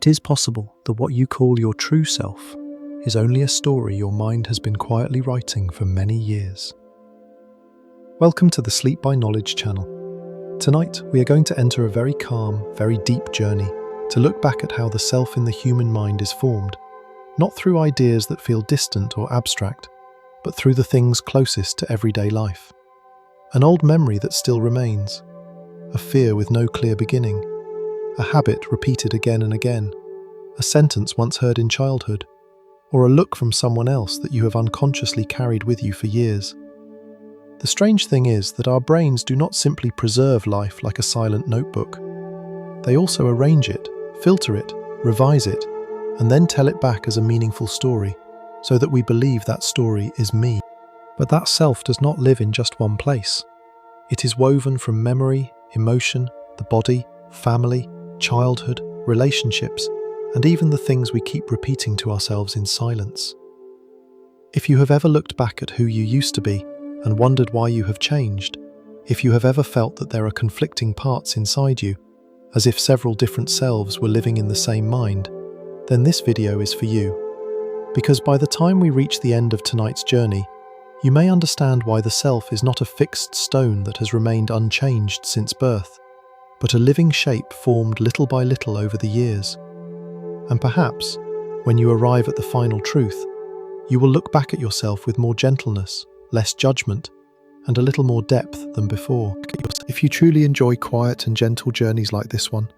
It is possible that what you call your true self is only a story your mind has been quietly writing for many years. Welcome to the Sleep by Knowledge channel. Tonight, we are going to enter a very calm, very deep journey to look back at how the self in the human mind is formed, not through ideas that feel distant or abstract, but through the things closest to everyday life. An old memory that still remains, a fear with no clear beginning, a habit repeated again and again, a sentence once heard in childhood, or a look from someone else that you have unconsciously carried with you for years. The strange thing is that our brains do not simply preserve life like a silent notebook. They also arrange it, filter it, revise it, and then tell it back as a meaningful story, so that we believe that story is me. But that self does not live in just one place. It is woven from memory, emotion, the body, family, childhood, relationships, and even the things we keep repeating to ourselves in silence. If you have ever looked back at who you used to be and wondered why you have changed, if you have ever felt that there are conflicting parts inside you, as if several different selves were living in the same mind, then this video is for you. Because by the time we reach the end of tonight's journey, you may understand why the self is not a fixed stone that has remained unchanged since birth, but a living shape formed little by little over the years. And perhaps, when you arrive at the final truth, you will look back at yourself with more gentleness, less judgment, and a little more depth than before. If you truly enjoy quiet and gentle journeys like this one,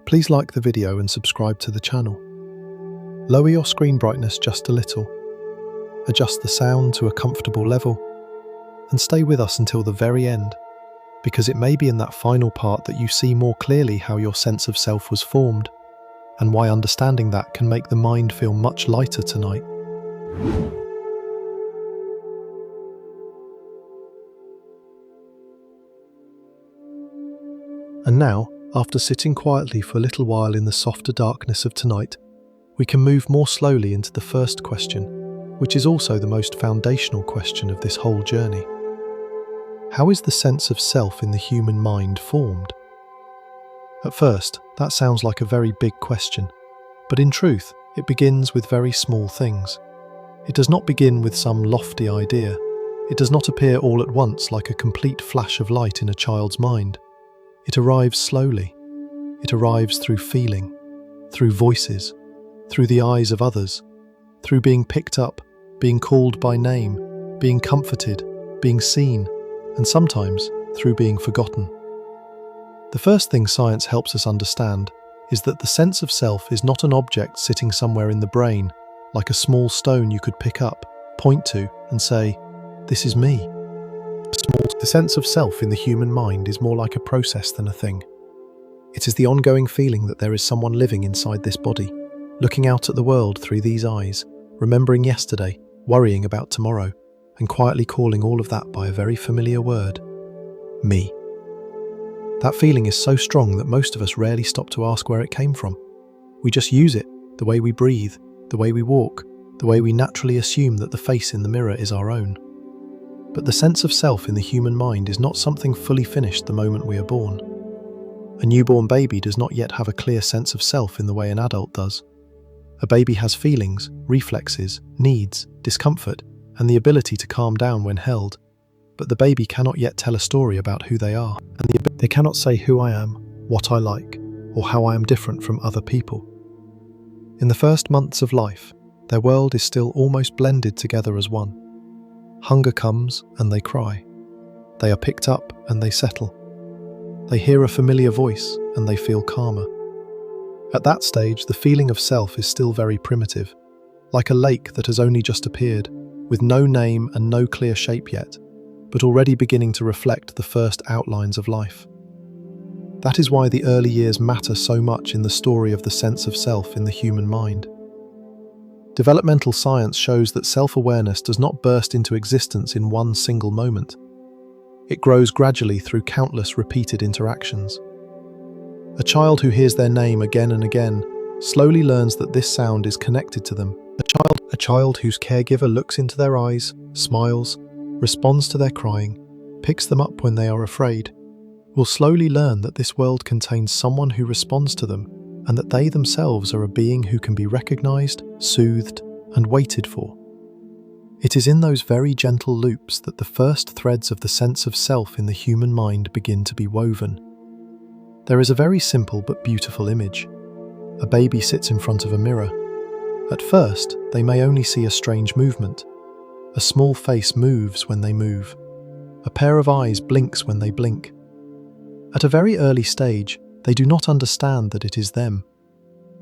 please like the video and subscribe to the channel. Lower your screen brightness just a little, adjust the sound to a comfortable level, and stay with us until the very end, because it may be in that final part that you see more clearly how your sense of self was formed, and why understanding that can make the mind feel much lighter tonight. And now, after sitting quietly for a little while in the softer darkness of tonight, we can move more slowly into the first question, which is also the most foundational question of this whole journey. How is the sense of self in the human mind formed? At first, that sounds like a very big question, but in truth, it begins with very small things. It does not begin with some lofty idea. It does not appear all at once like a complete flash of light in a child's mind. It arrives slowly. It arrives through feeling, through voices, through the eyes of others, through being picked up, being called by name, being comforted, being seen, and sometimes through being forgotten. The first thing science helps us understand is that the sense of self is not an object sitting somewhere in the brain, like a small stone you could pick up, point to, and say, "This is me." The sense of self in the human mind is more like a process than a thing. It is the ongoing feeling that there is someone living inside this body, looking out at the world through these eyes, remembering yesterday, worrying about tomorrow, and quietly calling all of that by a very familiar word: me. That feeling is so strong that most of us rarely stop to ask where it came from. We just use it, the way we breathe, the way we walk, the way we naturally assume that the face in the mirror is our own. But the sense of self in the human mind is not something fully finished the moment we are born. A newborn baby does not yet have a clear sense of self in the way an adult does. A baby has feelings, reflexes, needs, discomfort, and the ability to calm down when held. But the baby cannot yet tell a story about who they are, and they cannot say who I am, what I like, or how I am different from other people. In the first months of life, their world is still almost blended together as one. Hunger comes and they cry. They are picked up and they settle. They hear a familiar voice and they feel calmer. At that stage, the feeling of self is still very primitive, like a lake that has only just appeared, with no name and no clear shape yet, but already beginning to reflect the first outlines of life. That is why the early years matter so much in the story of the sense of self in the human mind. Developmental science shows that self-awareness does not burst into existence in one single moment. It grows gradually through countless repeated interactions. A child who hears their name again and again slowly learns that this sound is connected to them. A child whose caregiver looks into their eyes, smiles, responds to their crying, picks them up when they are afraid, will slowly learn that this world contains someone who responds to them and that they themselves are a being who can be recognized, soothed, and waited for. It is in those very gentle loops that the first threads of the sense of self in the human mind begin to be woven. There is a very simple but beautiful image. A baby sits in front of a mirror. At first, they may only see a strange movement. A small face moves when they move. A pair of eyes blinks when they blink. At a very early stage, they do not understand that it is them.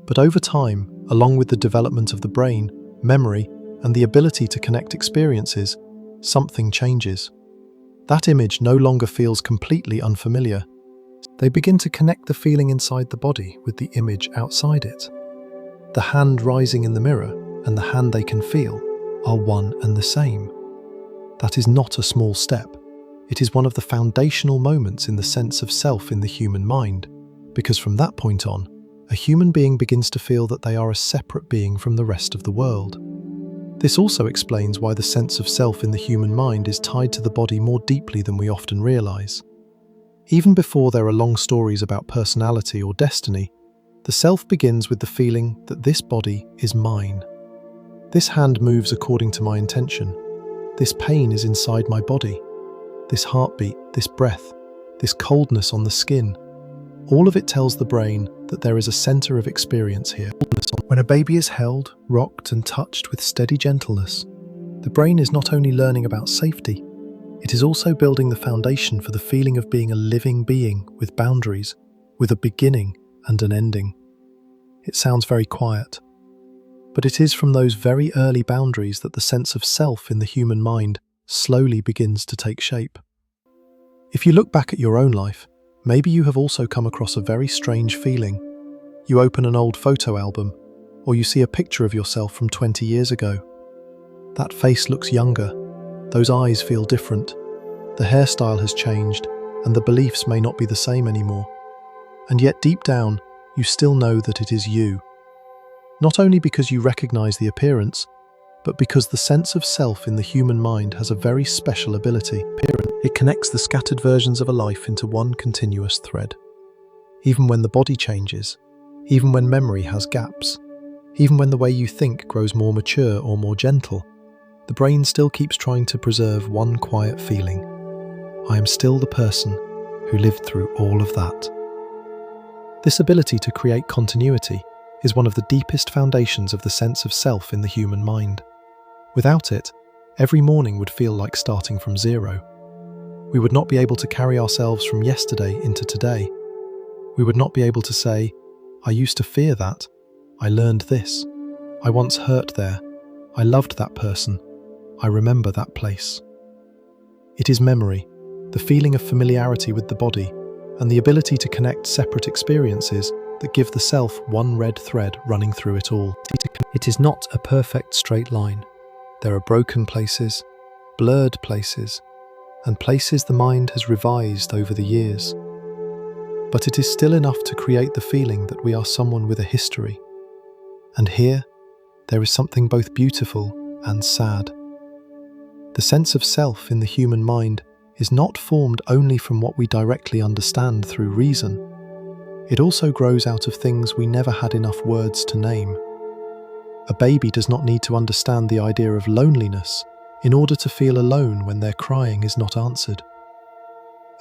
But over time, along with the development of the brain, memory, and the ability to connect experiences, something changes. That image no longer feels completely unfamiliar. They begin to connect the feeling inside the body with the image outside it. The hand rising in the mirror and the hand they can feel are one and the same. That is not a small step. It is one of the foundational moments in the sense of self in the human mind, because from that point on, a human being begins to feel that they are a separate being from the rest of the world. This also explains why the sense of self in the human mind is tied to the body more deeply than we often realize. Even before there are long stories about personality or destiny, the self begins with the feeling that this body is mine. This hand moves according to my intention. This pain is inside my body. This heartbeat, this breath, this coldness on the skin, all of it tells the brain that there is a center of experience here. When a baby is held, rocked, and touched with steady gentleness, the brain is not only learning about safety, it is also building the foundation for the feeling of being a living being with boundaries, with a beginning and an ending. It sounds very quiet, but it is from those very early boundaries that the sense of self in the human mind slowly begins to take shape. If you look back at your own life, maybe you have also come across a very strange feeling. You open an old photo album, or you see a picture of yourself from 20 years ago. That face looks younger, those eyes feel different, the hairstyle has changed, and the beliefs may not be the same anymore. And yet deep down, you still know that it is you. Not only because you recognize the appearance, but because the sense of self in the human mind has a very special ability. It connects the scattered versions of a life into one continuous thread. Even when the body changes, even when memory has gaps, even when the way you think grows more mature or more gentle, the brain still keeps trying to preserve one quiet feeling. I am still the person who lived through all of that. This ability to create continuity is one of the deepest foundations of the sense of self in the human mind. Without it, every morning would feel like starting from zero. We would not be able to carry ourselves from yesterday into today. We would not be able to say, I used to fear that. I learned this. I once hurt there. I loved that person. I remember that place. It is memory, the feeling of familiarity with the body, and the ability to connect separate experiences that give the self one red thread running through it all. It is not a perfect straight line. There are broken places, blurred places, and places the mind has revised over the years. But it is still enough to create the feeling that we are someone with a history. And here, there is something both beautiful and sad. The sense of self in the human mind is not formed only from what we directly understand through reason. It also grows out of things we never had enough words to name. A baby does not need to understand the idea of loneliness in order to feel alone when their crying is not answered.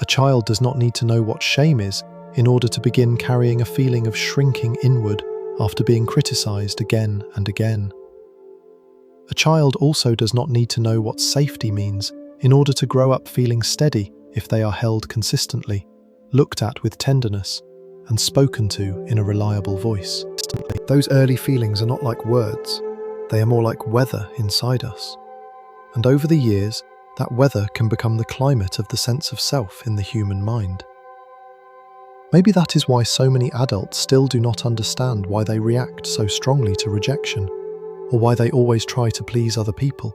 A child does not need to know what shame is in order to begin carrying a feeling of shrinking inward after being criticized again and again. A child also does not need to know what safety means in order to grow up feeling steady if they are held consistently, looked at with tenderness, and spoken to in a reliable voice. Those early feelings are not like words, they are more like weather inside us. And over the years, that weather can become the climate of the sense of self in the human mind. Maybe that is why so many adults still do not understand why they react so strongly to rejection, or why they always try to please other people,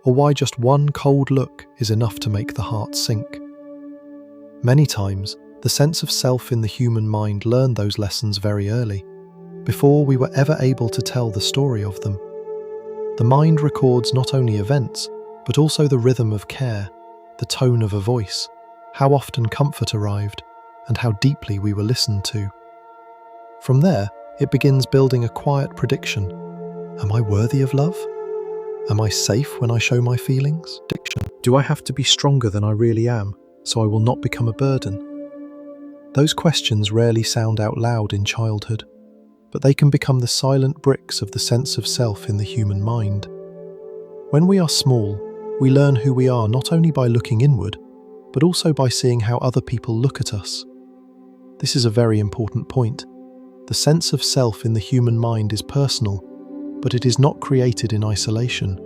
or why just one cold look is enough to make the heart sink. Many times, the sense of self in the human mind learned those lessons very early, before we were ever able to tell the story of them. The mind records not only events, but also the rhythm of care, the tone of a voice, how often comfort arrived, and how deeply we were listened to. From there, it begins building a quiet prediction. Am I worthy of love? Am I safe when I show my feelings? Do I have to be stronger than I really am, so I will not become a burden? Those questions rarely sound out loud in childhood, but they can become the silent bricks of the sense of self in the human mind. When we are small, we learn who we are not only by looking inward, but also by seeing how other people look at us. This is a very important point. The sense of self in the human mind is personal, but it is not created in isolation.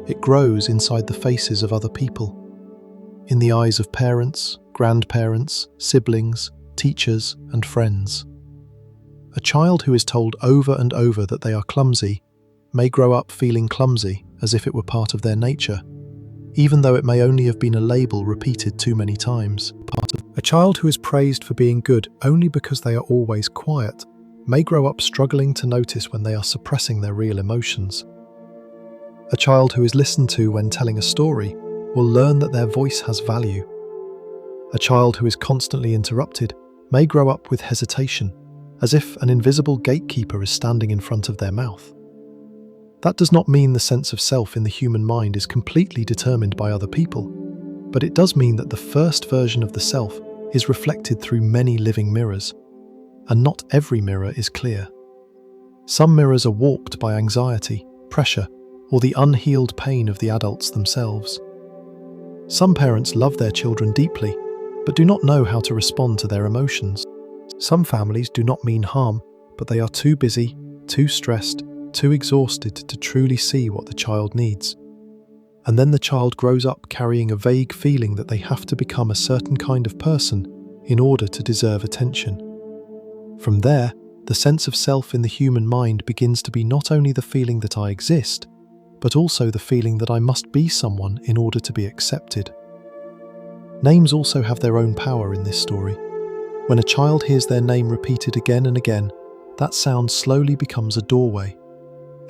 It grows inside the faces of other people, in the eyes of parents, grandparents, siblings, teachers, and friends. A child who is told over and over that they are clumsy may grow up feeling clumsy as if it were part of their nature, even though it may only have been a label repeated too many times. A child who is praised for being good only because they are always quiet may grow up struggling to notice when they are suppressing their real emotions. A child who is listened to when telling a story will learn that their voice has value. A child who is constantly interrupted may grow up with hesitation, as if an invisible gatekeeper is standing in front of their mouth. That does not mean the sense of self in the human mind is completely determined by other people, but it does mean that the first version of the self is reflected through many living mirrors, and not every mirror is clear. Some mirrors are warped by anxiety, pressure, or the unhealed pain of the adults themselves. Some parents love their children deeply, but do not know how to respond to their emotions. Some families do not mean harm, but they are too busy, too stressed, too exhausted to truly see what the child needs. And then the child grows up carrying a vague feeling that they have to become a certain kind of person in order to deserve attention. From there, the sense of self in the human mind begins to be not only the feeling that I exist, but also the feeling that I must be someone in order to be accepted. Names also have their own power in this story. When a child hears their name repeated again and again, that sound slowly becomes a doorway.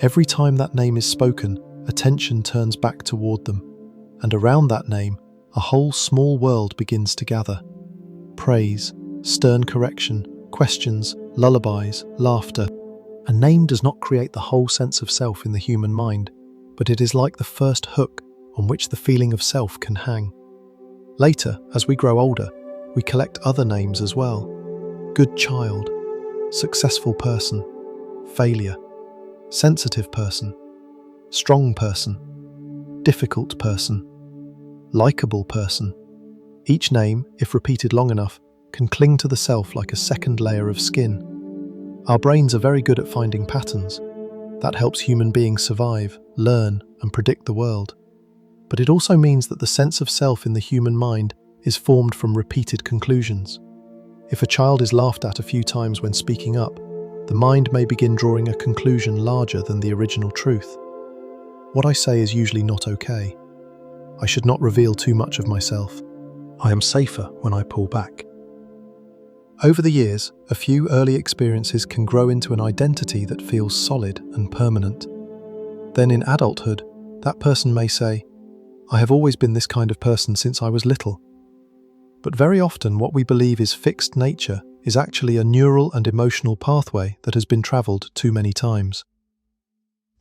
Every time that name is spoken, attention turns back toward them, and around that name, a whole small world begins to gather. Praise, stern correction, questions, lullabies, laughter. A name does not create the whole sense of self in the human mind, but it is like the first hook on which the feeling of self can hang. Later, as we grow older, we collect other names as well. Good child, successful person, failure, sensitive person, strong person, difficult person, likable person. Each name, if repeated long enough, can cling to the self like a second layer of skin. Our brains are very good at finding patterns. That helps human beings survive, learn, and predict the world. But it also means that the sense of self in the human mind is formed from repeated conclusions. If a child is laughed at a few times when speaking up, the mind may begin drawing a conclusion larger than the original truth. What I say is usually not okay. I should not reveal too much of myself. I am safer when I pull back. Over the years, a few early experiences can grow into an identity that feels solid and permanent. Then in adulthood, that person may say, I have always been this kind of person since I was little. But very often what we believe is fixed nature is actually a neural and emotional pathway that has been travelled too many times.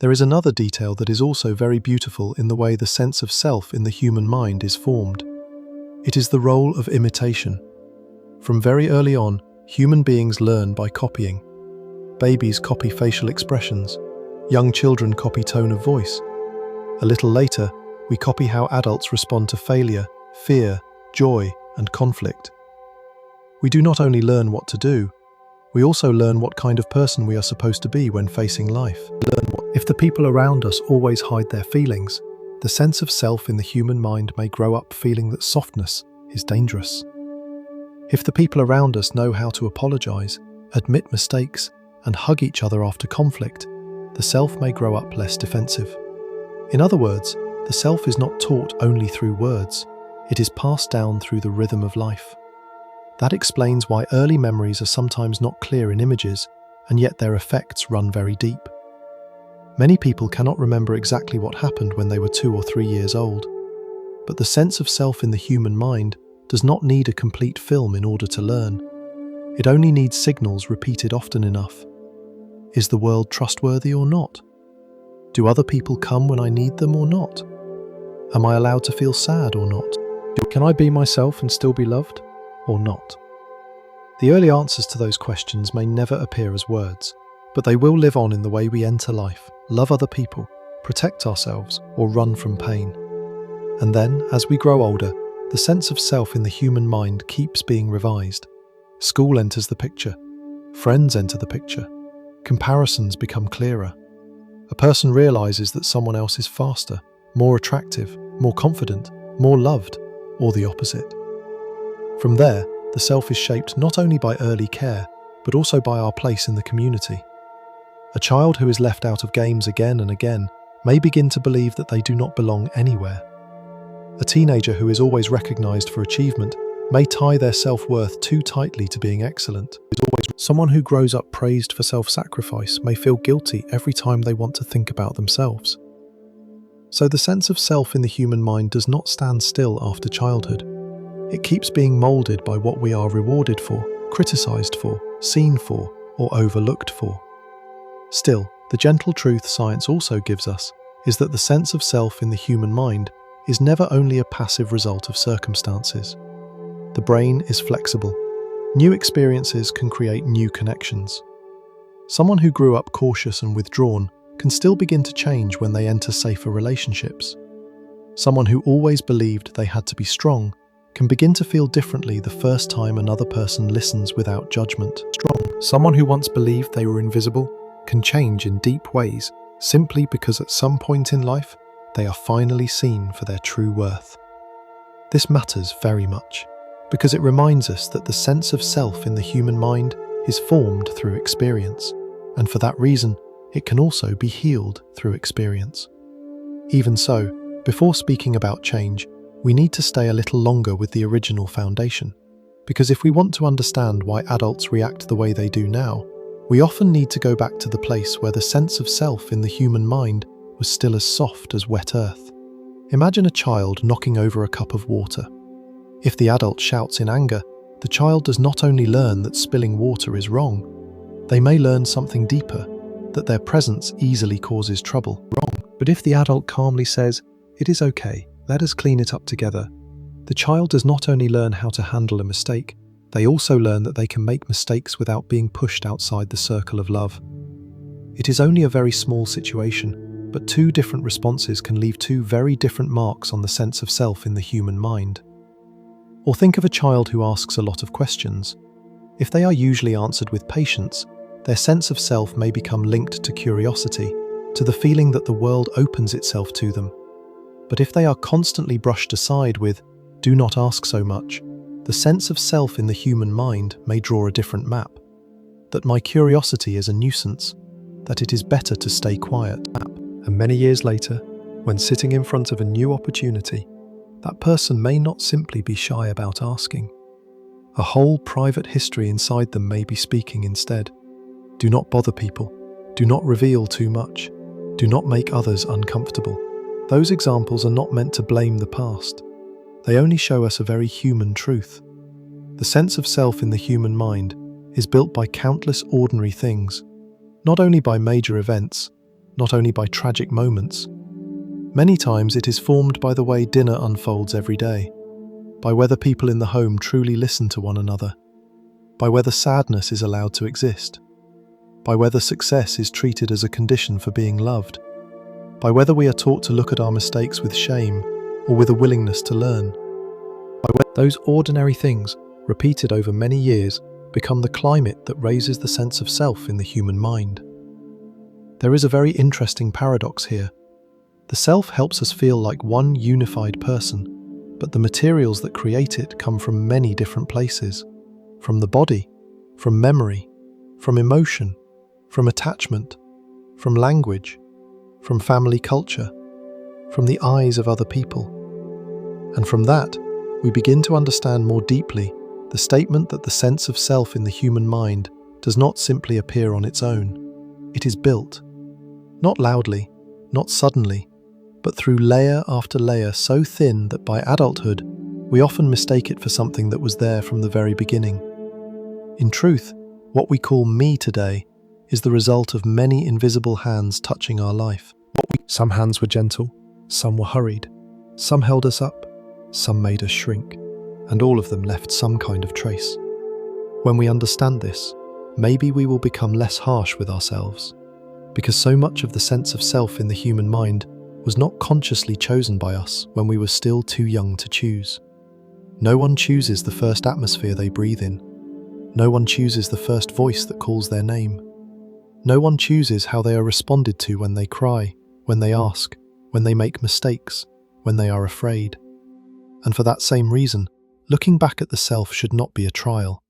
There is another detail that is also very beautiful in the way the sense of self in the human mind is formed. It is the role of imitation. From very early on, human beings learn by copying. Babies copy facial expressions. Young children copy tone of voice. A little later, we copy how adults respond to failure, fear, joy, and conflict. We do not only learn what to do, we also learn what kind of person we are supposed to be when facing life. If the people around us always hide their feelings, the sense of self in the human mind may grow up feeling that softness is dangerous. If the people around us know how to apologize, admit mistakes, and hug each other after conflict, the self may grow up less defensive. In other words, the self is not taught only through words, it is passed down through the rhythm of life. That explains why early memories are sometimes not clear in images, and yet their effects run very deep. Many people cannot remember exactly what happened when they were 2 or 3 years old, but the sense of self in the human mind does not need a complete film in order to learn. It only needs signals repeated often enough. Is the world trustworthy or not? Do other people come when I need them or not? Am I allowed to feel sad or not? Can I be myself and still be loved or not? The early answers to those questions may never appear as words, but they will live on in the way we enter life, love other people, protect ourselves, or run from pain. And then, as we grow older, the sense of self in the human mind keeps being revised. School enters the picture. Friends enter the picture. Comparisons become clearer. A person realizes that someone else is faster, more attractive, more confident, more loved, or the opposite. From there, the self is shaped not only by early care, but also by our place in the community. A child who is left out of games again and again may begin to believe that they do not belong anywhere. A teenager who is always recognized for achievement may tie their self-worth too tightly to being excellent. Someone who grows up praised for self-sacrifice may feel guilty every time they want to think about themselves. So the sense of self in the human mind does not stand still after childhood. It keeps being molded by what we are rewarded for, criticized for, seen for, or overlooked for. Still, the gentle truth science also gives us is that the sense of self in the human mind is never only a passive result of circumstances. The brain is flexible. New experiences can create new connections. Someone who grew up cautious and withdrawn can still begin to change when they enter safer relationships. Someone who always believed they had to be strong can begin to feel differently the first time another person listens without judgment. Someone who once believed they were invisible can change in deep ways simply because at some point in life they are finally seen for their true worth. This matters very much because it reminds us that the sense of self in the human mind is formed through experience, and for that reason, it can also be healed through experience. Even so, before speaking about change, we need to stay a little longer with the original foundation, because if we want to understand why adults react the way they do now, we often need to go back to the place where the sense of self in the human mind was still as soft as wet earth. Imagine a child knocking over a cup of water. If the adult shouts in anger, the child does not only learn that spilling water is wrong, they may learn something deeper, that their presence easily causes trouble. But if the adult calmly says, "It is okay, let us clean it up together," the child does not only learn how to handle a mistake, they also learn that they can make mistakes without being pushed outside the circle of love. It is only a very small situation, but two different responses can leave two very different marks on the sense of self in the human mind. Or think of a child who asks a lot of questions. If they are usually answered with patience, their sense of self may become linked to curiosity, to the feeling that the world opens itself to them. But if they are constantly brushed aside with, "Do not ask so much," the sense of self in the human mind may draw a different map. That my curiosity is a nuisance, that it is better to stay quiet. And many years later, when sitting in front of a new opportunity, that person may not simply be shy about asking. A whole private history inside them may be speaking instead. Do not bother people. Do not reveal too much. Do not make others uncomfortable. Those examples are not meant to blame the past. They only show us a very human truth. The sense of self in the human mind is built by countless ordinary things, not only by major events, not only by tragic moments. Many times it is formed by the way dinner unfolds every day, by whether people in the home truly listen to one another, by whether sadness is allowed to exist, by whether success is treated as a condition for being loved, by whether we are taught to look at our mistakes with shame or with a willingness to learn. Those ordinary things, repeated over many years, become the climate that raises the sense of self in the human mind. There is a very interesting paradox here. The self helps us feel like one unified person, but the materials that create it come from many different places. From the body, from memory, from emotion, from attachment, from language, from family culture, from the eyes of other people. And from that, we begin to understand more deeply the statement that the sense of self in the human mind does not simply appear on its own. It is built, not loudly, not suddenly, but through layer after layer so thin that by adulthood, we often mistake it for something that was there from the very beginning. In truth, what we call me today is the result of many invisible hands touching our life. Some hands were gentle, some were hurried, some held us up, some made us shrink, and all of them left some kind of trace. When we understand this, maybe we will become less harsh with ourselves, because so much of the sense of self in the human mind was not consciously chosen by us when we were still too young to choose. No one chooses the first atmosphere they breathe in. No one chooses the first voice that calls their name. No one chooses how they are responded to when they cry, when they ask, when they make mistakes, when they are afraid. And for that same reason, looking back at the self should not be a trial.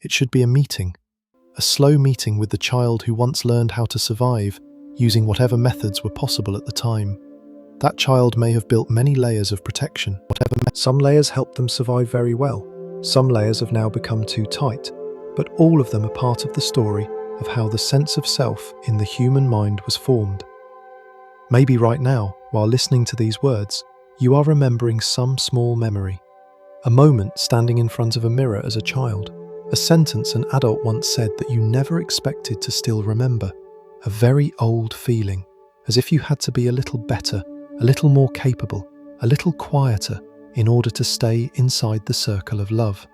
It should be a meeting, a slow meeting with the child who once learned how to survive using whatever methods were possible at the time. That child may have built many layers of protection. Some layers helped them survive very well. Some layers have now become too tight, but all of them are part of the story of how the sense of self in the human mind was formed. Maybe right now, while listening to these words, you are remembering some small memory. A moment standing in front of a mirror as a child. A sentence an adult once said that you never expected to still remember. A very old feeling, as if you had to be a little better, a little more capable, a little quieter in order to stay inside the circle of love.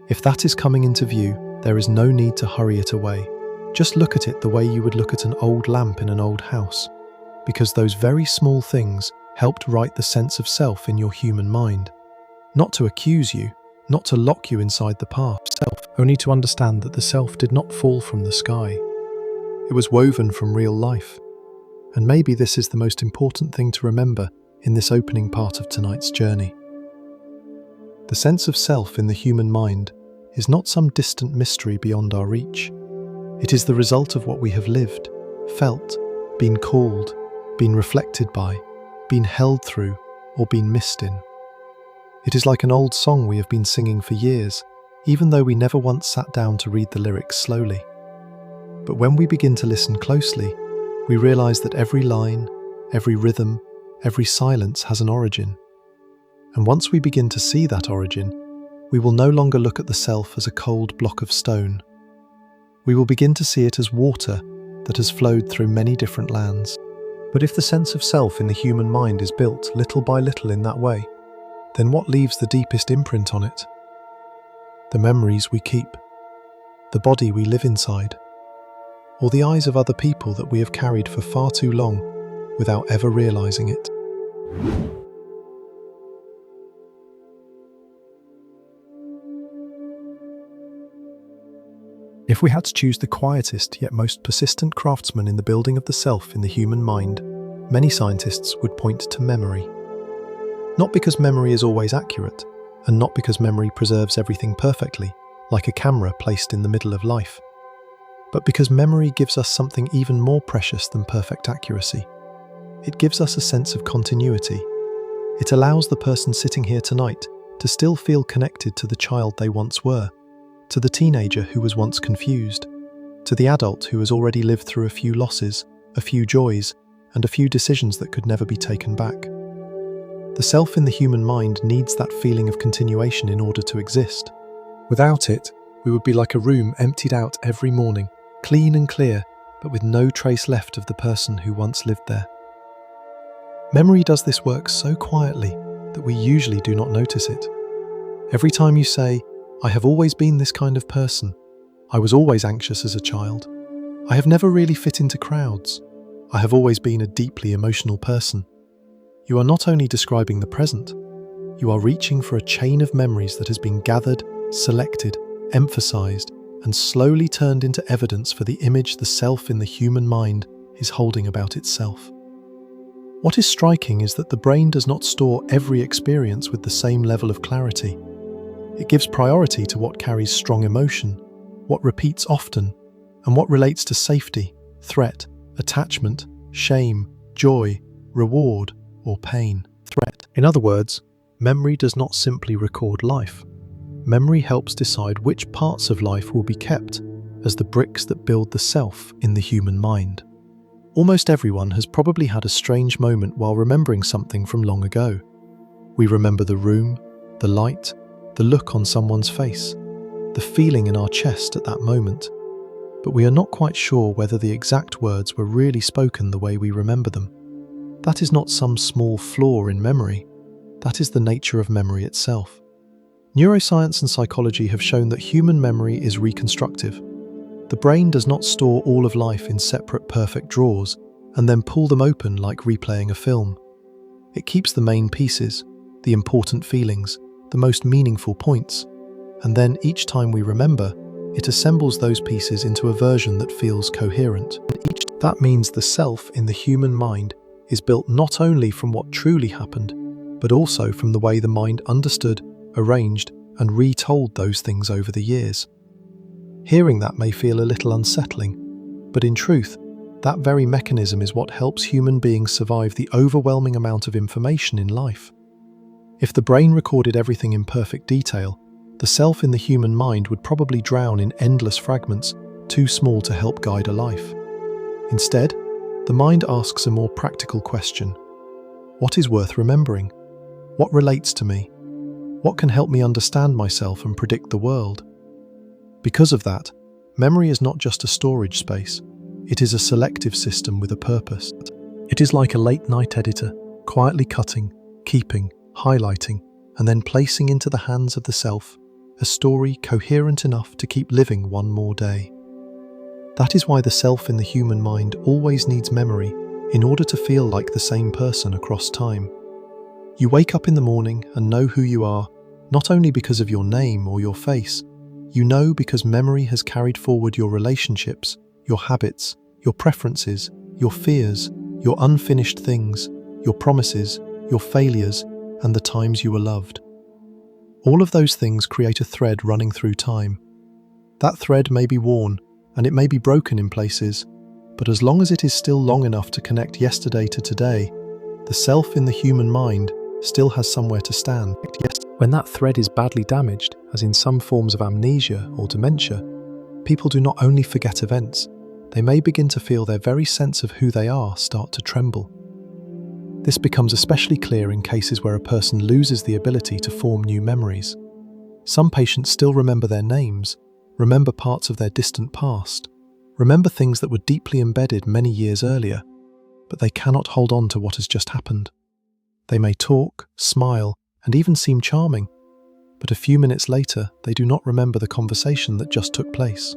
If that is coming into view, there is no need to hurry it away. Just look at it the way you would look at an old lamp in an old house, because those very small things helped write the sense of self in your human mind. Not to accuse you, not to lock you inside the past self, only to understand that the self did not fall from the sky. It was woven from real life. And maybe this is the most important thing to remember in this opening part of tonight's journey. The sense of self in the human mind is not some distant mystery beyond our reach. It is the result of what we have lived, felt, been called, been reflected by, been held through, or been missed in. It is like an old song we have been singing for years, even though we never once sat down to read the lyrics slowly. But when we begin to listen closely, we realize that every line, every rhythm, every silence has an origin. And once we begin to see that origin, we will no longer look at the self as a cold block of stone. We will begin to see it as water that has flowed through many different lands. But if the sense of self in the human mind is built little by little in that way, then what leaves the deepest imprint on it? The memories we keep, the body we live inside, or the eyes of other people that we have carried for far too long without ever realizing it. If we had to choose the quietest yet most persistent craftsman in the building of the self in the human mind, many scientists would point to memory. Not because memory is always accurate, and not because memory preserves everything perfectly, like a camera placed in the middle of life, but because memory gives us something even more precious than perfect accuracy. It gives us a sense of continuity. It allows the person sitting here tonight to still feel connected to the child they once were, to the teenager who was once confused, to the adult who has already lived through a few losses, a few joys, and a few decisions that could never be taken back. The self in the human mind needs that feeling of continuation in order to exist. Without it, we would be like a room emptied out every morning, clean and clear, but with no trace left of the person who once lived there. Memory does this work so quietly that we usually do not notice it. Every time you say, "I have always been this kind of person. I was always anxious as a child. I have never really fit into crowds. I have always been a deeply emotional person," you are not only describing the present, you are reaching for a chain of memories that has been gathered, selected, emphasized, and slowly turned into evidence for the image the self in the human mind is holding about itself. What is striking is that the brain does not store every experience with the same level of clarity. It gives priority to what carries strong emotion, what repeats often, and what relates to safety, threat, attachment, shame, joy, reward, or pain. In other words, memory does not simply record life. Memory helps decide which parts of life will be kept as the bricks that build the self in the human mind. Almost everyone has probably had a strange moment while remembering something from long ago. We remember the room, the light, the look on someone's face. the feeling in our chest at that moment, but we are not quite sure whether the exact words were really spoken the way we remember them. That is not some small flaw in memory. That is the nature of memory itself. Neuroscience and psychology have shown that human memory is reconstructive. The brain does not store all of life in separate perfect drawers and then pull them open like replaying a film. It keeps the main pieces, the important feelings, the most meaningful points, and then each time we remember, it assembles those pieces into a version that feels coherent. That means the self in the human mind is built not only from what truly happened, but also from the way the mind understood, arranged, and retold those things over the years. Hearing that may feel a little unsettling, but in truth, that very mechanism is what helps human beings survive the overwhelming amount of information in life. If the brain recorded everything in perfect detail, the self in the human mind would probably drown in endless fragments, too small to help guide a life. Instead, the mind asks a more practical question. What is worth remembering? What relates to me? What can help me understand myself and predict the world? Because of that, memory is not just a storage space. It is a selective system with a purpose. It is like a late-night editor, quietly cutting, keeping, highlighting, and then placing into the hands of the self a story coherent enough to keep living one more day. That is why the self in the human mind always needs memory in order to feel like the same person across time. You wake up in the morning and know who you are, not only because of your name or your face. You know because memory has carried forward your relationships, your habits, your preferences, your fears, your unfinished things, your promises, your failures, and the times you were loved. All of those things create a thread running through time. That thread may be worn, and it may be broken in places, but as long as it is still long enough to connect yesterday to today, the self in the human mind still has somewhere to stand. When that thread is badly damaged, as in some forms of amnesia or dementia, people do not only forget events, they may begin to feel their very sense of who they are start to tremble. This becomes especially clear in cases where a person loses the ability to form new memories. Some patients still remember their names, remember parts of their distant past, remember things that were deeply embedded many years earlier, but they cannot hold on to what has just happened. They may talk, smile, and even seem charming, but a few minutes later they do not remember the conversation that just took place.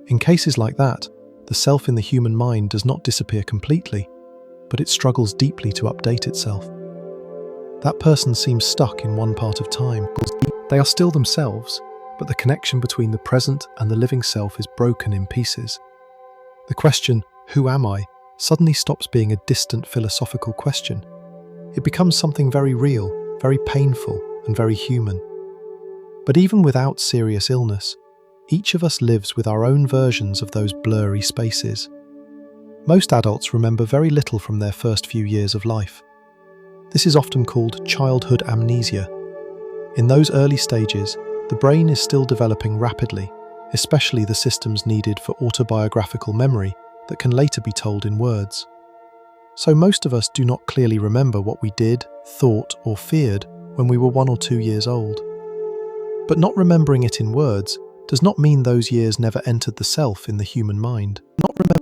In cases like that, the self in the human mind does not disappear completely, but it struggles deeply to update itself. That person seems stuck in one part of time. They are still themselves, but the connection between the present and the living self is broken in pieces. The question, "Who am I?" suddenly stops being a distant philosophical question. It becomes something very real, very painful, and very human. But even without serious illness, each of us lives with our own versions of those blurry spaces. Most adults remember very little from their first few years of life. This is often called childhood amnesia. In those early stages, the brain is still developing rapidly, especially the systems needed for autobiographical memory that can later be told in words. So most of us do not clearly remember what we did, thought, or feared when we were 1 or 2 years old. But not remembering it in words does not mean those years never entered the self in the human mind.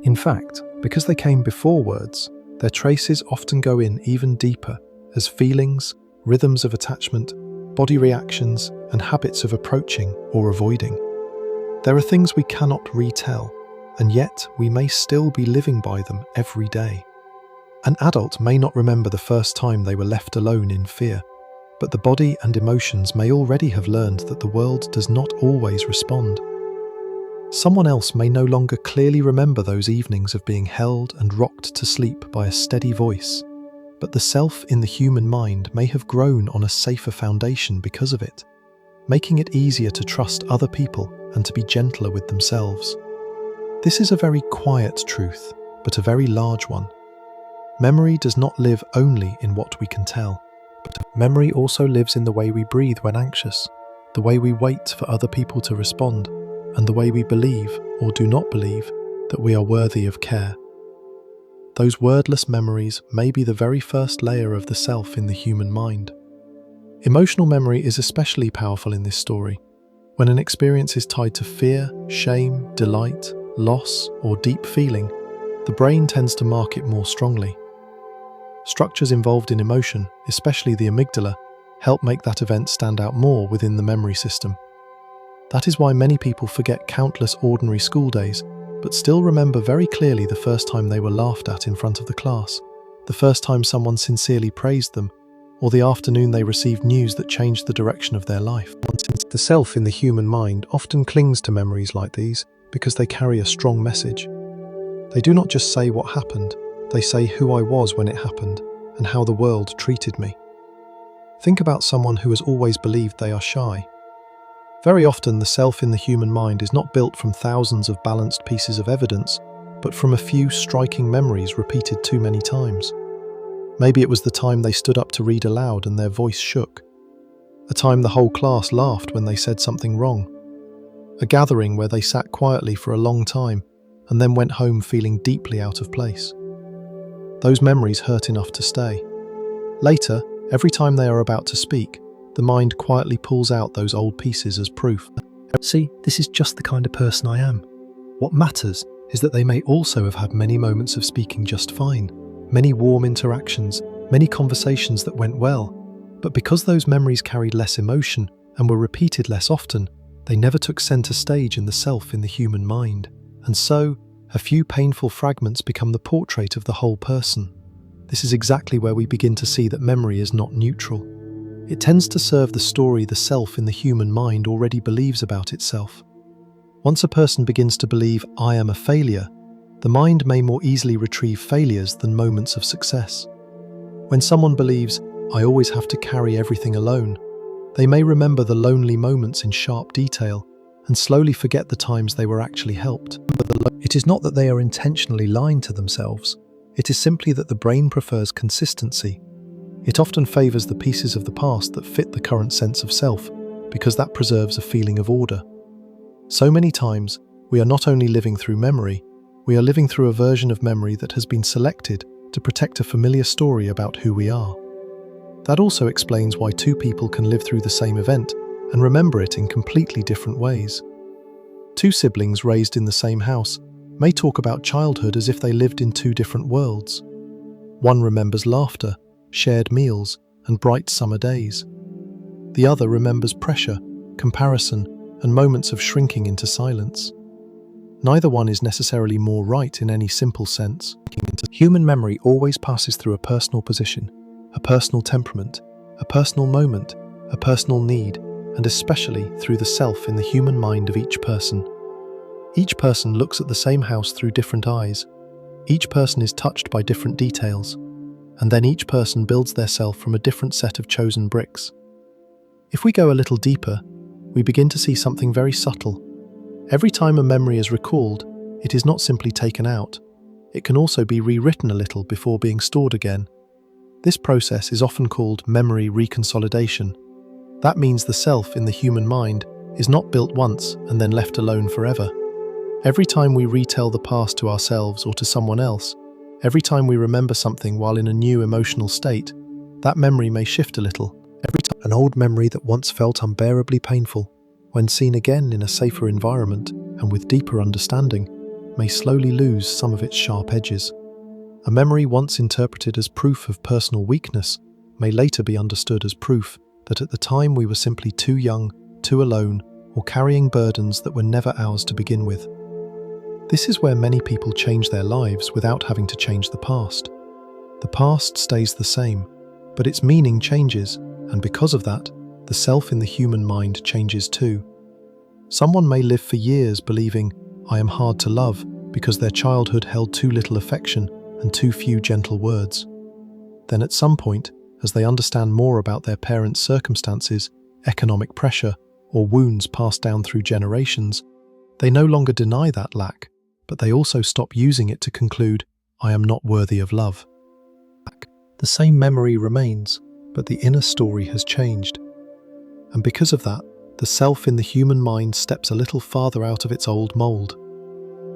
In fact, because they came before words, their traces often go in even deeper as feelings, rhythms of attachment, body reactions, and habits of approaching or avoiding. There are things we cannot retell, and yet we may still be living by them every day. An adult may not remember the first time they were left alone in fear, but the body and emotions may already have learned that the world does not always respond. Someone else may no longer clearly remember those evenings of being held and rocked to sleep by a steady voice, but the self in the human mind may have grown on a safer foundation because of it, making it easier to trust other people and to be gentler with themselves. This is a very quiet truth, but a very large one. Memory does not live only in what we can tell, but memory also lives in the way we breathe when anxious, the way we wait for other people to respond, and the way we believe or do not believe that we are worthy of care. Those wordless memories may be the very first layer of the self in the human mind. Emotional memory is especially powerful in this story. When an experience is tied to fear, shame, delight, loss, or deep feeling, the brain tends to mark it more strongly. Structures involved in emotion, especially the amygdala, help make that event stand out more within the memory system. That is why many people forget countless ordinary school days, but still remember very clearly the first time they were laughed at in front of the class, the first time someone sincerely praised them, or the afternoon they received news that changed the direction of their life. The self in the human mind often clings to memories like these because they carry a strong message. They do not just say what happened, they say who I was when it happened and how the world treated me. Think about someone who has always believed they are shy. Very often, the self in the human mind is not built from thousands of balanced pieces of evidence, but from a few striking memories repeated too many times. Maybe it was the time they stood up to read aloud and their voice shook. A time the whole class laughed when they said something wrong. A gathering where they sat quietly for a long time and then went home feeling deeply out of place. Those memories hurt enough to stay. Later, every time they are about to speak, the mind quietly pulls out those old pieces as proof. See, this is just the kind of person I am. What matters is that they may also have had many moments of speaking just fine, many warm interactions, many conversations that went well, but because those memories carried less emotion and were repeated less often, they never took center stage in the self in the human mind. And so, a few painful fragments become the portrait of the whole person. This is exactly where we begin to see that memory is not neutral. It tends to serve the story the self in the human mind already believes about itself. Once a person begins to believe, I am a failure, the mind may more easily retrieve failures than moments of success. When someone believes, I always have to carry everything alone, they may remember the lonely moments in sharp detail and slowly forget the times they were actually helped. It is not that they are intentionally lying to themselves. It is simply that the brain prefers consistency. It often favors the pieces of the past that fit the current sense of self, because that preserves a feeling of order. So many times, we are not only living through memory, we are living through a version of memory that has been selected to protect a familiar story about who we are. That also explains why two people can live through the same event and remember it in completely different ways. Two siblings raised in the same house may talk about childhood as if they lived in two different worlds. One remembers laughter, shared meals, and bright summer days. The other remembers pressure, comparison, and moments of shrinking into silence. Neither one is necessarily more right in any simple sense. Human memory always passes through a personal position, a personal temperament, a personal moment, a personal need, and especially through the self in the human mind of each person. Each person looks at the same house through different eyes. Each person is touched by different details. And then each person builds their self from a different set of chosen bricks. If we go a little deeper, we begin to see something very subtle. Every time a memory is recalled, it is not simply taken out. It can also be rewritten a little before being stored again. This process is often called memory reconsolidation. That means the self in the human mind is not built once and then left alone forever. Every time we retell the past to ourselves or to someone else, every time we remember something while in a new emotional state, that memory may shift a little. An old memory that once felt unbearably painful, when seen again in a safer environment and with deeper understanding, may slowly lose some of its sharp edges. A memory once interpreted as proof of personal weakness may later be understood as proof that at the time we were simply too young, too alone, or carrying burdens that were never ours to begin with. This is where many people change their lives without having to change the past. The past stays the same, but its meaning changes, and because of that, the self in the human mind changes too. Someone may live for years believing, I am hard to love, because their childhood held too little affection and too few gentle words. Then at some point, as they understand more about their parents' circumstances, economic pressure, or wounds passed down through generations, they no longer deny that lack, but they also stop using it to conclude, I am not worthy of love. The same memory remains, but the inner story has changed. And because of that, the self in the human mind steps a little farther out of its old mold.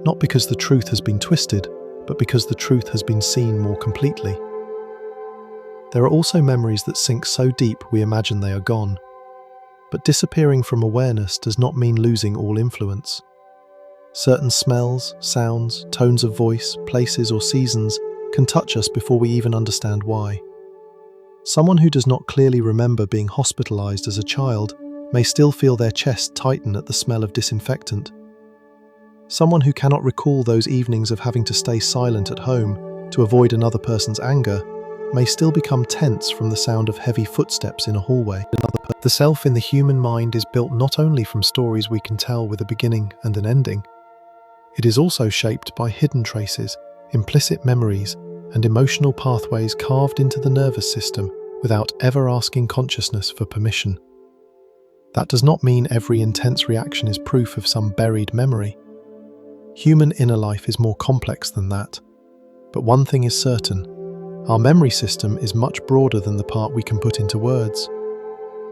Not because the truth has been twisted, but because the truth has been seen more completely. There are also memories that sink so deep we imagine they are gone. But disappearing from awareness does not mean losing all influence. Certain smells, sounds, tones of voice, places or seasons can touch us before we even understand why. Someone who does not clearly remember being hospitalized as a child may still feel their chest tighten at the smell of disinfectant. Someone who cannot recall those evenings of having to stay silent at home to avoid another person's anger may still become tense from the sound of heavy footsteps in a hallway. The self in the human mind is built not only from stories we can tell with a beginning and an ending. It is also shaped by hidden traces, implicit memories, and emotional pathways carved into the nervous system without ever asking consciousness for permission. That does not mean every intense reaction is proof of some buried memory. Human inner life is more complex than that. But one thing is certain: our memory system is much broader than the part we can put into words.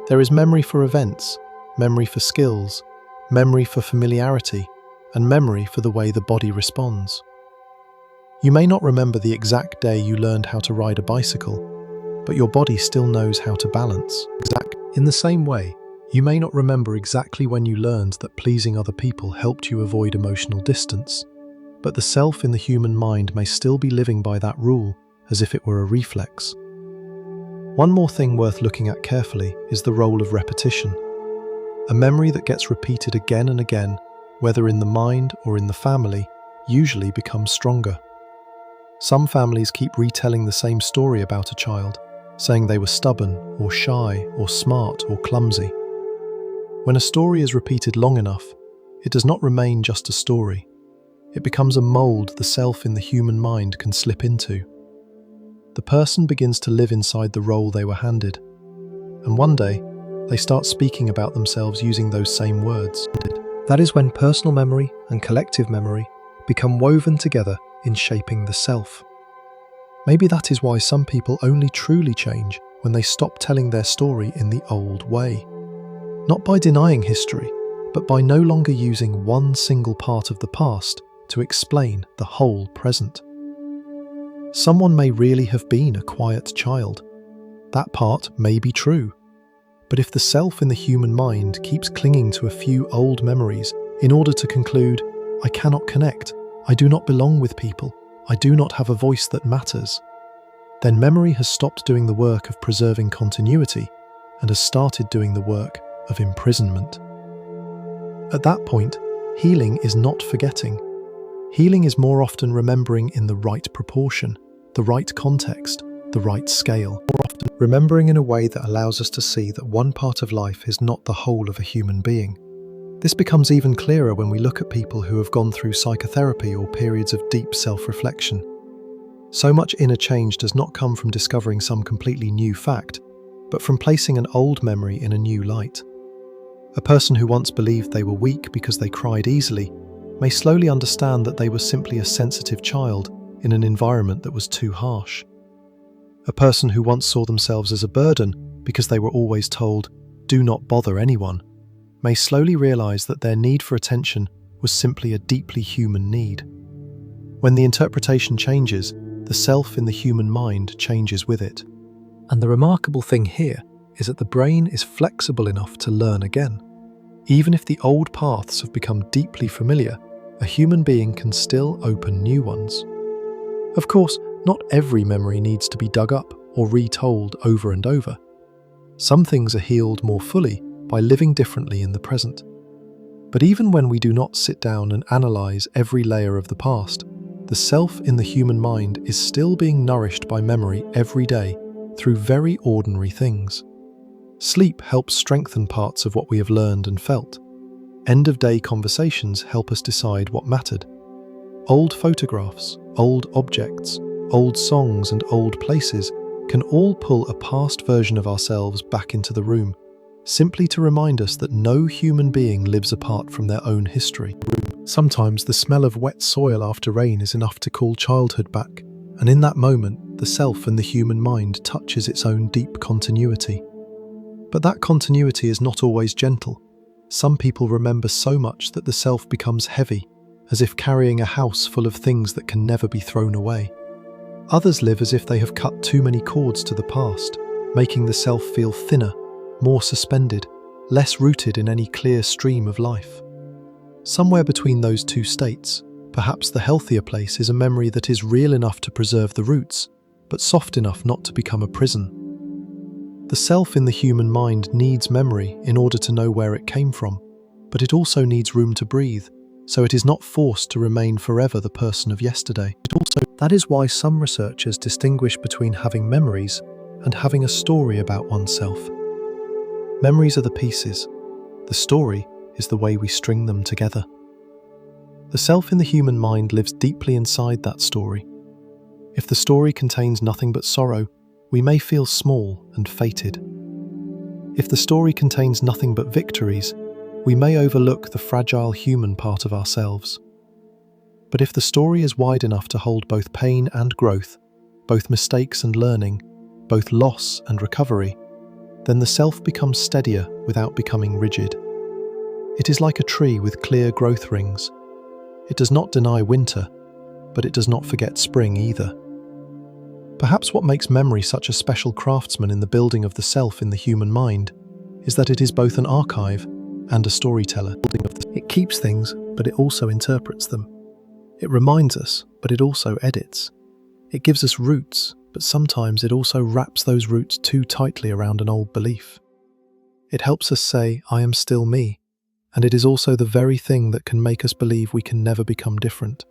There is memory for events, memory for skills, memory for familiarity, and memory for the way the body responds. You may not remember the exact day you learned how to ride a bicycle, but your body still knows how to balance. In the same way, you may not remember exactly when you learned that pleasing other people helped you avoid emotional distance, but the self in the human mind may still be living by that rule as if it were a reflex. One more thing worth looking at carefully is the role of repetition. A memory that gets repeated again and again, whether in the mind or in the family, usually becomes stronger. Some families keep retelling the same story about a child, saying they were stubborn or shy or smart or clumsy. When a story is repeated long enough, it does not remain just a story. It becomes a mold the self in the human mind can slip into. The person begins to live inside the role they were handed, and one day, they start speaking about themselves using those same words. That is when personal memory and collective memory become woven together in shaping the self. Maybe that is why some people only truly change when they stop telling their story in the old way. Not by denying history, but by no longer using one single part of the past to explain the whole present. Someone may really have been a quiet child. That part may be true. But if the self in the human mind keeps clinging to a few old memories in order to conclude, I cannot connect, I do not belong with people, I do not have a voice that matters, then memory has stopped doing the work of preserving continuity and has started doing the work of imprisonment. At that point, healing is not forgetting. Healing is more often remembering in the right proportion, the right context, the right scale. More often, remembering in a way that allows us to see that one part of life is not the whole of a human being. This becomes even clearer when we look at people who have gone through psychotherapy or periods of deep self-reflection. So much inner change does not come from discovering some completely new fact, but from placing an old memory in a new light. A person who once believed they were weak because they cried easily may slowly understand that they were simply a sensitive child in an environment that was too harsh. A person who once saw themselves as a burden because they were always told, "Do not bother anyone," may slowly realize that their need for attention was simply a deeply human need. When the interpretation changes, the self in the human mind changes with it. And the remarkable thing here is that the brain is flexible enough to learn again. Even if the old paths have become deeply familiar, a human being can still open new ones. Of course, not every memory needs to be dug up or retold over and over. Some things are healed more fully by living differently in the present. But even when we do not sit down and analyze every layer of the past, the self in the human mind is still being nourished by memory every day through very ordinary things. Sleep helps strengthen parts of what we have learned and felt. End-of-day conversations help us decide what mattered. Old photographs, old objects, old songs and old places can all pull a past version of ourselves back into the room, simply to remind us that no human being lives apart from their own history. Sometimes the smell of wet soil after rain is enough to call childhood back, and in that moment, the self and the human mind touches its own deep continuity. But that continuity is not always gentle. Some people remember so much that the self becomes heavy, as if carrying a house full of things that can never be thrown away. Others live as if they have cut too many cords to the past, making the self feel thinner, more suspended, less rooted in any clear stream of life. Somewhere between those two states, perhaps the healthier place is a memory that is real enough to preserve the roots, but soft enough not to become a prison. The self in the human mind needs memory in order to know where it came from, but it also needs room to breathe, so it is not forced to remain forever the person of yesterday. That is why some researchers distinguish between having memories and having a story about oneself. Memories are the pieces. The story is the way we string them together. The self in the human mind lives deeply inside that story. If the story contains nothing but sorrow, we may feel small and fated. If the story contains nothing but victories, we may overlook the fragile human part of ourselves. But if the story is wide enough to hold both pain and growth, both mistakes and learning, both loss and recovery, then the self becomes steadier without becoming rigid. It is like a tree with clear growth rings. It does not deny winter, but it does not forget spring either. Perhaps what makes memory such a special craftsman in the building of the self in the human mind is that it is both an archive and a storyteller. It keeps things, but it also interprets them. It reminds us, but it also edits. It gives us roots, but sometimes it also wraps those roots too tightly around an old belief. It helps us say, I am still me, and it is also the very thing that can make us believe we can never become different.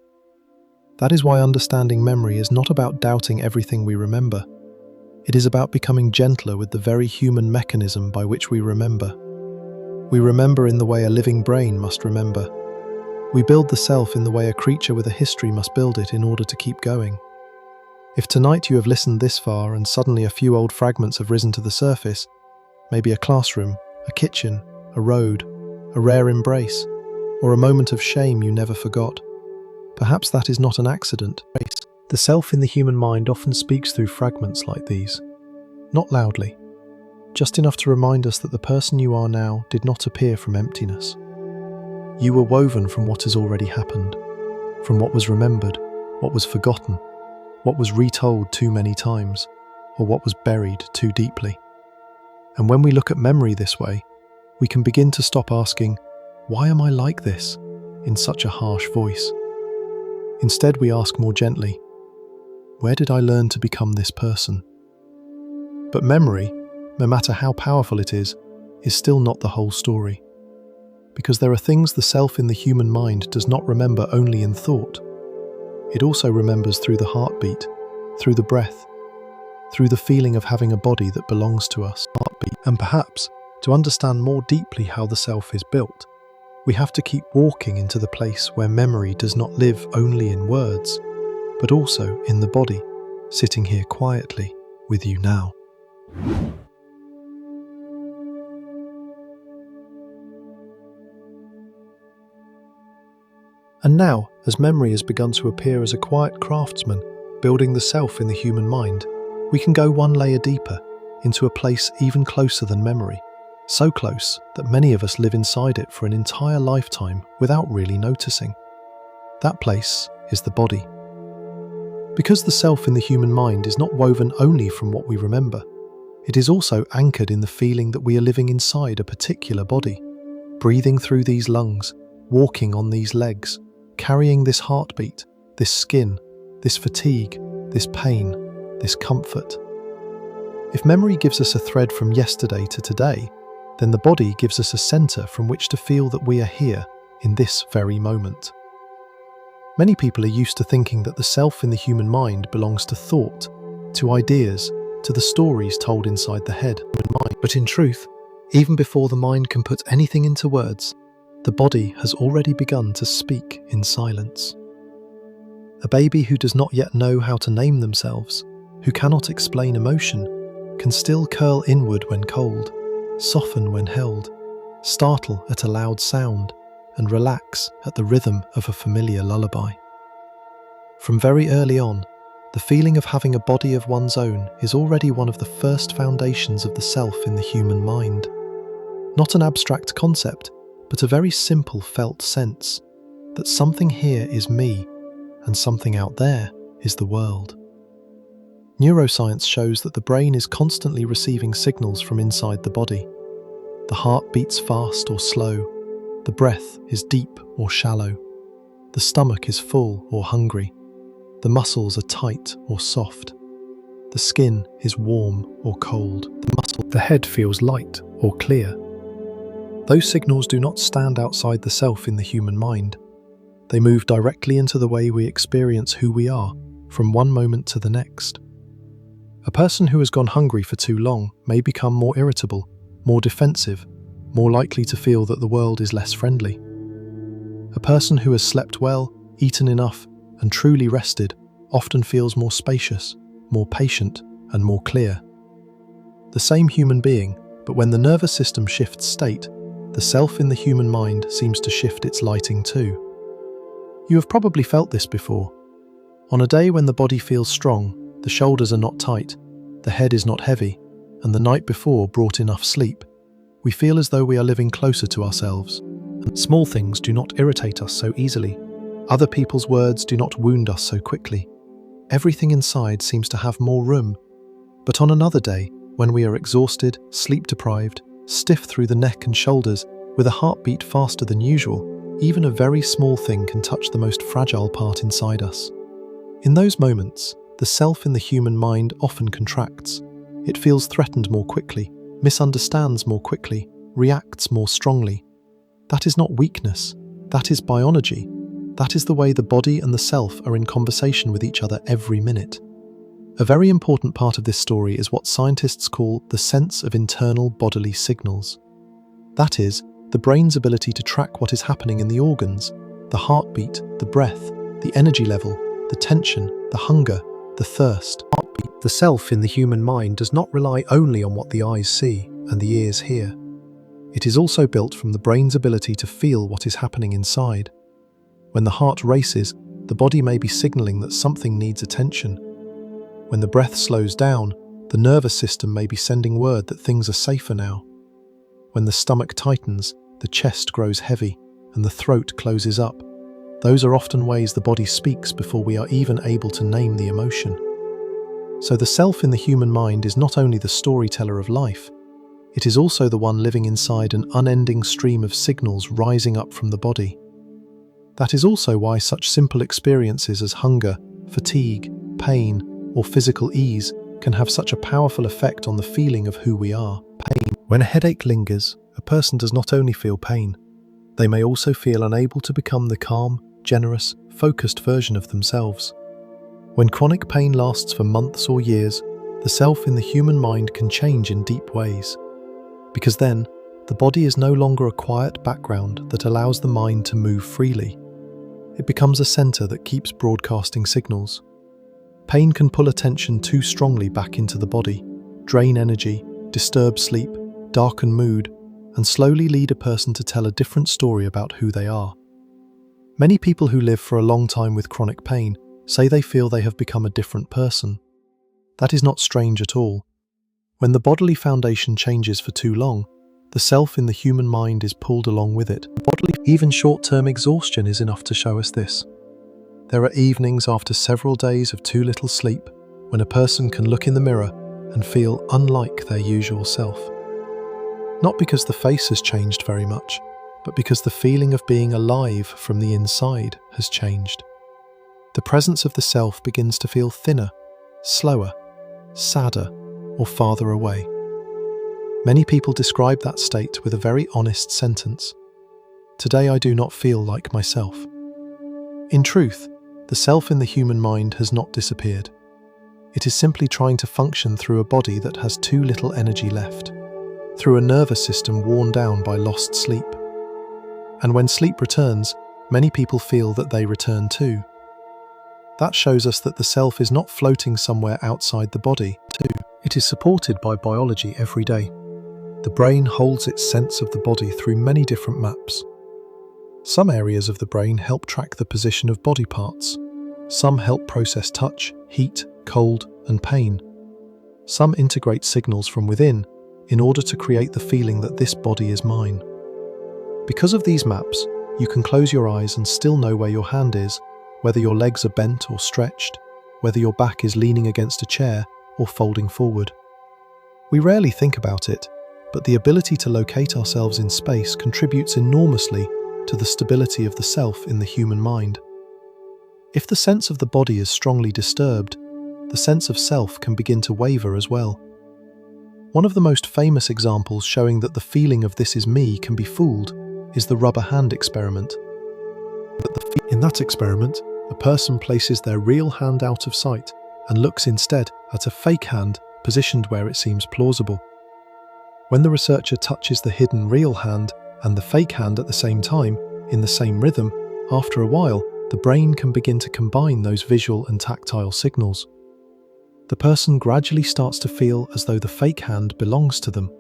That is why understanding memory is not about doubting everything we remember. It is about becoming gentler with the very human mechanism by which we remember. We remember in the way a living brain must remember. We build the self in the way a creature with a history must build it in order to keep going. If tonight you have listened this far and suddenly a few old fragments have risen to the surface, maybe a classroom, a kitchen, a road, a rare embrace, or a moment of shame you never forgot, perhaps that is not an accident. The self in the human mind often speaks through fragments like these. Not loudly, just enough to remind us that the person you are now did not appear from emptiness. You were woven from what has already happened, from what was remembered, what was forgotten, what was retold too many times, or what was buried too deeply. And when we look at memory this way, we can begin to stop asking, why am I like this, in such a harsh voice? Instead, we ask more gently, where did I learn to become this person? But memory, no matter how powerful it is still not the whole story. Because there are things the self in the human mind does not remember only in thought. It also remembers through the heartbeat, through the breath, through the feeling of having a body that belongs to us. And perhaps, to understand more deeply how the self is built, we have to keep walking into the place where memory does not live only in words, but also in the body, sitting here quietly with you now. And now, as memory has begun to appear as a quiet craftsman, building the self in the human mind, we can go one layer deeper, into a place even closer than memory, so close that many of us live inside it for an entire lifetime without really noticing. That place is the body. Because the self in the human mind is not woven only from what we remember, it is also anchored in the feeling that we are living inside a particular body, breathing through these lungs, walking on these legs, carrying this heartbeat, this skin, this fatigue, this pain, this comfort. If memory gives us a thread from yesterday to today, then the body gives us a center from which to feel that we are here in this very moment. Many people are used to thinking that the self in the human mind belongs to thought, to ideas, to the stories told inside the head and mind. But in truth, even before the mind can put anything into words, the body has already begun to speak in silence. A baby who does not yet know how to name themselves, who cannot explain emotion, can still curl inward when cold, soften when held, startle at a loud sound, and relax at the rhythm of a familiar lullaby. From very early on, the feeling of having a body of one's own is already one of the first foundations of the self in the human mind. Not an abstract concept, but a very simple felt sense that something here is me and something out there is the world. Neuroscience shows that the brain is constantly receiving signals from inside the body. The heart beats fast or slow. The breath is deep or shallow. The stomach is full or hungry. The muscles are tight or soft. The skin is warm or cold. The head feels light or clear. Those signals do not stand outside the self in the human mind. They move directly into the way we experience who we are, from one moment to the next. A person who has gone hungry for too long may become more irritable, more defensive, more likely to feel that the world is less friendly. A person who has slept well, eaten enough, and truly rested often feels more spacious, more patient, and more clear. The same human being, but when the nervous system shifts state, the self in the human mind seems to shift its lighting too. You have probably felt this before. On a day when the body feels strong, the shoulders are not tight, the head is not heavy, and the night before brought enough sleep, we feel as though we are living closer to ourselves. Small things do not irritate us so easily. Other people's words do not wound us so quickly. Everything inside seems to have more room. But on another day, when we are exhausted, sleep-deprived, stiff through the neck and shoulders, with a heartbeat faster than usual, even a very small thing can touch the most fragile part inside us. In those moments, the self in the human mind often contracts. It feels threatened more quickly, misunderstands more quickly, reacts more strongly. That is not weakness, that is biology. That is the way the body and the self are in conversation with each other every minute. A very important part of this story is what scientists call the sense of internal bodily signals. That is, the brain's ability to track what is happening in the organs, the heartbeat, the breath, the energy level, the tension, the hunger, the thirst. The self in the human mind does not rely only on what the eyes see and the ears hear. It is also built from the brain's ability to feel what is happening inside. When the heart races, the body may be signaling that something needs attention. When the breath slows down, the nervous system may be sending word that things are safer now. When the stomach tightens, the chest grows heavy and the throat closes up. Those are often ways the body speaks before we are even able to name the emotion. So the self in the human mind is not only the storyteller of life, it is also the one living inside an unending stream of signals rising up from the body. That is also why such simple experiences as hunger, fatigue, pain, or physical ease can have such a powerful effect on the feeling of who we are. Pain. When a headache lingers, a person does not only feel pain, they may also feel unable to become the calm, generous, focused version of themselves. When chronic pain lasts for months or years, the self in the human mind can change in deep ways. Because then, the body is no longer a quiet background that allows the mind to move freely. It becomes a center that keeps broadcasting signals. Pain can pull attention too strongly back into the body, drain energy, disturb sleep, darken mood, and slowly lead a person to tell a different story about who they are. Many people who live for a long time with chronic pain say they feel they have become a different person. That is not strange at all. When the bodily foundation changes for too long, the self in the human mind is pulled along with it. Even short-term exhaustion is enough to show us this. There are evenings after several days of too little sleep when a person can look in the mirror and feel unlike their usual self. Not because the face has changed very much, but because the feeling of being alive from the inside has changed. The presence of the self begins to feel thinner, slower, sadder, or farther away. Many people describe that state with a very honest sentence: "Today I do not feel like myself." In truth, the self in the human mind has not disappeared. It is simply trying to function through a body that has too little energy left, through a nervous system worn down by lost sleep. And when sleep returns, many people feel that they return too. That shows us that the self is not floating somewhere outside the body, too. It is supported by biology every day. The brain holds its sense of the body through many different maps. Some areas of the brain help track the position of body parts. Some help process touch, heat, cold, and pain. Some integrate signals from within in order to create the feeling that this body is mine. Because of these maps, you can close your eyes and still know where your hand is, whether your legs are bent or stretched, whether your back is leaning against a chair or folding forward. We rarely think about it, but the ability to locate ourselves in space contributes enormously to the stability of the self in the human mind. If the sense of the body is strongly disturbed, the sense of self can begin to waver as well. One of the most famous examples showing that the feeling of "this is me" can be fooled is the rubber hand experiment. In that experiment, a person places their real hand out of sight and looks instead at a fake hand positioned where it seems plausible. When the researcher touches the hidden real hand and the fake hand at the same time, in the same rhythm, after a while, the brain can begin to combine those visual and tactile signals. The person gradually starts to feel as though the fake hand belongs to them,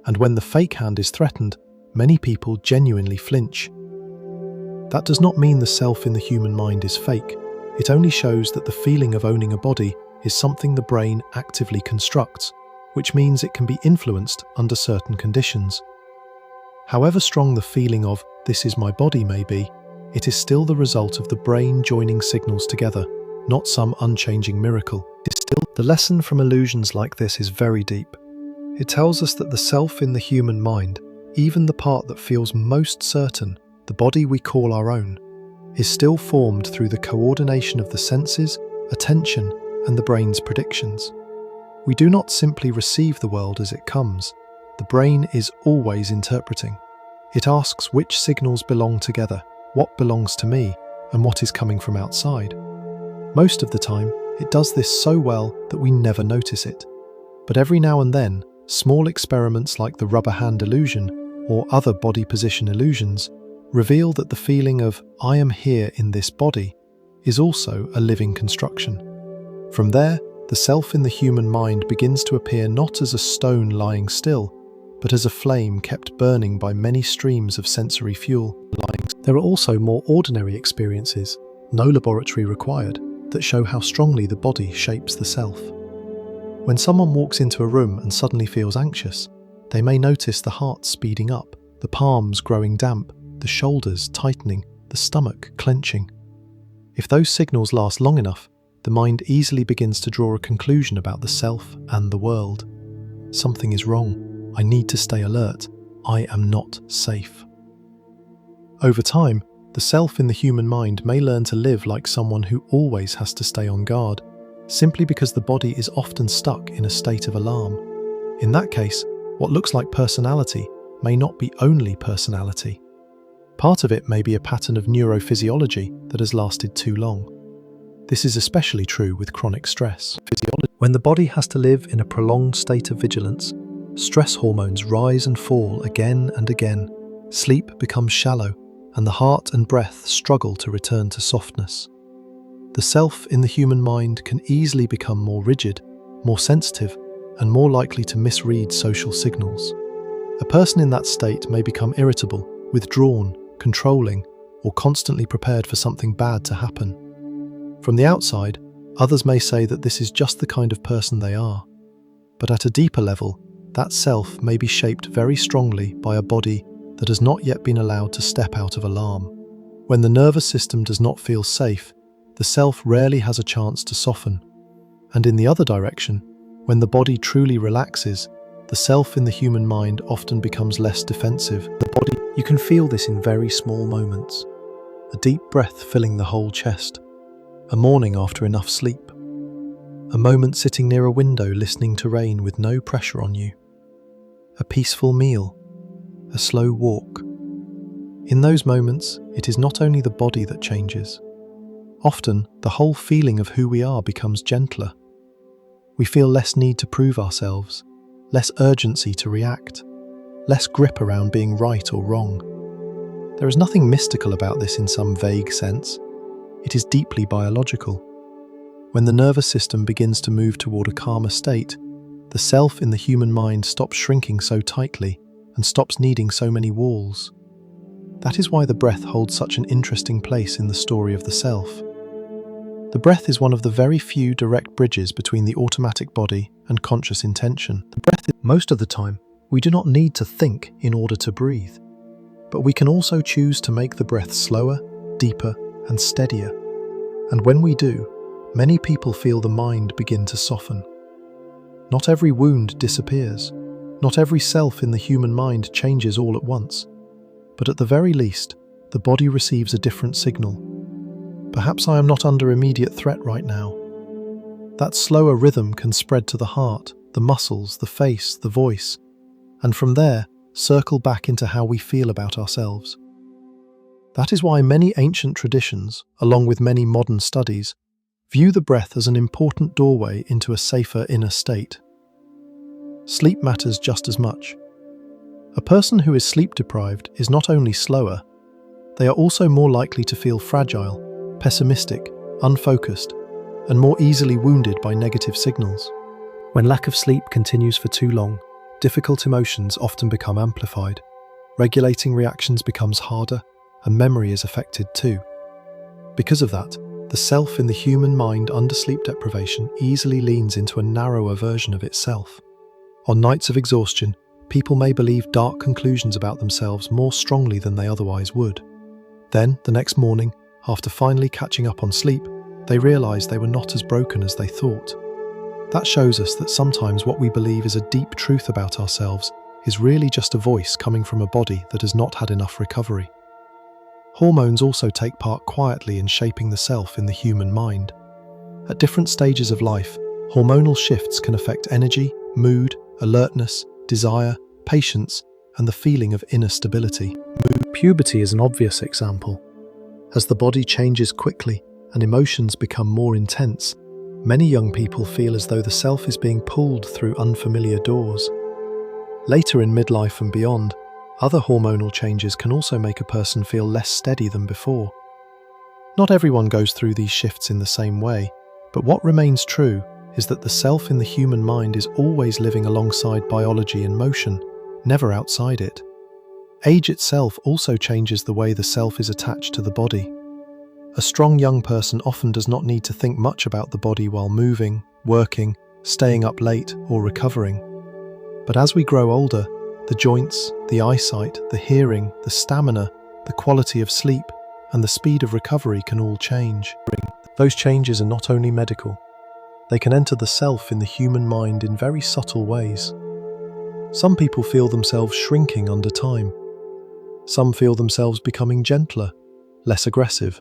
and when the fake hand is threatened, many people genuinely flinch. That does not mean the self in the human mind is fake. It only shows that the feeling of owning a body is something the brain actively constructs, which means it can be influenced under certain conditions. However strong the feeling of "this is my body" may be, it is still the result of the brain joining signals together, not some unchanging miracle. The lesson from illusions like this is very deep. It tells us that the self in the human mind, even the part that feels most certain, the body we call our own, is still formed through the coordination of the senses, attention, and the brain's predictions. We do not simply receive the world as it comes. The brain is always interpreting. It asks which signals belong together, what belongs to me, and what is coming from outside. Most of the time, it does this so well that we never notice it. But every now and then, small experiments like the rubber hand illusion or other body position illusions reveal that the feeling of "I am here in this body" is also a living construction. From there, the self in the human mind begins to appear not as a stone lying still, but as a flame kept burning by many streams of sensory fuel. There are also more ordinary experiences, no laboratory required, that show how strongly the body shapes the self. When someone walks into a room and suddenly feels anxious, they may notice the heart speeding up, the palms growing damp, the shoulders tightening, the stomach clenching. If those signals last long enough, the mind easily begins to draw a conclusion about the self and the world. Something is wrong. I need to stay alert. I am not safe. Over time, the self in the human mind may learn to live like someone who always has to stay on guard, simply because the body is often stuck in a state of alarm. In that case, what looks like personality may not be only personality. Part of it may be a pattern of neurophysiology that has lasted too long. This is especially true with chronic stress. When the body has to live in a prolonged state of vigilance, stress hormones rise and fall again and again, sleep becomes shallow, and the heart and breath struggle to return to softness. The self in the human mind can easily become more rigid, more sensitive, and more likely to misread social signals. A person in that state may become irritable, withdrawn, controlling, or constantly prepared for something bad to happen. From the outside, others may say that this is just the kind of person they are. But at a deeper level, that self may be shaped very strongly by a body that has not yet been allowed to step out of alarm. When the nervous system does not feel safe, the self rarely has a chance to soften. And in the other direction, when the body truly relaxes, the self in the human mind often becomes less defensive. You can feel this in very small moments. A deep breath filling the whole chest. A morning after enough sleep. A moment sitting near a window listening to rain with no pressure on you. A peaceful meal. A slow walk. In those moments, it is not only the body that changes. Often, the whole feeling of who we are becomes gentler. We feel less need to prove ourselves, less urgency to react, less grip around being right or wrong. There is nothing mystical about this in some vague sense. It is deeply biological. When the nervous system begins to move toward a calmer state, the self in the human mind stops shrinking so tightly and stops needing so many walls. That is why the breath holds such an interesting place in the story of the self. The breath is one of the very few direct bridges between the automatic body and conscious intention. Most of the time, we do not need to think in order to breathe, but we can also choose to make the breath slower, deeper, and steadier. And when we do, many people feel the mind begin to soften. Not every wound disappears. Not every self in the human mind changes all at once, but at the very least, the body receives a different signal. Perhaps I am not under immediate threat right now. That slower rhythm can spread to the heart, the muscles, the face, the voice, and from there, circle back into how we feel about ourselves. That is why many ancient traditions, along with many modern studies, view the breath as an important doorway into a safer inner state. Sleep matters just as much. A person who is sleep deprived is not only slower, they are also more likely to feel fragile, pessimistic, unfocused, and more easily wounded by negative signals. When lack of sleep continues for too long, difficult emotions often become amplified. Regulating reactions becomes harder, and memory is affected too. Because of that, the self in the human mind under sleep deprivation easily leans into a narrower version of itself. On nights of exhaustion, people may believe dark conclusions about themselves more strongly than they otherwise would. Then, the next morning, after finally catching up on sleep, they realize they were not as broken as they thought. That shows us that sometimes what we believe is a deep truth about ourselves is really just a voice coming from a body that has not had enough recovery. Hormones also take part quietly in shaping the self in the human mind. At different stages of life, hormonal shifts can affect energy, mood, alertness, desire, patience, and the feeling of inner stability. Puberty is an obvious example. As the body changes quickly and emotions become more intense, many young people feel as though the self is being pulled through unfamiliar doors. Later in midlife and beyond, other hormonal changes can also make a person feel less steady than before. Not everyone goes through these shifts in the same way, but what remains true is that the self in the human mind is always living alongside biology and motion, never outside it. Age itself also changes the way the self is attached to the body. A strong young person often does not need to think much about the body while moving, working, staying up late, or recovering. But as we grow older, the joints, the eyesight, the hearing, the stamina, the quality of sleep, and the speed of recovery can all change. Those changes are not only medical. They can enter the self in the human mind in very subtle ways. Some people feel themselves shrinking under time. Some feel themselves becoming gentler, less aggressive,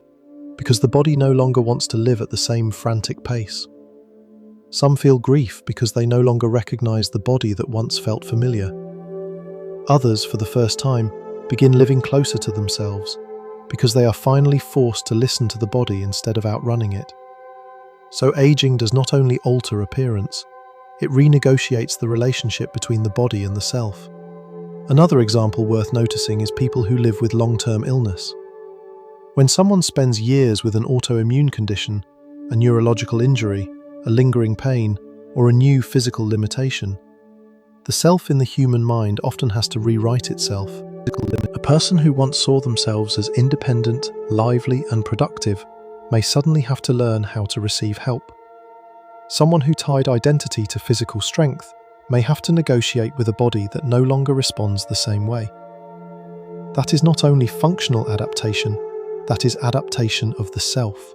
because the body no longer wants to live at the same frantic pace. Some feel grief because they no longer recognize the body that once felt familiar. Others, for the first time, begin living closer to themselves because they are finally forced to listen to the body instead of outrunning it. So aging does not only alter appearance, it renegotiates the relationship between the body and the self. Another example worth noticing is people who live with long-term illness. When someone spends years with an autoimmune condition, a neurological injury, a lingering pain, or a new physical limitation, the self in the human mind often has to rewrite itself. A person who once saw themselves as independent, lively, and productive may suddenly have to learn how to receive help. Someone who tied identity to physical strength may have to negotiate with a body that no longer responds the same way. That is not only functional adaptation, that is adaptation of the self.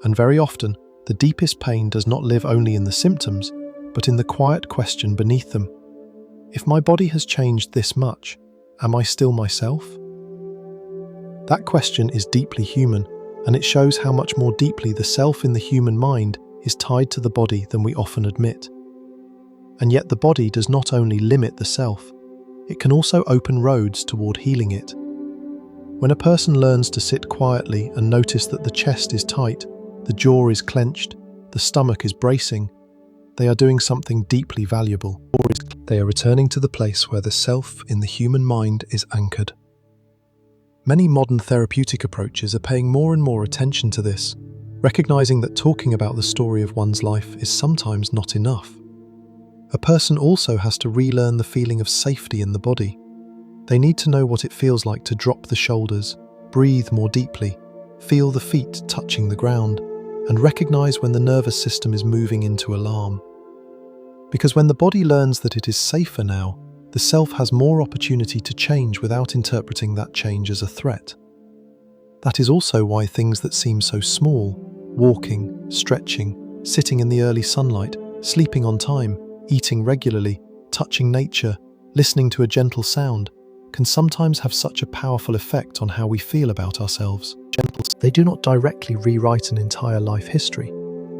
And very often, the deepest pain does not live only in the symptoms, but in the quiet question beneath them. If my body has changed this much, am I still myself? That question is deeply human, and it shows how much more deeply the self in the human mind is tied to the body than we often admit. And yet the body does not only limit the self, it can also open roads toward healing it. When a person learns to sit quietly and notice that the chest is tight, the jaw is clenched, the stomach is bracing, they are doing something deeply valuable. They are returning to the place where the self in the human mind is anchored. Many modern therapeutic approaches are paying more and more attention to this, recognizing that talking about the story of one's life is sometimes not enough. A person also has to relearn the feeling of safety in the body. They need to know what it feels like to drop the shoulders, breathe more deeply, feel the feet touching the ground, and recognize when the nervous system is moving into alarm. Because when the body learns that it is safer now, the self has more opportunity to change without interpreting that change as a threat. That is also why things that seem so small, walking, stretching, sitting in the early sunlight, sleeping on time, eating regularly, touching nature, listening to a gentle sound, can sometimes have such a powerful effect on how we feel about ourselves. They do not directly rewrite an entire life history,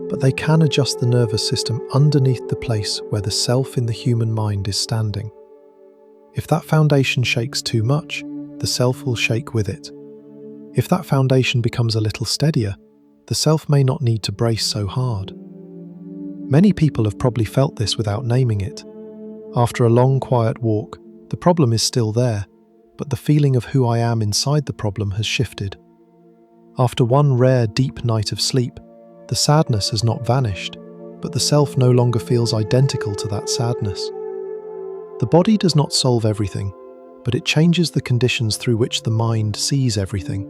but they can adjust the nervous system underneath the place where the self in the human mind is standing. If that foundation shakes too much, the self will shake with it. If that foundation becomes a little steadier, the self may not need to brace so hard. Many people have probably felt this without naming it. After a long, quiet walk, the problem is still there, but the feeling of who I am inside the problem has shifted. After one rare, deep night of sleep, the sadness has not vanished, but the self no longer feels identical to that sadness. The body does not solve everything, but it changes the conditions through which the mind sees everything.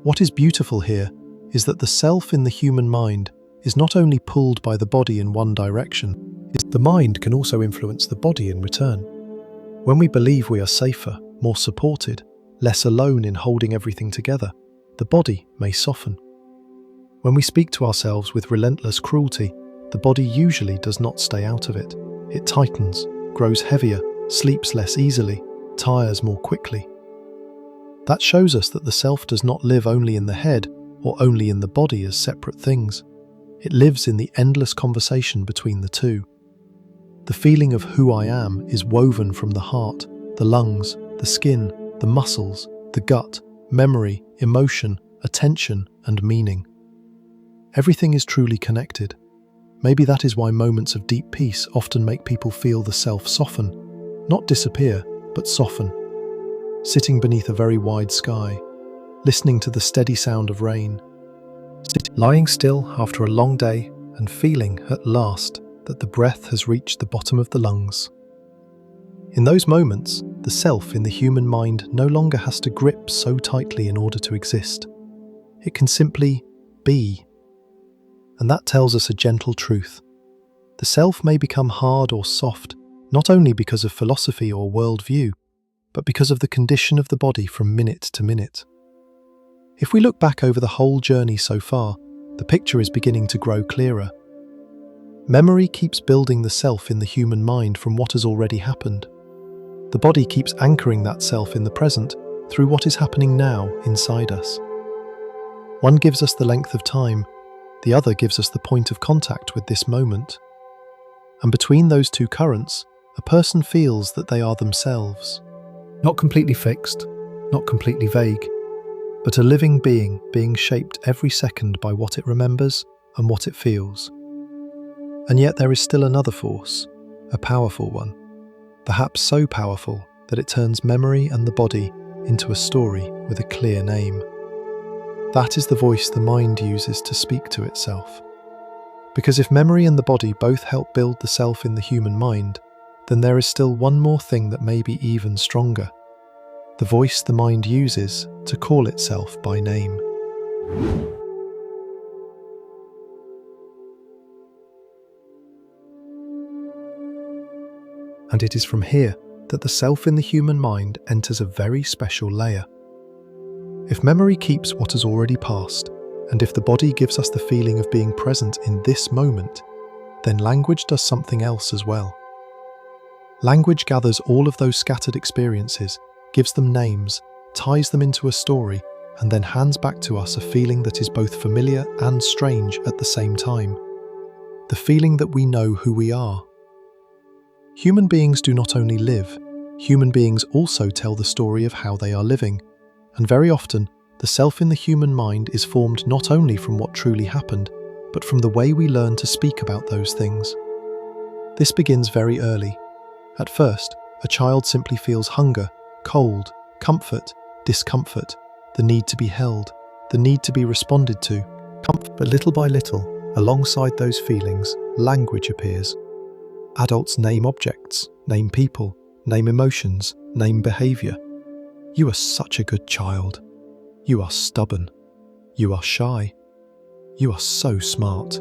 What is beautiful here is that the self in the human mind is not only pulled by the body in one direction, the mind can also influence the body in return. When we believe we are safer, more supported, less alone in holding everything together, the body may soften. When we speak to ourselves with relentless cruelty, the body usually does not stay out of it. It tightens, grows heavier, sleeps less easily, tires more quickly. That shows us that the self does not live only in the head or only in the body as separate things. It lives in the endless conversation between the two. The feeling of who I am is woven from the heart, the lungs, the skin, the muscles, the gut, memory, emotion, attention, and meaning. Everything is truly connected. Maybe that is why moments of deep peace often make people feel the self soften, not disappear, but soften. Sitting beneath a very wide sky, listening to the steady sound of rain, lying still after a long day and feeling, at last, that the breath has reached the bottom of the lungs. In those moments, the self in the human mind no longer has to grip so tightly in order to exist. It can simply be. And that tells us a gentle truth. The self may become hard or soft, not only because of philosophy or worldview, but because of the condition of the body from minute to minute. If we look back over the whole journey so far, the picture is beginning to grow clearer. Memory keeps building the self in the human mind from what has already happened. The body keeps anchoring that self in the present through what is happening now inside us. One gives us the length of time, the other gives us the point of contact with this moment. And between those two currents, a person feels that they are themselves. Not completely fixed, not completely vague, but a living being shaped every second by what it remembers and what it feels. And yet there is still another force, a powerful one, perhaps so powerful that it turns memory and the body into a story with a clear name. That is the voice the mind uses to speak to itself. Because if memory and the body both help build the self in the human mind, then there is still one more thing that may be even stronger. The voice the mind uses to call itself by name. And it is from here that the self in the human mind enters a very special layer. If memory keeps what has already passed, and if the body gives us the feeling of being present in this moment, then language does something else as well. Language gathers all of those scattered experiences, gives them names, ties them into a story, and then hands back to us a feeling that is both familiar and strange at the same time. The feeling that we know who we are. Human beings do not only live, human beings also tell the story of how they are living, and very often, the self in the human mind is formed not only from what truly happened, but from the way we learn to speak about those things. This begins very early. At first, a child simply feels hunger, cold, comfort, discomfort, the need to be held, the need to be responded to. But little by little, alongside those feelings, language appears. Adults name objects, name people, name emotions, name behavior. You are such a good child. You are stubborn. You are shy. You are so smart.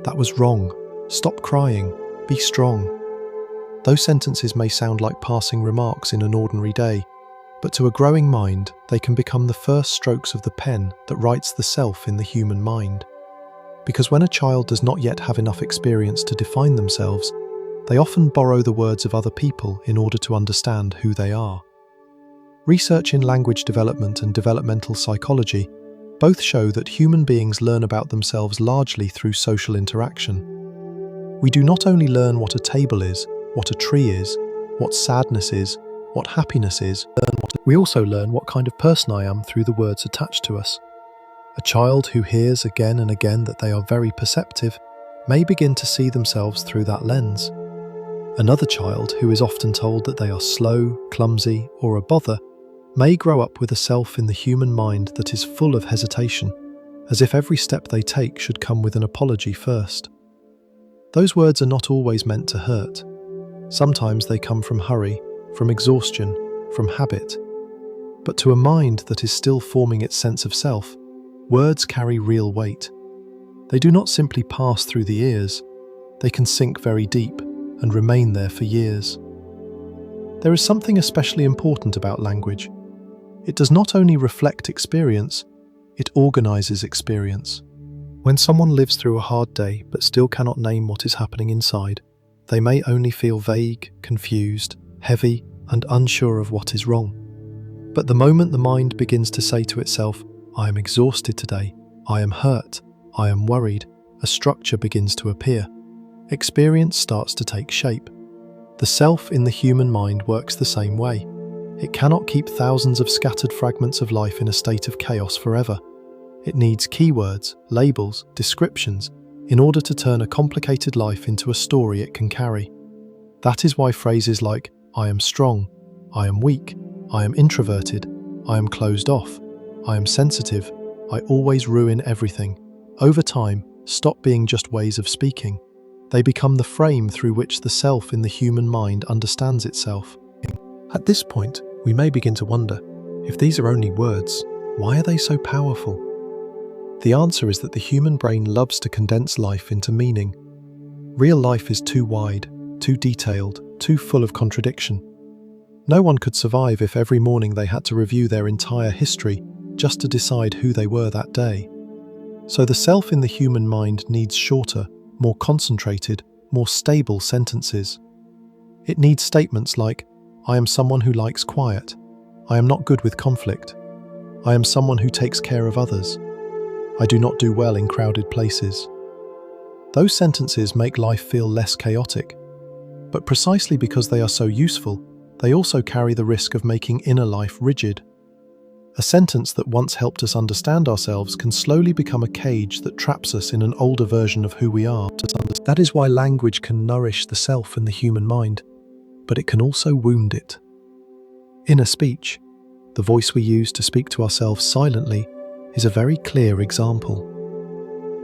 That was wrong. Stop crying. Be strong. Those sentences may sound like passing remarks in an ordinary day, but to a growing mind, they can become the first strokes of the pen that writes the self in the human mind. Because when a child does not yet have enough experience to define themselves, They often borrow the words of other people in order to understand who they are. Research in language development and developmental psychology both show that human beings learn about themselves largely through social interaction. We do not only learn what a table is, what a tree is, what sadness is, what happiness is, we also learn what kind of person I am through the words attached to us. A child who hears again and again that they are very perceptive may begin to see themselves through that lens. Another child who is often told that they are slow, clumsy, or a bother may grow up with a self in the human mind that is full of hesitation, as if every step they take should come with an apology first. Those words are not always meant to hurt. Sometimes they come from hurry, from exhaustion, from habit. But to a mind that is still forming its sense of self, words carry real weight. They do not simply pass through the ears, they can sink very deep and remain there for years. There is something especially important about language. It does not only reflect experience, it organizes experience. When someone lives through a hard day but still cannot name what is happening inside, they may only feel vague, confused, heavy, and unsure of what is wrong. But the moment the mind begins to say to itself, "I am exhausted today, I am hurt, I am worried," a structure begins to appear. Experience starts to take shape. The self in the human mind works the same way. It cannot keep thousands of scattered fragments of life in a state of chaos forever. It needs keywords, labels, descriptions, in order to turn a complicated life into a story it can carry. That is why phrases like, "I am strong," "I am weak," "I am introverted," "I am closed off," "I am sensitive," "I always ruin everything," over time stop being just ways of speaking. They become the frame through which the self in the human mind understands itself. At this point, we may begin to wonder, if these are only words, why are they so powerful? The answer is that the human brain loves to condense life into meaning. Real life is too wide, too detailed, too full of contradiction. No one could survive if every morning they had to review their entire history just to decide who they were that day. So the self in the human mind needs shorter, more concentrated, more stable sentences. It needs statements like, "I am someone who likes quiet. I am not good with conflict. I am someone who takes care of others. I do not do well in crowded places." Those sentences make life feel less chaotic. But precisely because they are so useful, they also carry the risk of making inner life rigid. A sentence that once helped us understand ourselves can slowly become a cage that traps us in an older version of who we are. That is why language can nourish the self in the human mind, but it can also wound it. Inner speech, the voice we use to speak to ourselves silently, is a very clear example.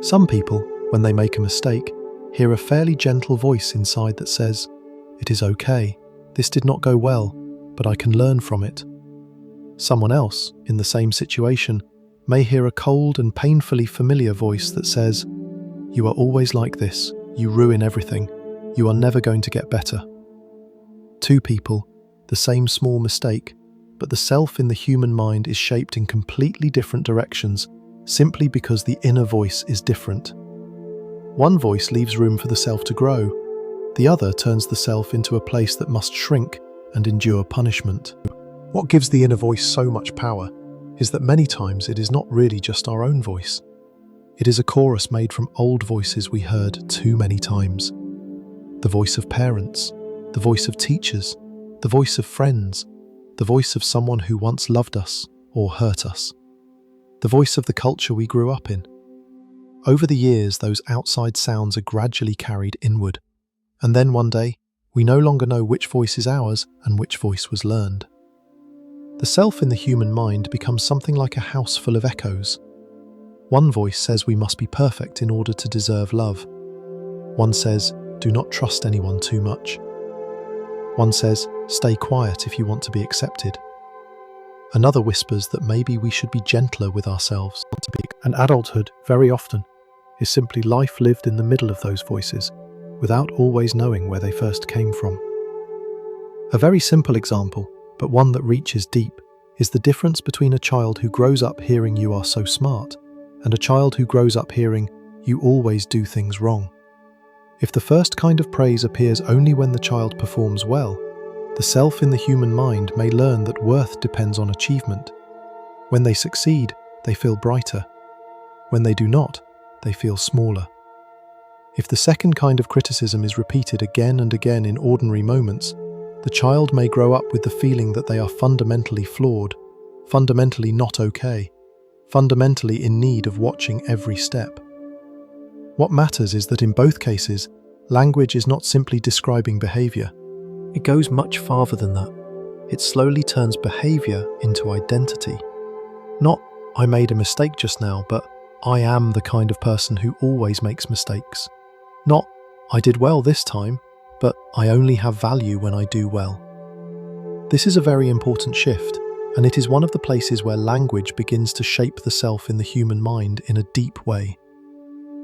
Some people, when they make a mistake, hear a fairly gentle voice inside that says, "It is okay, this did not go well, but I can learn from it." Someone else, in the same situation, may hear a cold and painfully familiar voice that says, "You are always like this, you ruin everything, you are never going to get better." Two people, the same small mistake, but the self in the human mind is shaped in completely different directions simply because the inner voice is different. One voice leaves room for the self to grow, the other turns the self into a place that must shrink and endure punishment. What gives the inner voice so much power is that many times it is not really just our own voice. It is a chorus made from old voices we heard too many times. The voice of parents, the voice of teachers, the voice of friends, the voice of someone who once loved us or hurt us. The voice of the culture we grew up in. Over the years, those outside sounds are gradually carried inward, and then one day, we no longer know which voice is ours and which voice was learned. The self in the human mind becomes something like a house full of echoes. One voice says we must be perfect in order to deserve love. One says, "Do not trust anyone too much." One says, "Stay quiet if you want to be accepted." Another whispers that maybe we should be gentler with ourselves. And adulthood, very often, is simply life lived in the middle of those voices, without always knowing where they first came from. A very simple example, but one that reaches deep, is the difference between a child who grows up hearing "you are so smart" and a child who grows up hearing "you always do things wrong." If the first kind of praise appears only when the child performs well, the self in the human mind may learn that worth depends on achievement. When they succeed, they feel brighter. When they do not, they feel smaller. If the second kind of criticism is repeated again and again in ordinary moments, the child may grow up with the feeling that they are fundamentally flawed, fundamentally not okay, fundamentally in need of watching every step. What matters is that in both cases, language is not simply describing behavior. It goes much farther than that. It slowly turns behavior into identity. Not, I made a mistake just now, but I am the kind of person who always makes mistakes. Not, I did well this time, but I only have value when I do well. This is a very important shift, and it is one of the places where language begins to shape the self in the human mind in a deep way.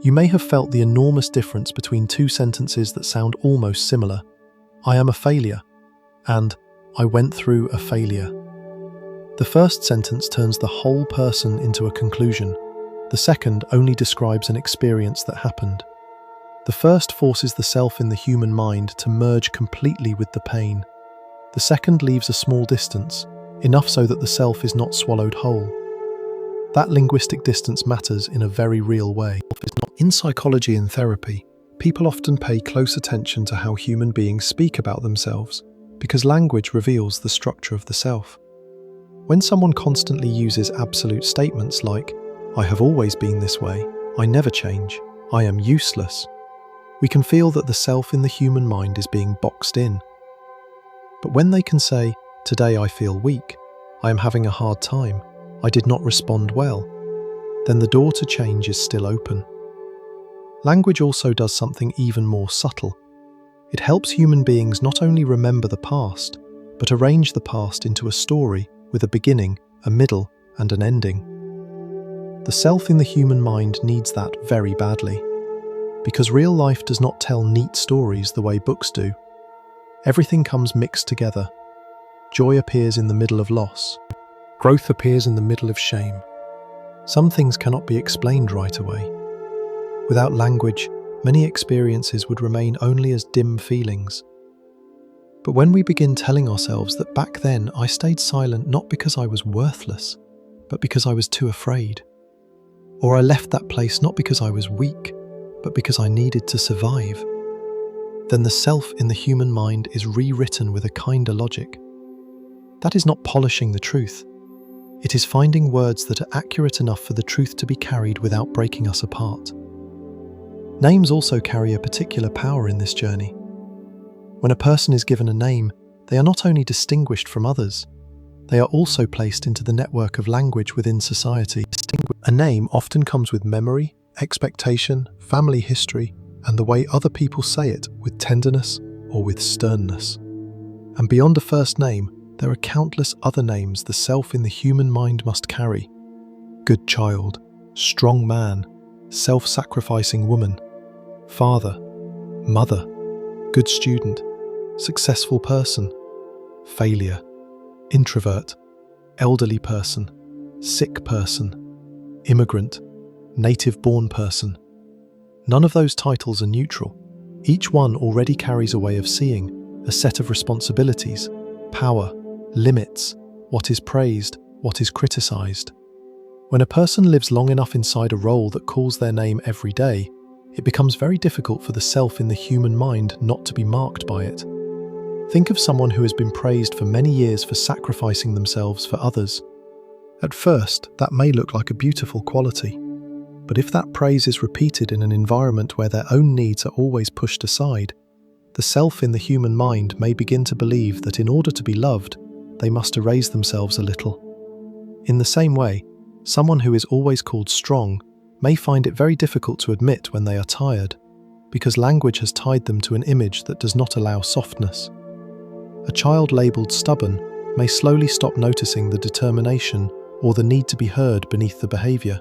You may have felt the enormous difference between two sentences that sound almost similar. I am a failure, and I went through a failure. The first sentence turns the whole person into a conclusion. The second only describes an experience that happened. The first forces the self in the human mind to merge completely with the pain. The second leaves a small distance, enough so that the self is not swallowed whole. That linguistic distance matters in a very real way. In psychology and therapy, people often pay close attention to how human beings speak about themselves, because language reveals the structure of the self. When someone constantly uses absolute statements like, I have always been this way, I never change, I am useless, we can feel that the self in the human mind is being boxed in. But when they can say, today I feel weak, I am having a hard time, I did not respond well, then the door to change is still open. Language also does something even more subtle. It helps human beings not only remember the past, but arrange the past into a story with a beginning, a middle, and an ending. The self in the human mind needs that very badly, because real life does not tell neat stories the way books do. Everything comes mixed together. Joy appears in the middle of loss. Growth appears in the middle of shame. Some things cannot be explained right away. Without language, many experiences would remain only as dim feelings. But when we begin telling ourselves that back then I stayed silent not because I was worthless, but because I was too afraid, or I left that place not because I was weak, but because I needed to survive, then the self in the human mind is rewritten with a kinder logic. That is not polishing the truth. It is finding words that are accurate enough for the truth to be carried without breaking us apart. Names also carry a particular power in this journey. When a person is given a name, they are not only distinguished from others, they are also placed into the network of language within society. A name often comes with memory, expectation, family history, and the way other people say it with tenderness or with sternness. And beyond a first name, there are countless other names the self in the human mind must carry. Good child, strong man, self-sacrificing woman, father, mother, good student, successful person, failure, introvert, elderly person, sick person, immigrant, native-born person. None of those titles are neutral. Each one already carries a way of seeing, a set of responsibilities, power, limits, what is praised, what is criticized. When a person lives long enough inside a role that calls their name every day, it becomes very difficult for the self in the human mind not to be marked by it. Think of someone who has been praised for many years for sacrificing themselves for others. At first, that may look like a beautiful quality. But if that praise is repeated in an environment where their own needs are always pushed aside, the self in the human mind may begin to believe that in order to be loved, they must erase themselves a little. In the same way, someone who is always called strong may find it very difficult to admit when they are tired, because language has tied them to an image that does not allow softness. A child labelled stubborn may slowly stop noticing the determination or the need to be heard beneath the behaviour.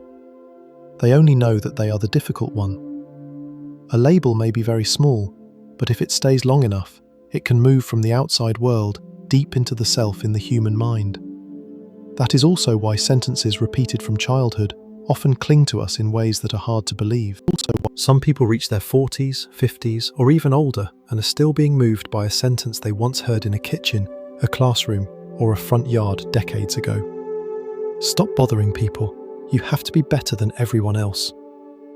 They only know that they are the difficult one. A label may be very small, but if it stays long enough, it can move from the outside world deep into the self in the human mind. That is also why sentences repeated from childhood often cling to us in ways that are hard to believe. Also, Some people reach their 40s, 50s, or even older and are still being moved by a sentence they once heard in a kitchen, a classroom, or a front yard decades ago. Stop bothering people. You have to be better than everyone else.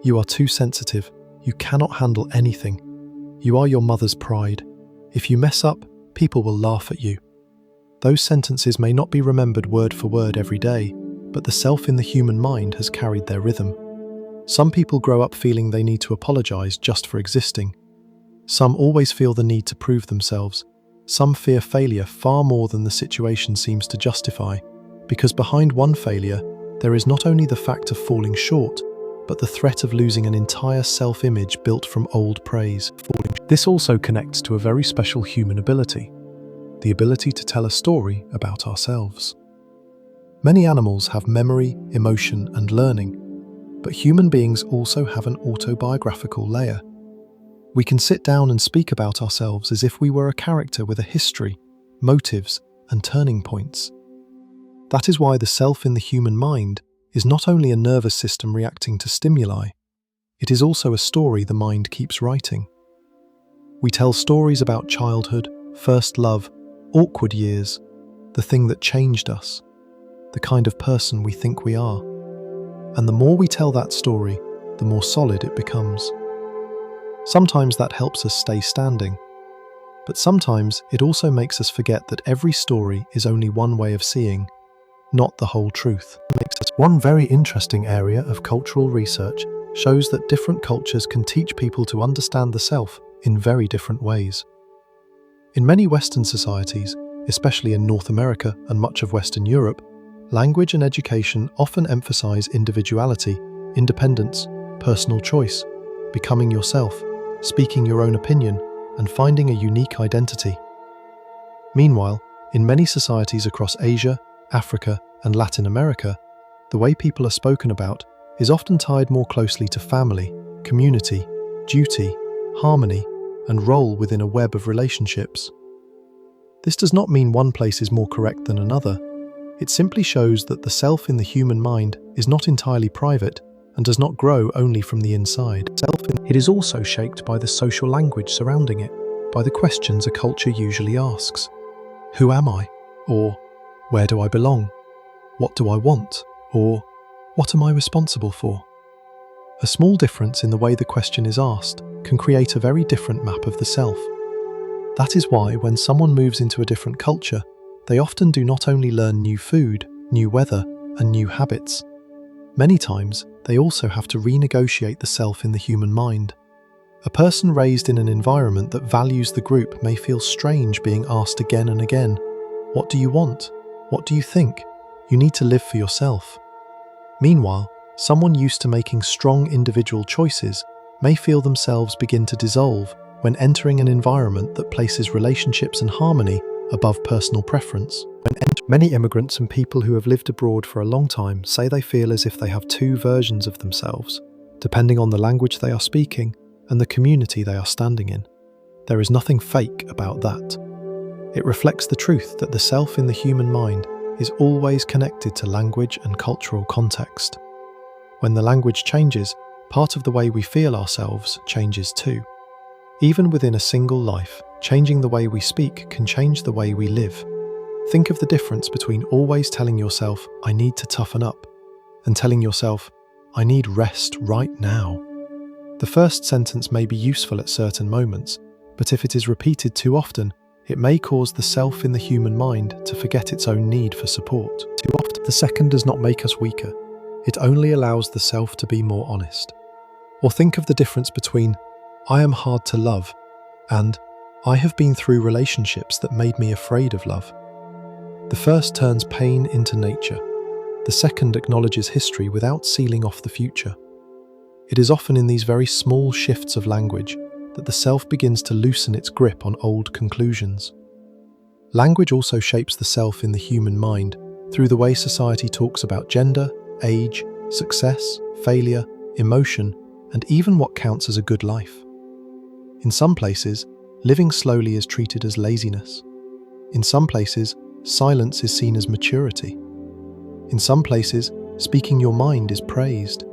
You are too sensitive. You cannot handle anything. You are your mother's pride. If you mess up, people will laugh at you. Those sentences may not be remembered word for word every day, but the self in the human mind has carried their rhythm. Some people grow up feeling they need to apologize just for existing. Some always feel the need to prove themselves. Some fear failure far more than the situation seems to justify, because behind one failure, there is not only the fact of falling short, but the threat of losing an entire self-image built from old praise. This also connects to a very special human ability, the ability to tell a story about ourselves. Many animals have memory, emotion, and learning, but human beings also have an autobiographical layer. We can sit down and speak about ourselves as if we were a character with a history, motives, and turning points. That is why the self in the human mind is not only a nervous system reacting to stimuli, it is also a story the mind keeps writing. We tell stories about childhood, first love, awkward years, the thing that changed us, the kind of person we think we are. And the more we tell that story, the more solid it becomes. Sometimes that helps us stay standing, but sometimes it also makes us forget that every story is only one way of seeing, not the whole truth. One very interesting area of cultural research shows that different cultures can teach people to understand the self in very different ways. In many Western societies, especially in North America and much of Western Europe, language and education often emphasize individuality, independence, personal choice, becoming yourself, speaking your own opinion, and finding a unique identity. Meanwhile, in many societies across Asia, Africa, and Latin America, the way people are spoken about is often tied more closely to family, community, duty, harmony, and role within a web of relationships. This does not mean one place is more correct than another. It simply shows that the self in the human mind is not entirely private and does not grow only from the inside. It is also shaped by the social language surrounding it, by the questions a culture usually asks. Who am I? Or, where do I belong? What do I want? Or, what am I responsible for? A small difference in the way the question is asked can create a very different map of the self. That is why when someone moves into a different culture, they often do not only learn new food, new weather, and new habits. Many times, they also have to renegotiate the self in the human mind. A person raised in an environment that values the group may feel strange being asked again and again, "What do you want? What do you think? You need to live for yourself." Meanwhile, someone used to making strong individual choices may feel themselves begin to dissolve when entering an environment that places relationships and harmony above personal preference. Many immigrants and people who have lived abroad for a long time say they feel as if they have two versions of themselves, depending on the language they are speaking and the community they are standing in. There is nothing fake about that. It reflects the truth that the self in the human mind is always connected to language and cultural context. When the language changes, part of the way we feel ourselves changes too. Even within a single life, changing the way we speak can change the way we live. Think of the difference between always telling yourself, "I need to toughen up," and telling yourself, "I need rest right now." The first sentence may be useful at certain moments, but if it is repeated too often, it may cause the self in the human mind to forget its own need for support. Too often, the second does not make us weaker. It only allows the self to be more honest. Or think of the difference between, "I am hard to love," and "I have been through relationships that made me afraid of love." The first turns pain into nature. The second acknowledges history without sealing off the future. It is often in these very small shifts of language that the self begins to loosen its grip on old conclusions. Language also shapes the self in the human mind through the way society talks about gender, age, success, failure, emotion, and even what counts as a good life. In some places, living slowly is treated as laziness. In some places, silence is seen as maturity. In some places, speaking your mind is praised.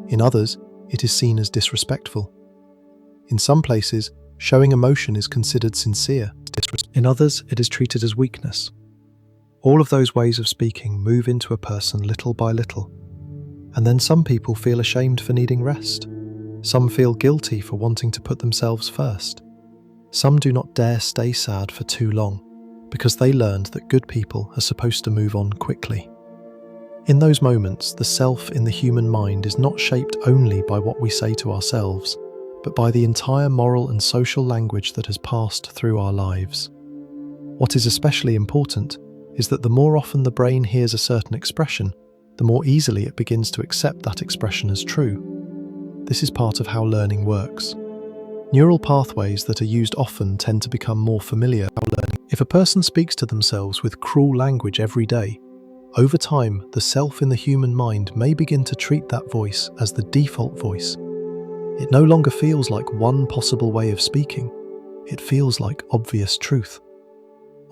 In others, it is seen as disrespectful. In some places, showing emotion is considered sincere. In others, it is treated as weakness. All of those ways of speaking move into a person little by little. And then some people feel ashamed for needing rest. Some feel guilty for wanting to put themselves first. Some do not dare stay sad for too long because they learned that good people are supposed to move on quickly. In those moments, the self in the human mind is not shaped only by what we say to ourselves, but by the entire moral and social language that has passed through our lives. What is especially important is that the more often the brain hears a certain expression, the more easily it begins to accept that expression as true. This is part of how learning works. Neural pathways that are used often tend to become more familiar. If a person speaks to themselves with cruel language every day, over time, the self in the human mind may begin to treat that voice as the default voice. It no longer feels like one possible way of speaking. It feels like obvious truth.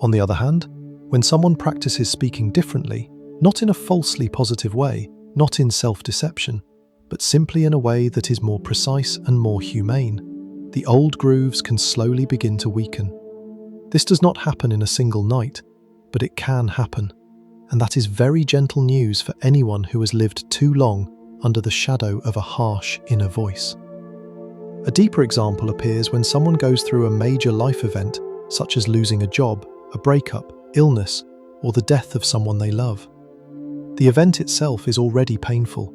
On the other hand, when someone practices speaking differently, not in a falsely positive way, not in self-deception, but simply in a way that is more precise and more humane, the old grooves can slowly begin to weaken. This does not happen in a single night, but it can happen, and that is very gentle news for anyone who has lived too long under the shadow of a harsh inner voice. A deeper example appears when someone goes through a major life event, such as losing a job, a breakup, illness, or the death of someone they love. The event itself is already painful,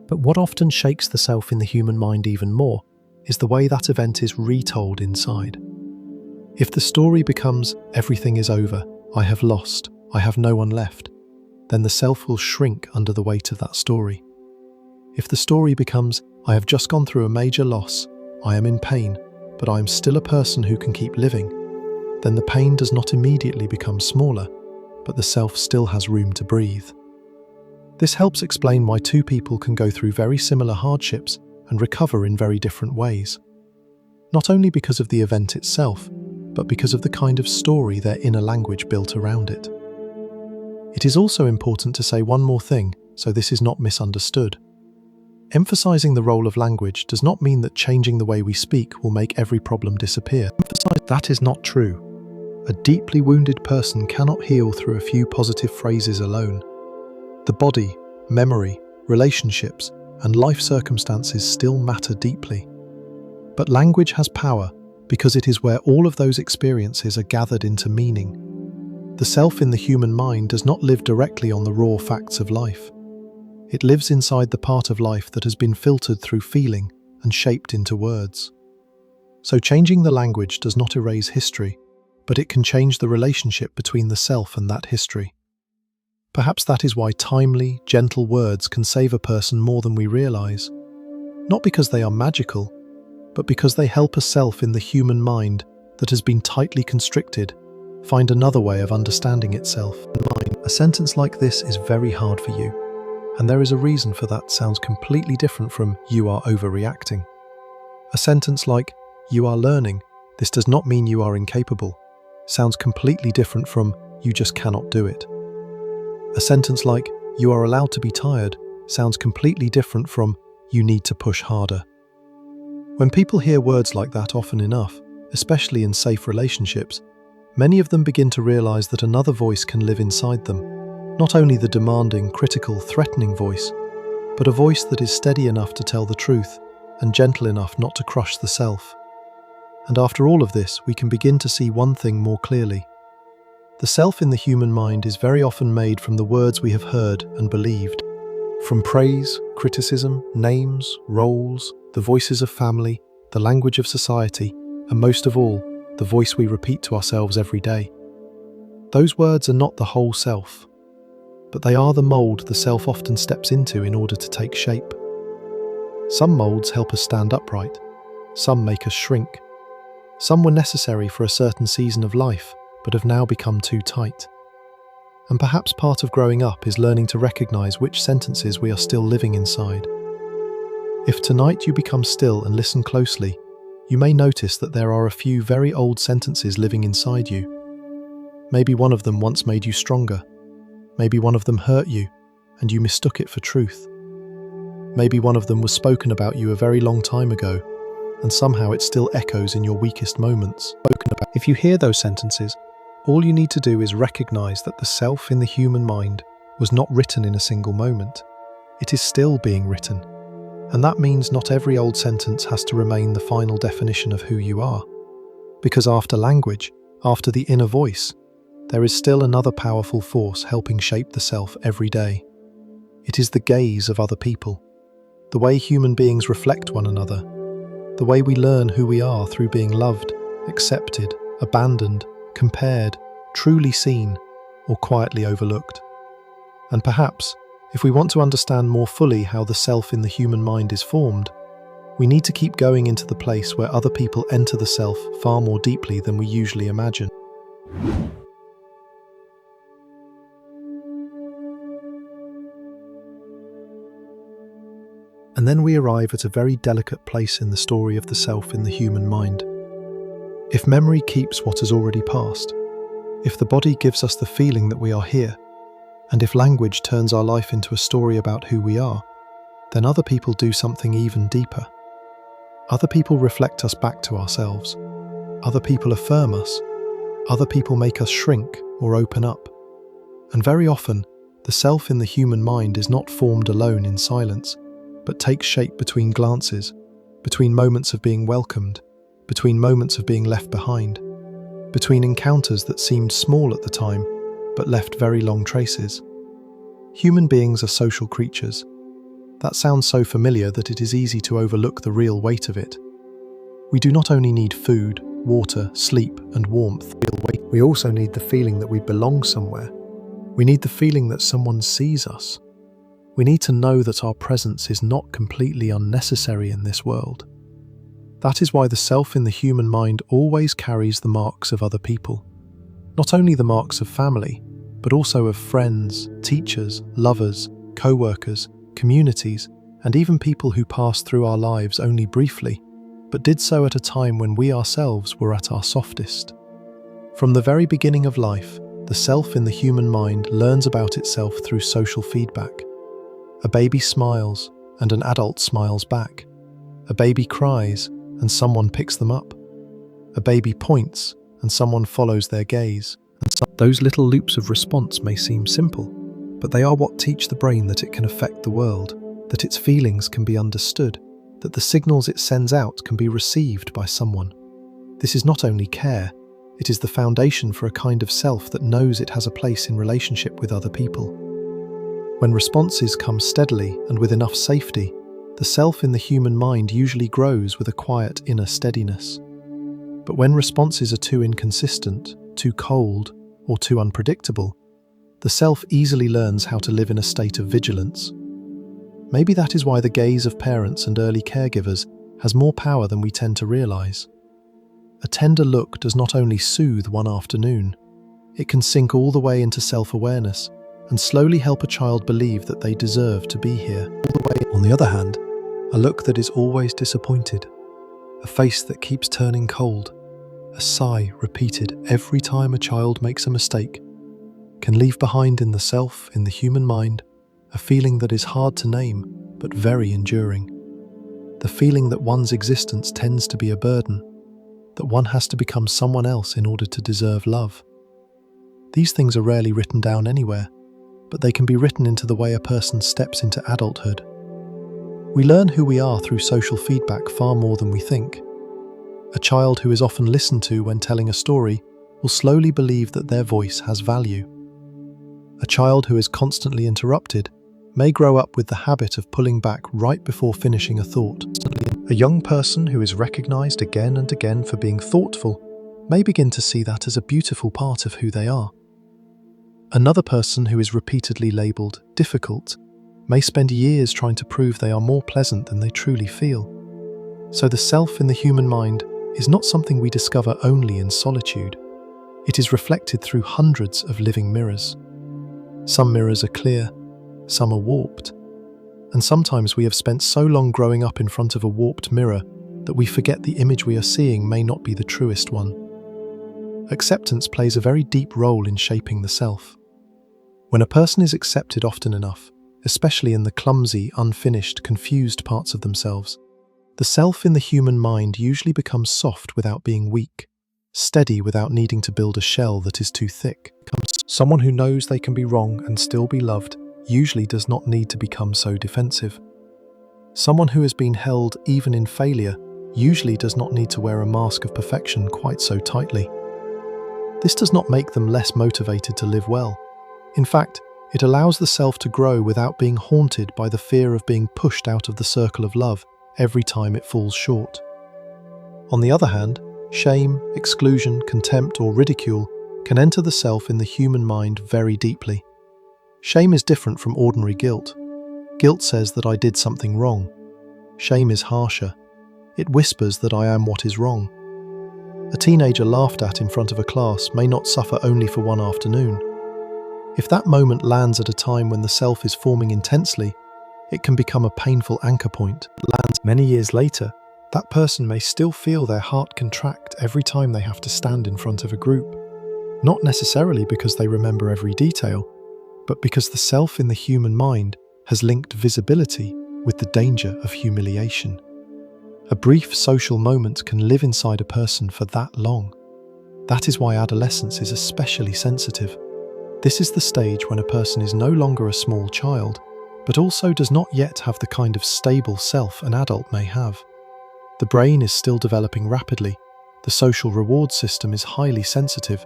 but what often shakes the self in the human mind even more is the way that event is retold inside. If the story becomes, "Everything is over, I have lost, I have no one left," then the self will shrink under the weight of that story. If the story becomes, "I have just gone through a major loss, I am in pain, but I am still a person who can keep living," then the pain does not immediately become smaller, but the self still has room to breathe. This helps explain why two people can go through very similar hardships and recover in very different ways. Not only because of the event itself, but because of the kind of story their inner language built around it. It is also important to say one more thing, so this is not misunderstood. Emphasizing the role of language does not mean that changing the way we speak will make every problem disappear. That is not true. A deeply wounded person cannot heal through a few positive phrases alone. The body, memory, relationships, and life circumstances still matter deeply. But language has power because it is where all of those experiences are gathered into meaning. The self in the human mind does not live directly on the raw facts of life. It lives inside the part of life that has been filtered through feeling and shaped into words. So changing the language does not erase history, but it can change the relationship between the self and that history. Perhaps that is why timely, gentle words can save a person more than we realize. Not because they are magical, but because they help a self in the human mind that has been tightly constricted find another way of understanding itself. A sentence like this is very hard for you, and there is a reason for that. Sounds completely different from "you are overreacting." A sentence like "you are learning, this does not mean you are incapable" sounds completely different from "you just cannot do it." A sentence like "you are allowed to be tired" sounds completely different from "you need to push harder." When people hear words like that often enough, especially in safe relationships, many of them begin to realize that another voice can live inside them, not only the demanding, critical, threatening voice, but a voice that is steady enough to tell the truth and gentle enough not to crush the self. And after all of this, we can begin to see one thing more clearly. The self in the human mind is very often made from the words we have heard and believed. From praise, criticism, names, roles, the voices of family, the language of society, and most of all, the voice we repeat to ourselves every day. Those words are not the whole self, but they are the mold the self often steps into in order to take shape. Some molds help us stand upright, some make us shrink. Some were necessary for a certain season of life, but have now become too tight. And perhaps part of growing up is learning to recognize which sentences we are still living inside. If tonight you become still and listen closely, you may notice that there are a few very old sentences living inside you. Maybe one of them once made you stronger. Maybe one of them hurt you, and you mistook it for truth. Maybe one of them was spoken about you a very long time ago, and somehow it still echoes in your weakest moments. If you hear those sentences, all you need to do is recognize that the self in the human mind was not written in a single moment. It is still being written. And that means not every old sentence has to remain the final definition of who you are. Because after language, after the inner voice, there is still another powerful force helping shape the self every day. It is the gaze of other people, the way human beings reflect one another, the way we learn who we are through being loved, accepted, abandoned, compared, truly seen, or quietly overlooked. And perhaps, if we want to understand more fully how the self in the human mind is formed, we need to keep going into the place where other people enter the self far more deeply than we usually imagine. And then we arrive at a very delicate place in the story of the self in the human mind. If memory keeps what has already passed, if the body gives us the feeling that we are here, and if language turns our life into a story about who we are, then other people do something even deeper. Other people reflect us back to ourselves. Other people affirm us. Other people make us shrink or open up. And very often, the self in the human mind is not formed alone in silence, but takes shape between glances, between moments of being welcomed, between moments of being left behind, between encounters that seemed small at the time, but left very long traces. Human beings are social creatures. That sounds so familiar that it is easy to overlook the real weight of it. We do not only need food, water, sleep, and warmth. We also need the feeling that we belong somewhere. We need the feeling that someone sees us. We need to know that our presence is not completely unnecessary in this world. That is why the self in the human mind always carries the marks of other people. Not only the marks of family, but also of friends, teachers, lovers, co-workers, communities, and even people who passed through our lives only briefly, but did so at a time when we ourselves were at our softest. From the very beginning of life, the self in the human mind learns about itself through social feedback. A baby smiles, and an adult smiles back. A baby cries, and someone picks them up. A baby points, and someone follows their gaze. Those little loops of response may seem simple, but they are what teach the brain that it can affect the world, that its feelings can be understood, that the signals it sends out can be received by someone. This is not only care, it is the foundation for a kind of self that knows it has a place in relationship with other people. When responses come steadily and with enough safety, the self in the human mind usually grows with a quiet inner steadiness. But when responses are too inconsistent, too cold, or too unpredictable, the self easily learns how to live in a state of vigilance. Maybe that is why the gaze of parents and early caregivers has more power than we tend to realize. A tender look does not only soothe one afternoon, it can sink all the way into self-awareness and slowly help a child believe that they deserve to be here. On the other hand, a look that is always disappointed, a face that keeps turning cold, a sigh repeated every time a child makes a mistake, can leave behind in the self, in the human mind, a feeling that is hard to name, but very enduring. The feeling that one's existence tends to be a burden, that one has to become someone else in order to deserve love. These things are rarely written down anywhere, but they can be written into the way a person steps into adulthood. We learn who we are through social feedback far more than we think. A child who is often listened to when telling a story will slowly believe that their voice has value. A child who is constantly interrupted may grow up with the habit of pulling back right before finishing a thought. A young person who is recognized again and again for being thoughtful may begin to see that as a beautiful part of who they are. Another person who is repeatedly labeled difficult may spend years trying to prove they are more pleasant than they truly feel. So the self in the human mind is not something we discover only in solitude. It is reflected through hundreds of living mirrors. Some mirrors are clear, some are warped, and sometimes we have spent so long growing up in front of a warped mirror that we forget the image we are seeing may not be the truest one. Acceptance plays a very deep role in shaping the self. When a person is accepted often enough, especially in the clumsy, unfinished, confused parts of themselves. The self in the human mind usually becomes soft without being weak, steady without needing to build a shell that is too thick. Someone who knows they can be wrong and still be loved usually does not need to become so defensive. Someone who has been held even in failure usually does not need to wear a mask of perfection quite so tightly. This does not make them less motivated to live well. In fact, it allows the self to grow without being haunted by the fear of being pushed out of the circle of love every time it falls short. On the other hand, shame, exclusion, contempt, or ridicule can enter the self in the human mind very deeply. Shame is different from ordinary guilt. Guilt says that I did something wrong. Shame is harsher. It whispers that I am what is wrong. A teenager laughed at in front of a class may not suffer only for one afternoon. If that moment lands at a time when the self is forming intensely, it can become a painful anchor point. Lands many years later, that person may still feel their heart contract every time they have to stand in front of a group. Not necessarily because they remember every detail, but because the self in the human mind has linked visibility with the danger of humiliation. A brief social moment can live inside a person for that long. That is why adolescence is especially sensitive. This is the stage when a person is no longer a small child, but also does not yet have the kind of stable self an adult may have. The brain is still developing rapidly, the social reward system is highly sensitive,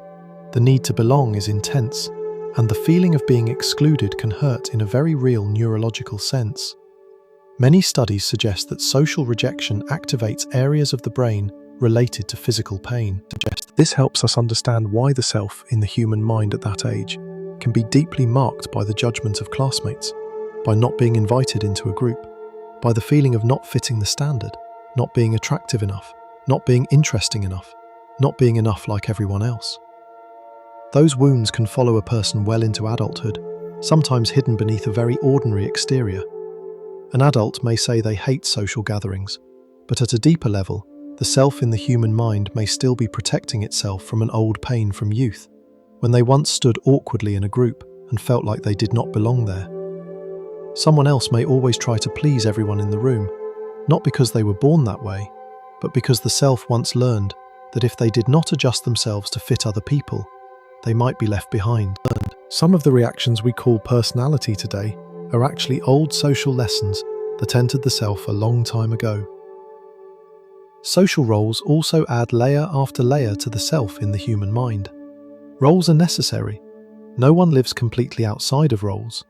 the need to belong is intense, and the feeling of being excluded can hurt in a very real neurological sense. Many studies suggest that social rejection activates areas of the brain related to physical pain. This helps us understand why the self in the human mind at that age can be deeply marked by the judgment of classmates, by not being invited into a group, by the feeling of not fitting the standard, not being attractive enough, not being interesting enough, not being enough like everyone else. Those wounds can follow a person well into adulthood, sometimes hidden beneath a very ordinary exterior. An adult may say they hate social gatherings, but at a deeper level, the self in the human mind may still be protecting itself from an old pain from youth, when they once stood awkwardly in a group and felt like they did not belong there. Someone else may always try to please everyone in the room, not because they were born that way, but because the self once learned that if they did not adjust themselves to fit other people, they might be left behind. Some of the reactions we call personality today are actually old social lessons that entered the self a long time ago. Social roles also add layer after layer to the self in the human mind. Roles are necessary. No one lives completely outside of roles.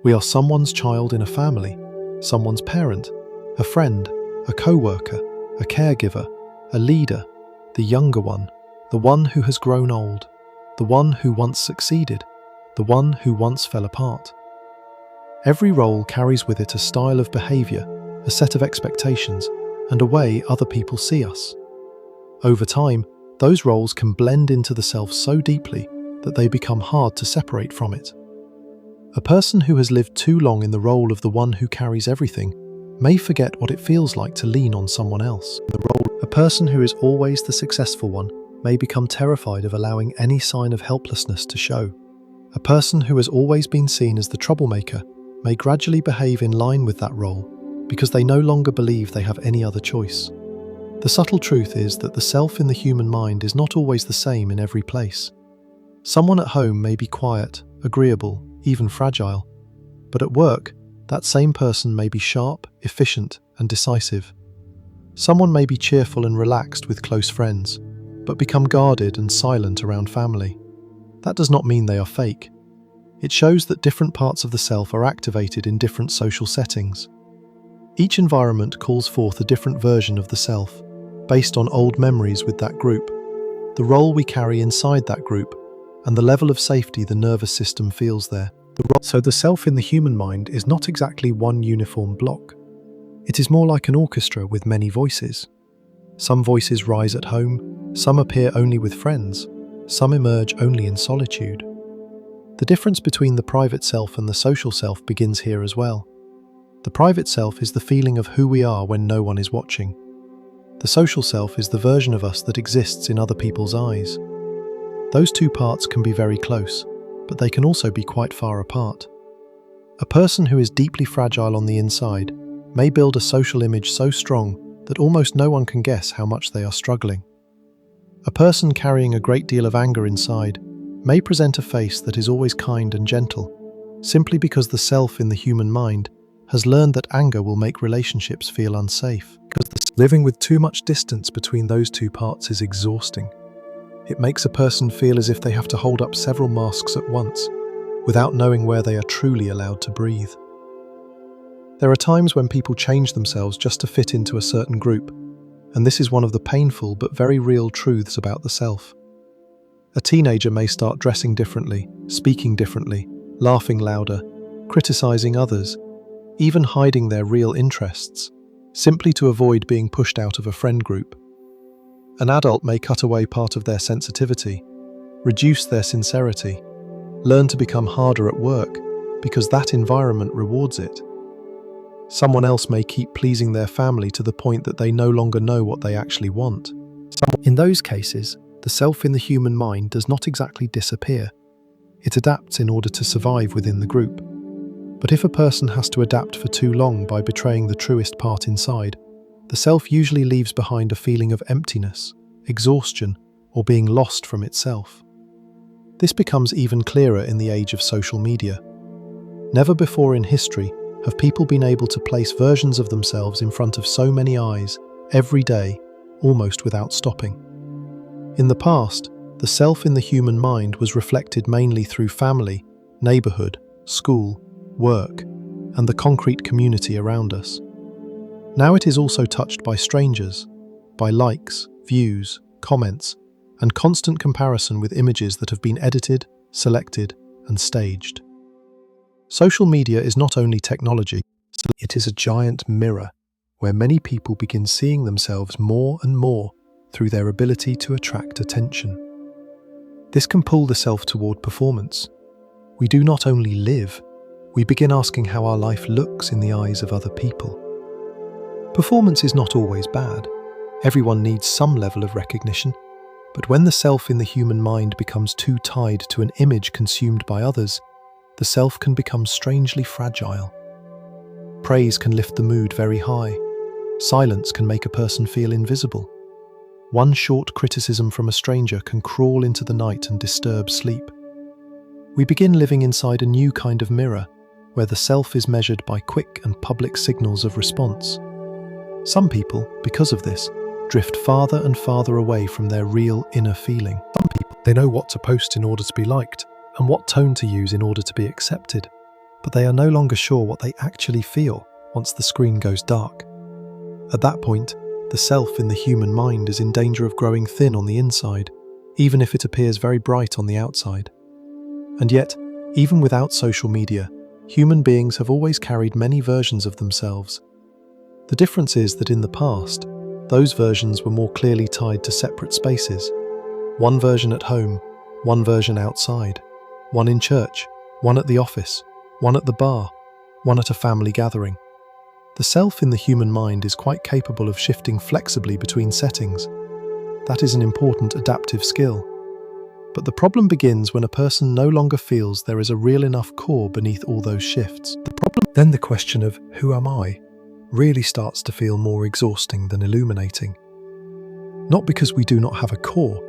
We are someone's child in a family, someone's parent, a friend, a co-worker, a caregiver, a leader, the younger one, the one who has grown old, the one who once succeeded, the one who once fell apart. Every role carries with it a style of behavior, a set of expectations, and a way other people see us. Over time, those roles can blend into the self so deeply that they become hard to separate from it. A person who has lived too long in the role of the one who carries everything may forget what it feels like to lean on someone else. A person who is always the successful one may become terrified of allowing any sign of helplessness to show. A person who has always been seen as the troublemaker may gradually behave in line with that role because they no longer believe they have any other choice. The subtle truth is that the self in the human mind is not always the same in every place. Someone at home may be quiet, agreeable, even fragile, but at work, that same person may be sharp, efficient, and decisive. Someone may be cheerful and relaxed with close friends, but become guarded and silent around family. That does not mean they are fake. It shows that different parts of the self are activated in different social settings. Each environment calls forth a different version of the self, based on old memories with that group, the role we carry inside that group, and the level of safety the nervous system feels there. So the self in the human mind is not exactly one uniform block. It is more like an orchestra with many voices. Some voices rise at home, some appear only with friends, some emerge only in solitude. The difference between the private self and the social self begins here as well. The private self is the feeling of who we are when no one is watching. The social self is the version of us that exists in other people's eyes. Those two parts can be very close, but they can also be quite far apart. A person who is deeply fragile on the inside may build a social image so strong that almost no one can guess how much they are struggling. A person carrying a great deal of anger inside may present a face that is always kind and gentle, simply because the self in the human mind has learned that anger will make relationships feel unsafe. Living with too much distance between those two parts is exhausting. It makes a person feel as if they have to hold up several masks at once, without knowing where they are truly allowed to breathe. There are times when people change themselves just to fit into a certain group, and this is one of the painful but very real truths about the self. A teenager may start dressing differently, speaking differently, laughing louder, criticizing others, even hiding their real interests, simply to avoid being pushed out of a friend group. An adult may cut away part of their sensitivity, reduce their sincerity, learn to become harder at work because that environment rewards it. Someone else may keep pleasing their family to the point that they no longer know what they actually want. In those cases, the self in the human mind does not exactly disappear. It adapts in order to survive within the group. But if a person has to adapt for too long by betraying the truest part inside, the self usually leaves behind a feeling of emptiness, exhaustion, or being lost from itself. This becomes even clearer in the age of social media. Never before in history have people been able to place versions of themselves in front of so many eyes, every day, almost without stopping. In the past, the self in the human mind was reflected mainly through family, neighborhood, school, work, and the concrete community around us. Now it is also touched by strangers, by likes, views, comments, and constant comparison with images that have been edited, selected, and staged. Social media is not only technology, it is a giant mirror where many people begin seeing themselves more and more through their ability to attract attention. This can pull the self toward performance. We do not only live, we begin asking how our life looks in the eyes of other people. Performance is not always bad. Everyone needs some level of recognition. But when the self in the human mind becomes too tied to an image consumed by others, the self can become strangely fragile. Praise can lift the mood very high. Silence can make a person feel invisible. One short criticism from a stranger can crawl into the night and disturb sleep. We begin living inside a new kind of mirror, where the self is measured by quick and public signals of response. Some people, because of this, drift farther and farther away from their real inner feeling. Some people, they know what to post in order to be liked, and what tone to use in order to be accepted, but they are no longer sure what they actually feel once the screen goes dark. At that point, the self in the human mind is in danger of growing thin on the inside, even if it appears very bright on the outside. And yet, even without social media, human beings have always carried many versions of themselves. The difference is that in the past, those versions were more clearly tied to separate spaces. One version at home, one version outside, one in church, one at the office, one at the bar, one at a family gathering. The self in the human mind is quite capable of shifting flexibly between settings. That is an important adaptive skill. But the problem begins when a person no longer feels there is a real enough core beneath all those shifts. Then the question of who am I really starts to feel more exhausting than illuminating. Not because we do not have a core,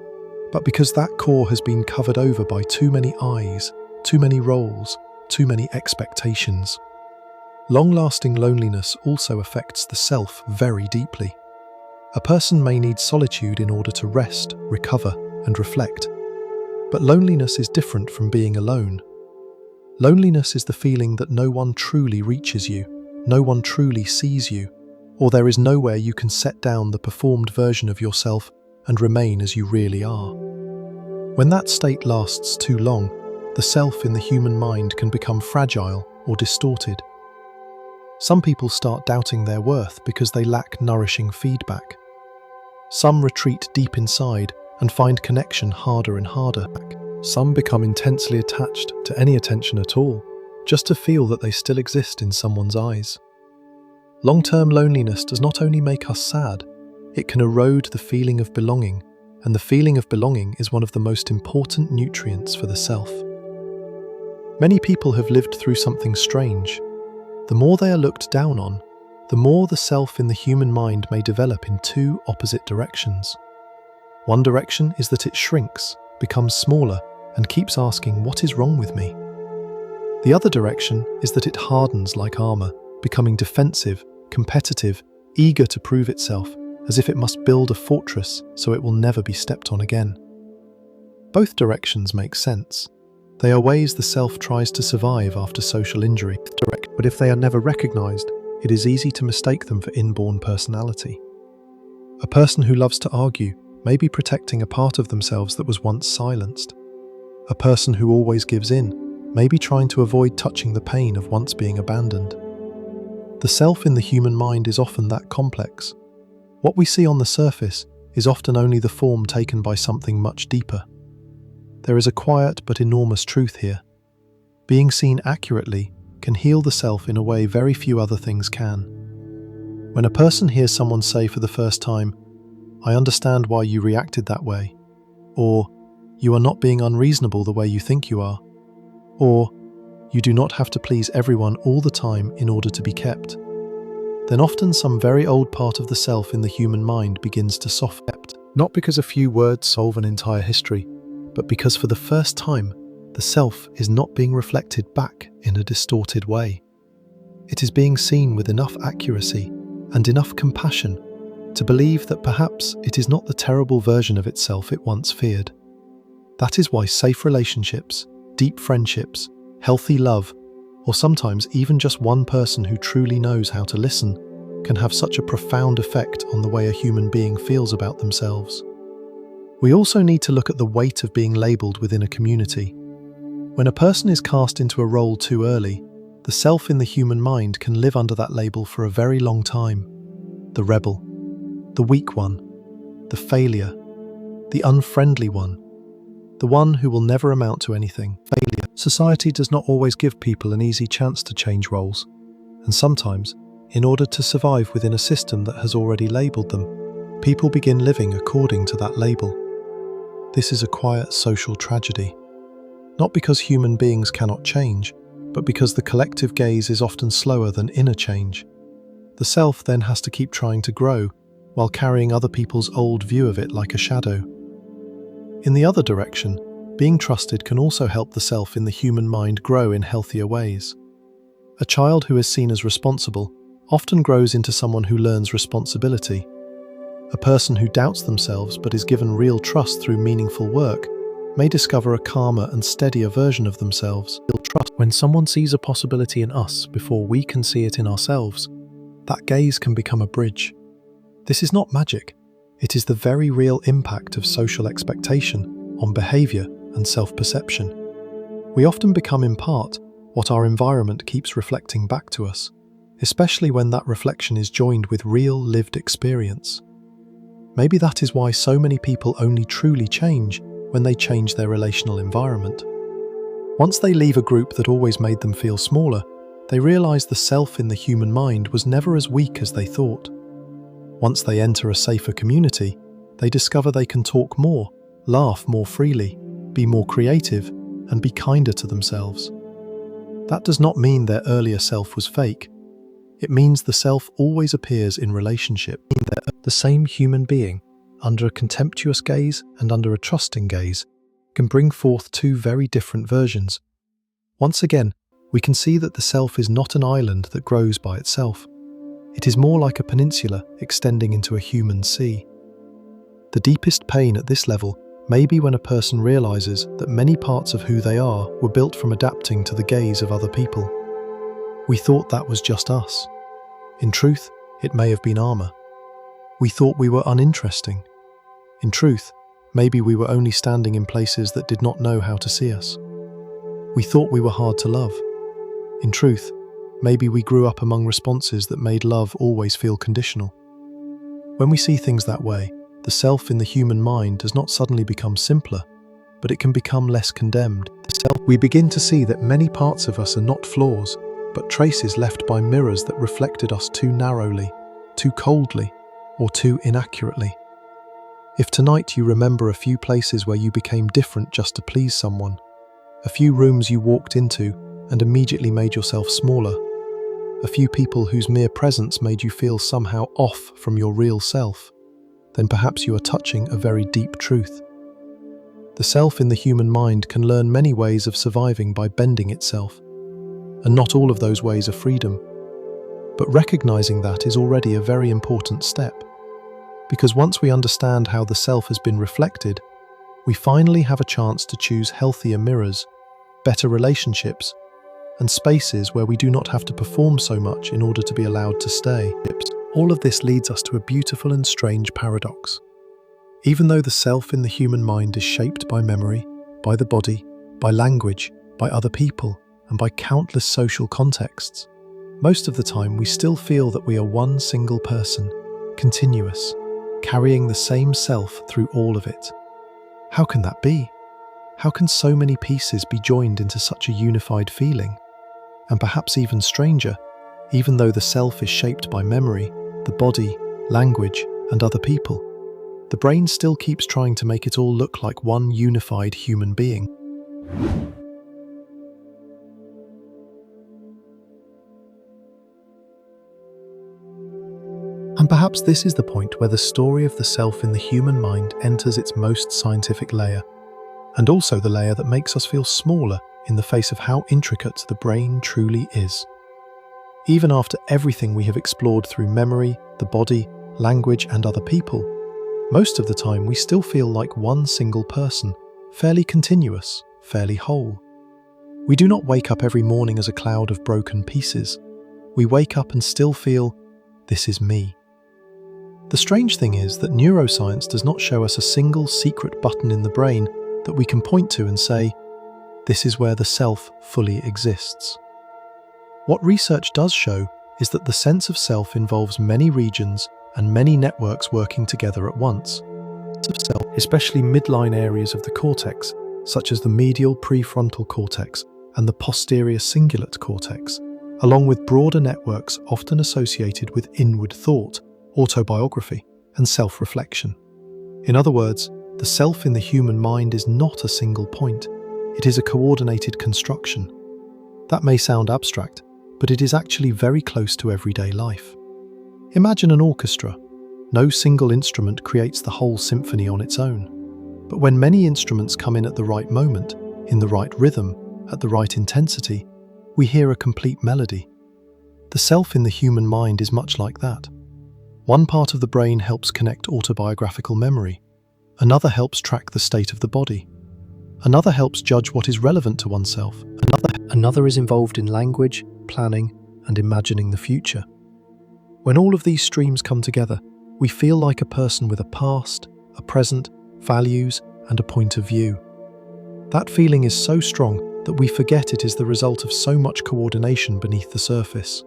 but because that core has been covered over by too many eyes, too many roles, too many expectations. Long-lasting loneliness also affects the self very deeply. A person may need solitude in order to rest, recover, and reflect. But loneliness is different from being alone. Loneliness is the feeling that no one truly reaches you, no one truly sees you, or there is nowhere you can set down the performed version of yourself and remain as you really are. When that state lasts too long, the self in the human mind can become fragile or distorted. Some people start doubting their worth because they lack nourishing feedback. Some retreat deep inside and find connection harder and harder. Some become intensely attached to any attention at all, just to feel that they still exist in someone's eyes. Long-term loneliness does not only make us sad, it can erode the feeling of belonging, and the feeling of belonging is one of the most important nutrients for the self. Many people have lived through something strange. The more they are looked down on, the more the self in the human mind may develop in two opposite directions. One direction is that it shrinks, becomes smaller, and keeps asking, "What is wrong with me?" The other direction is that it hardens like armor, becoming defensive, competitive, eager to prove itself, as if it must build a fortress so it will never be stepped on again. Both directions make sense. They are ways the self tries to survive after social injury, but if they are never recognized, it is easy to mistake them for inborn personality. A person who loves to argue may be protecting a part of themselves that was once silenced. A person who always gives in may be trying to avoid touching the pain of once being abandoned. The self in the human mind is often that complex. What we see on the surface is often only the form taken by something much deeper. There is a quiet but enormous truth here. Being seen accurately can heal the self in a way very few other things can. When a person hears someone say for the first time, "I understand why you reacted that way," or "You are not being unreasonable the way you think you are," or "You do not have to please everyone all the time in order to be kept," then often some very old part of the self in the human mind begins to soften. Not because a few words solve an entire history, but because for the first time, the self is not being reflected back in a distorted way. It is being seen with enough accuracy and enough compassion to believe that perhaps it is not the terrible version of itself it once feared. That is why safe relationships, deep friendships, healthy love, or sometimes even just one person who truly knows how to listen, can have such a profound effect on the way a human being feels about themselves. We also need to look at the weight of being labelled within a community. When a person is cast into a role too early, the self in the human mind can live under that label for a very long time. The rebel, the weak one, the failure, the unfriendly one, the one who will never amount to anything. Failure. Society does not always give people an easy chance to change roles, and sometimes, in order to survive within a system that has already labelled them, people begin living according to that label. This is a quiet social tragedy. Not because human beings cannot change, but because the collective gaze is often slower than inner change. The self then has to keep trying to grow, while carrying other people's old view of it like a shadow. In the other direction, being trusted can also help the self in the human mind grow in healthier ways. A child who is seen as responsible often grows into someone who learns responsibility. A person who doubts themselves but is given real trust through meaningful work may discover a calmer and steadier version of themselves. When someone sees a possibility in us before we can see it in ourselves, that gaze can become a bridge. This is not magic. It is the very real impact of social expectation on behaviour and self-perception. We often become in part what our environment keeps reflecting back to us, especially when that reflection is joined with real lived experience. Maybe that is why so many people only truly change when they change their relational environment. Once they leave a group that always made them feel smaller, they realise the self in the human mind was never as weak as they thought. Once they enter a safer community, they discover they can talk more, laugh more freely, be more creative, and be kinder to themselves. That does not mean their earlier self was fake. It means the self always appears in relationship. The same human being, under a contemptuous gaze and under a trusting gaze, can bring forth two very different versions. Once again, we can see that the self is not an island that grows by itself. It is more like a peninsula extending into a human sea. The deepest pain at this level may be when a person realizes that many parts of who they are were built from adapting to the gaze of other people. We thought that was just us. In truth, it may have been armor. We thought we were uninteresting. In truth, maybe we were only standing in places that did not know how to see us. We thought we were hard to love. In truth, maybe we grew up among responses that made love always feel conditional. When we see things that way, the self in the human mind does not suddenly become simpler, but it can become less condemned. We begin to see that many parts of us are not flaws, but traces left by mirrors that reflected us too narrowly, too coldly, or too inaccurately. If tonight you remember a few places where you became different just to please someone, A few rooms you walked into and immediately made yourself smaller. A few people whose mere presence made you feel somehow off from your real self. Then perhaps you are touching a very deep truth. The self in the human mind can learn many ways of surviving by bending itself. And not all of those ways are freedom. But recognizing that is already a very important step. Because once we understand how the self has been reflected, we finally have a chance to choose healthier mirrors, better relationships, and spaces where we do not have to perform so much in order to be allowed to stay. All of this leads us to a beautiful and strange paradox. Even though the self in the human mind is shaped by memory, by the body, by language, by other people, and by countless social contexts, most of the time we still feel that we are one single person, continuous, carrying the same self through all of it. How can that be? How can so many pieces be joined into such a unified feeling? And perhaps even stranger, even though the self is shaped by memory, the body, language, and other people, the brain still keeps trying to make it all look like one unified human being. And perhaps this is the point where the story of the self in the human mind enters its most scientific layer, and also the layer that makes us feel smaller in the face of how intricate the brain truly is. Even after everything we have explored through memory, the body, language, and other people, most of the time we still feel like one single person, fairly continuous, fairly whole. We do not wake up every morning as a cloud of broken pieces. We wake up and still feel, this is me. The strange thing is that neuroscience does not show us a single secret button in the brain that we can point to and say, this is where the self fully exists. What research does show is that the sense of self involves many regions and many networks working together at once. Especially midline areas of the cortex, such as the medial prefrontal cortex and the posterior cingulate cortex, along with broader networks often associated with inward thought, autobiography, and self-reflection. In other words, the self in the human mind is not a single point. It is a coordinated construction. That may sound abstract, but it is actually very close to everyday life. Imagine an orchestra. No single instrument creates the whole symphony on its own. But when many instruments come in at the right moment, in the right rhythm, at the right intensity, we hear a complete melody. The self in the human mind is much like that. One part of the brain helps connect autobiographical memory. Another helps track the state of the body. Another helps judge what is relevant to oneself. Another is involved in language, planning, and imagining the future. When all of these streams come together, we feel like a person with a past, a present, values, and a point of view. That feeling is so strong that we forget it is the result of so much coordination beneath the surface.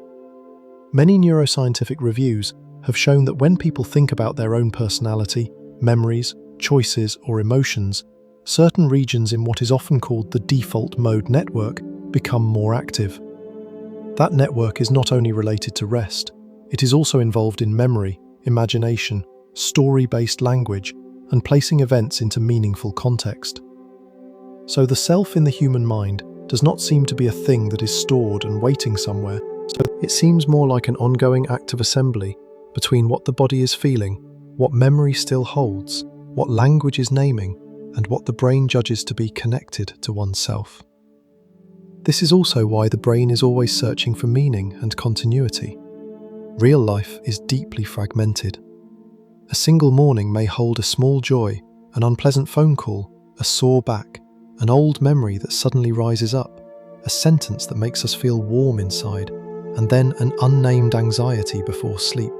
Many neuroscientific reviews have shown that when people think about their own personality, memories, choices, or emotions, certain regions in what is often called the default mode network become more active. That network is not only related to rest, it is also involved in memory, imagination, story-based language, and placing events into meaningful context. So the self in the human mind does not seem to be a thing that is stored and waiting somewhere. So it seems more like an ongoing act of assembly between what the body is feeling, what memory still holds, what language is naming, and what the brain judges to be connected to oneself. This is also why the brain is always searching for meaning and continuity. Real life is deeply fragmented. A single morning may hold a small joy, an unpleasant phone call, a sore back, an old memory that suddenly rises up, a sentence that makes us feel warm inside, and then an unnamed anxiety before sleep.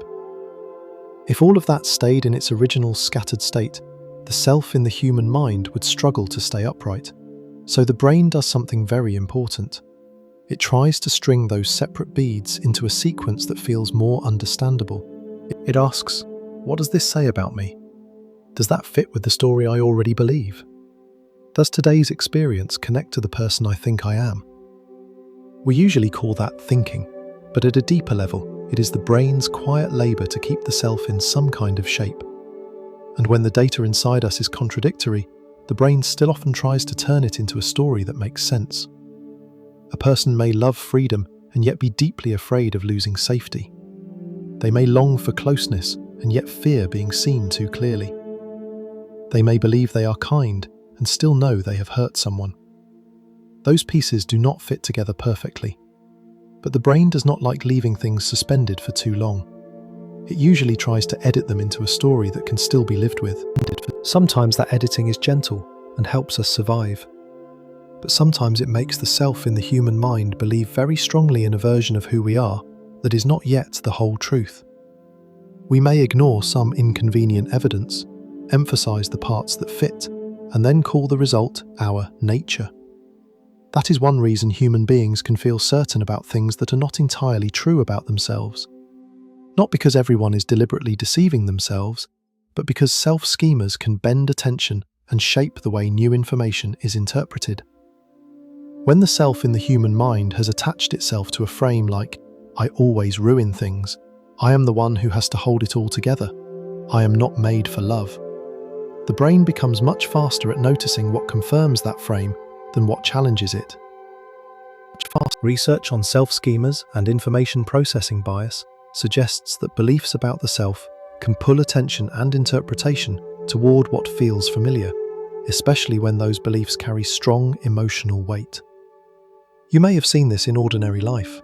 If all of that stayed in its original scattered state, the self in the human mind would struggle to stay upright. So the brain does something very important. It tries to string those separate beads into a sequence that feels more understandable. It asks, what does this say about me? Does that fit with the story I already believe? Does today's experience connect to the person I think I am? We usually call that thinking, but at a deeper level, it is the brain's quiet labor to keep the self in some kind of shape. And when the data inside us is contradictory, the brain still often tries to turn it into a story that makes sense. A person may love freedom and yet be deeply afraid of losing safety. They may long for closeness and yet fear being seen too clearly. They may believe they are kind and still know they have hurt someone. Those pieces do not fit together perfectly, but the brain does not like leaving things suspended for too long. It usually tries to edit them into a story that can still be lived with. Sometimes that editing is gentle and helps us survive. But sometimes it makes the self in the human mind believe very strongly in a version of who we are that is not yet the whole truth. We may ignore some inconvenient evidence, emphasize the parts that fit, and then call the result our nature. That is one reason human beings can feel certain about things that are not entirely true about themselves. Not because everyone is deliberately deceiving themselves, but because self-schemers can bend attention and shape the way new information is interpreted. When the self in the human mind has attached itself to a frame like, "I always ruin things," "I am the one who has to hold it all together," "I am not made for love," the brain becomes much faster at noticing what confirms that frame than what challenges it. Research on self-schemers and information processing bias suggests that beliefs about the self can pull attention and interpretation toward what feels familiar, especially when those beliefs carry strong emotional weight. You may have seen this in ordinary life.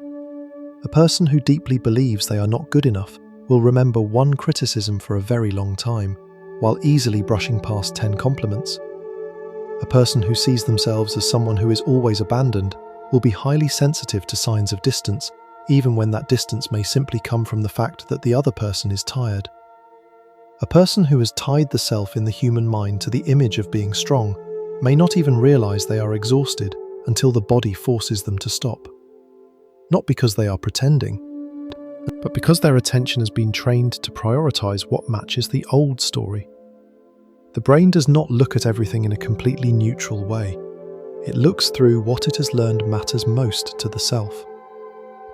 A person who deeply believes they are not good enough will remember one criticism for a very long time, while easily brushing past 10 compliments. A person who sees themselves as someone who is always abandoned will be highly sensitive to signs of distance, even when that distance may simply come from the fact that the other person is tired. A person who has tied the self in the human mind to the image of being strong may not even realize they are exhausted until the body forces them to stop. Not because they are pretending, but because their attention has been trained to prioritize what matches the old story. The brain does not look at everything in a completely neutral way. It looks through what it has learned matters most to the self.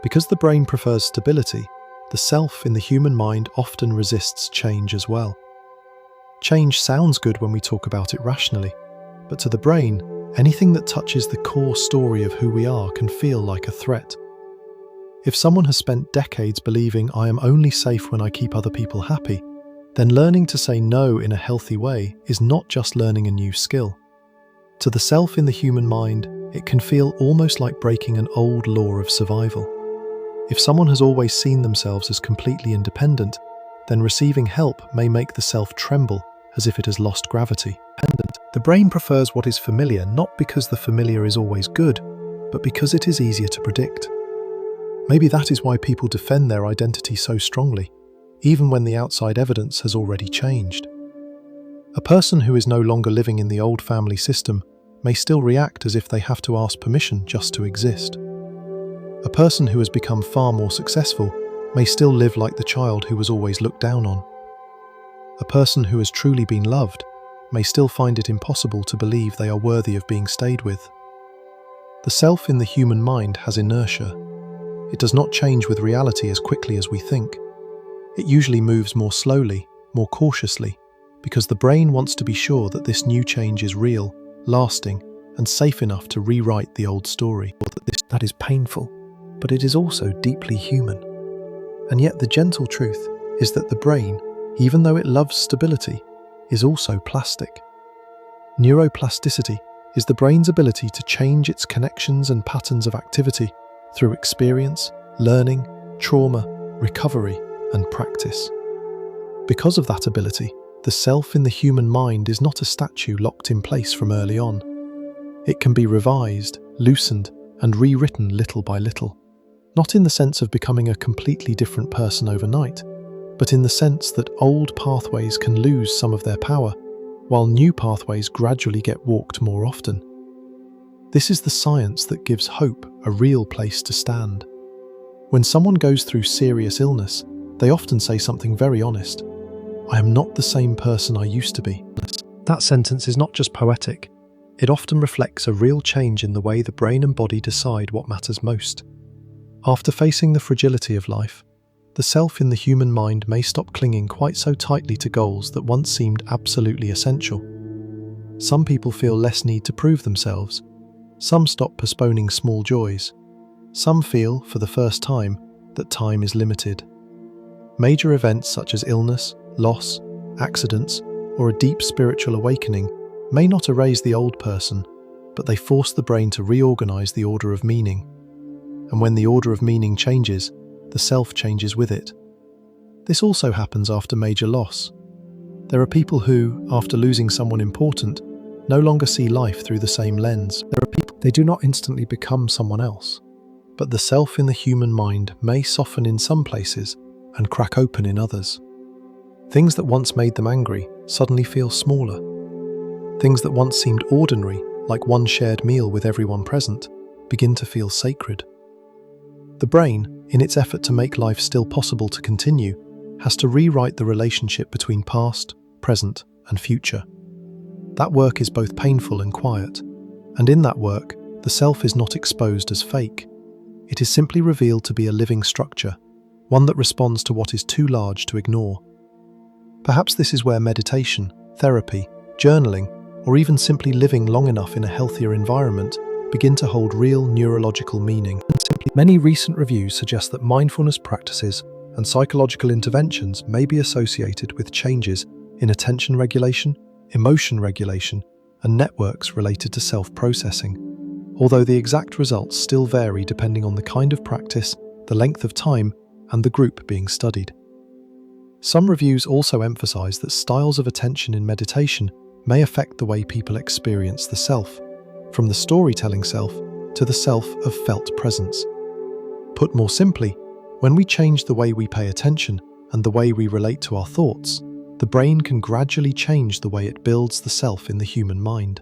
Because the brain prefers stability, the self in the human mind often resists change as well. Change sounds good when we talk about it rationally, but to the brain, anything that touches the core story of who we are can feel like a threat. If someone has spent decades believing I am only safe when I keep other people happy, then learning to say no in a healthy way is not just learning a new skill. To the self in the human mind, it can feel almost like breaking an old law of survival. If someone has always seen themselves as completely independent, then receiving help may make the self tremble as if it has lost gravity. The brain prefers what is familiar not because the familiar is always good, but because it is easier to predict. Maybe that is why people defend their identity so strongly, even when the outside evidence has already changed. A person who is no longer living in the old family system may still react as if they have to ask permission just to exist. A person who has become far more successful may still live like the child who was always looked down on. A person who has truly been loved may still find it impossible to believe they are worthy of being stayed with. The self in the human mind has inertia. It does not change with reality as quickly as we think. It usually moves more slowly, more cautiously, because the brain wants to be sure that this new change is real, lasting, and safe enough to rewrite the old story. That is painful, but it is also deeply human. And yet the gentle truth is that the brain, even though it loves stability, is also plastic. Neuroplasticity is the brain's ability to change its connections and patterns of activity through experience, learning, trauma, recovery, and practice. Because of that ability, the self in the human mind is not a statue locked in place from early on. It can be revised, loosened, and rewritten little by little. Not in the sense of becoming a completely different person overnight, but in the sense that old pathways can lose some of their power, while new pathways gradually get walked more often. This is the science that gives hope a real place to stand. When someone goes through serious illness, they often say something very honest. I am not the same person I used to be. That sentence is not just poetic. It often reflects a real change in the way the brain and body decide what matters most. After facing the fragility of life, the self in the human mind may stop clinging quite so tightly to goals that once seemed absolutely essential. Some people feel less need to prove themselves. Some stop postponing small joys. Some feel, for the first time, that time is limited. Major events such as illness, loss, accidents, or a deep spiritual awakening may not erase the old person, but they force the brain to reorganize the order of meaning. And when the order of meaning changes, the self changes with it. This also happens after major loss. There are people who, after losing someone important, no longer see life through the same lens. They do not instantly become someone else, but the self in the human mind may soften in some places and crack open in others. Things that once made them angry suddenly feel smaller. Things that once seemed ordinary, like one shared meal with everyone present, begin to feel sacred. The brain, in its effort to make life still possible to continue, has to rewrite the relationship between past, present, and future. That work is both painful and quiet, and in that work, the self is not exposed as fake. It is simply revealed to be a living structure, one that responds to what is too large to ignore. Perhaps this is where meditation, therapy, journaling, or even simply living long enough in a healthier environment begin to hold real neurological meaning. Many recent reviews suggest that mindfulness practices and psychological interventions may be associated with changes in attention regulation, emotion regulation, and networks related to self-processing, although the exact results still vary depending on the kind of practice, the length of time, and the group being studied. Some reviews also emphasize that styles of attention in meditation may affect the way people experience the self, from the storytelling self to the self of felt presence. Put more simply, when we change the way we pay attention and the way we relate to our thoughts, the brain can gradually change the way it builds the self in the human mind.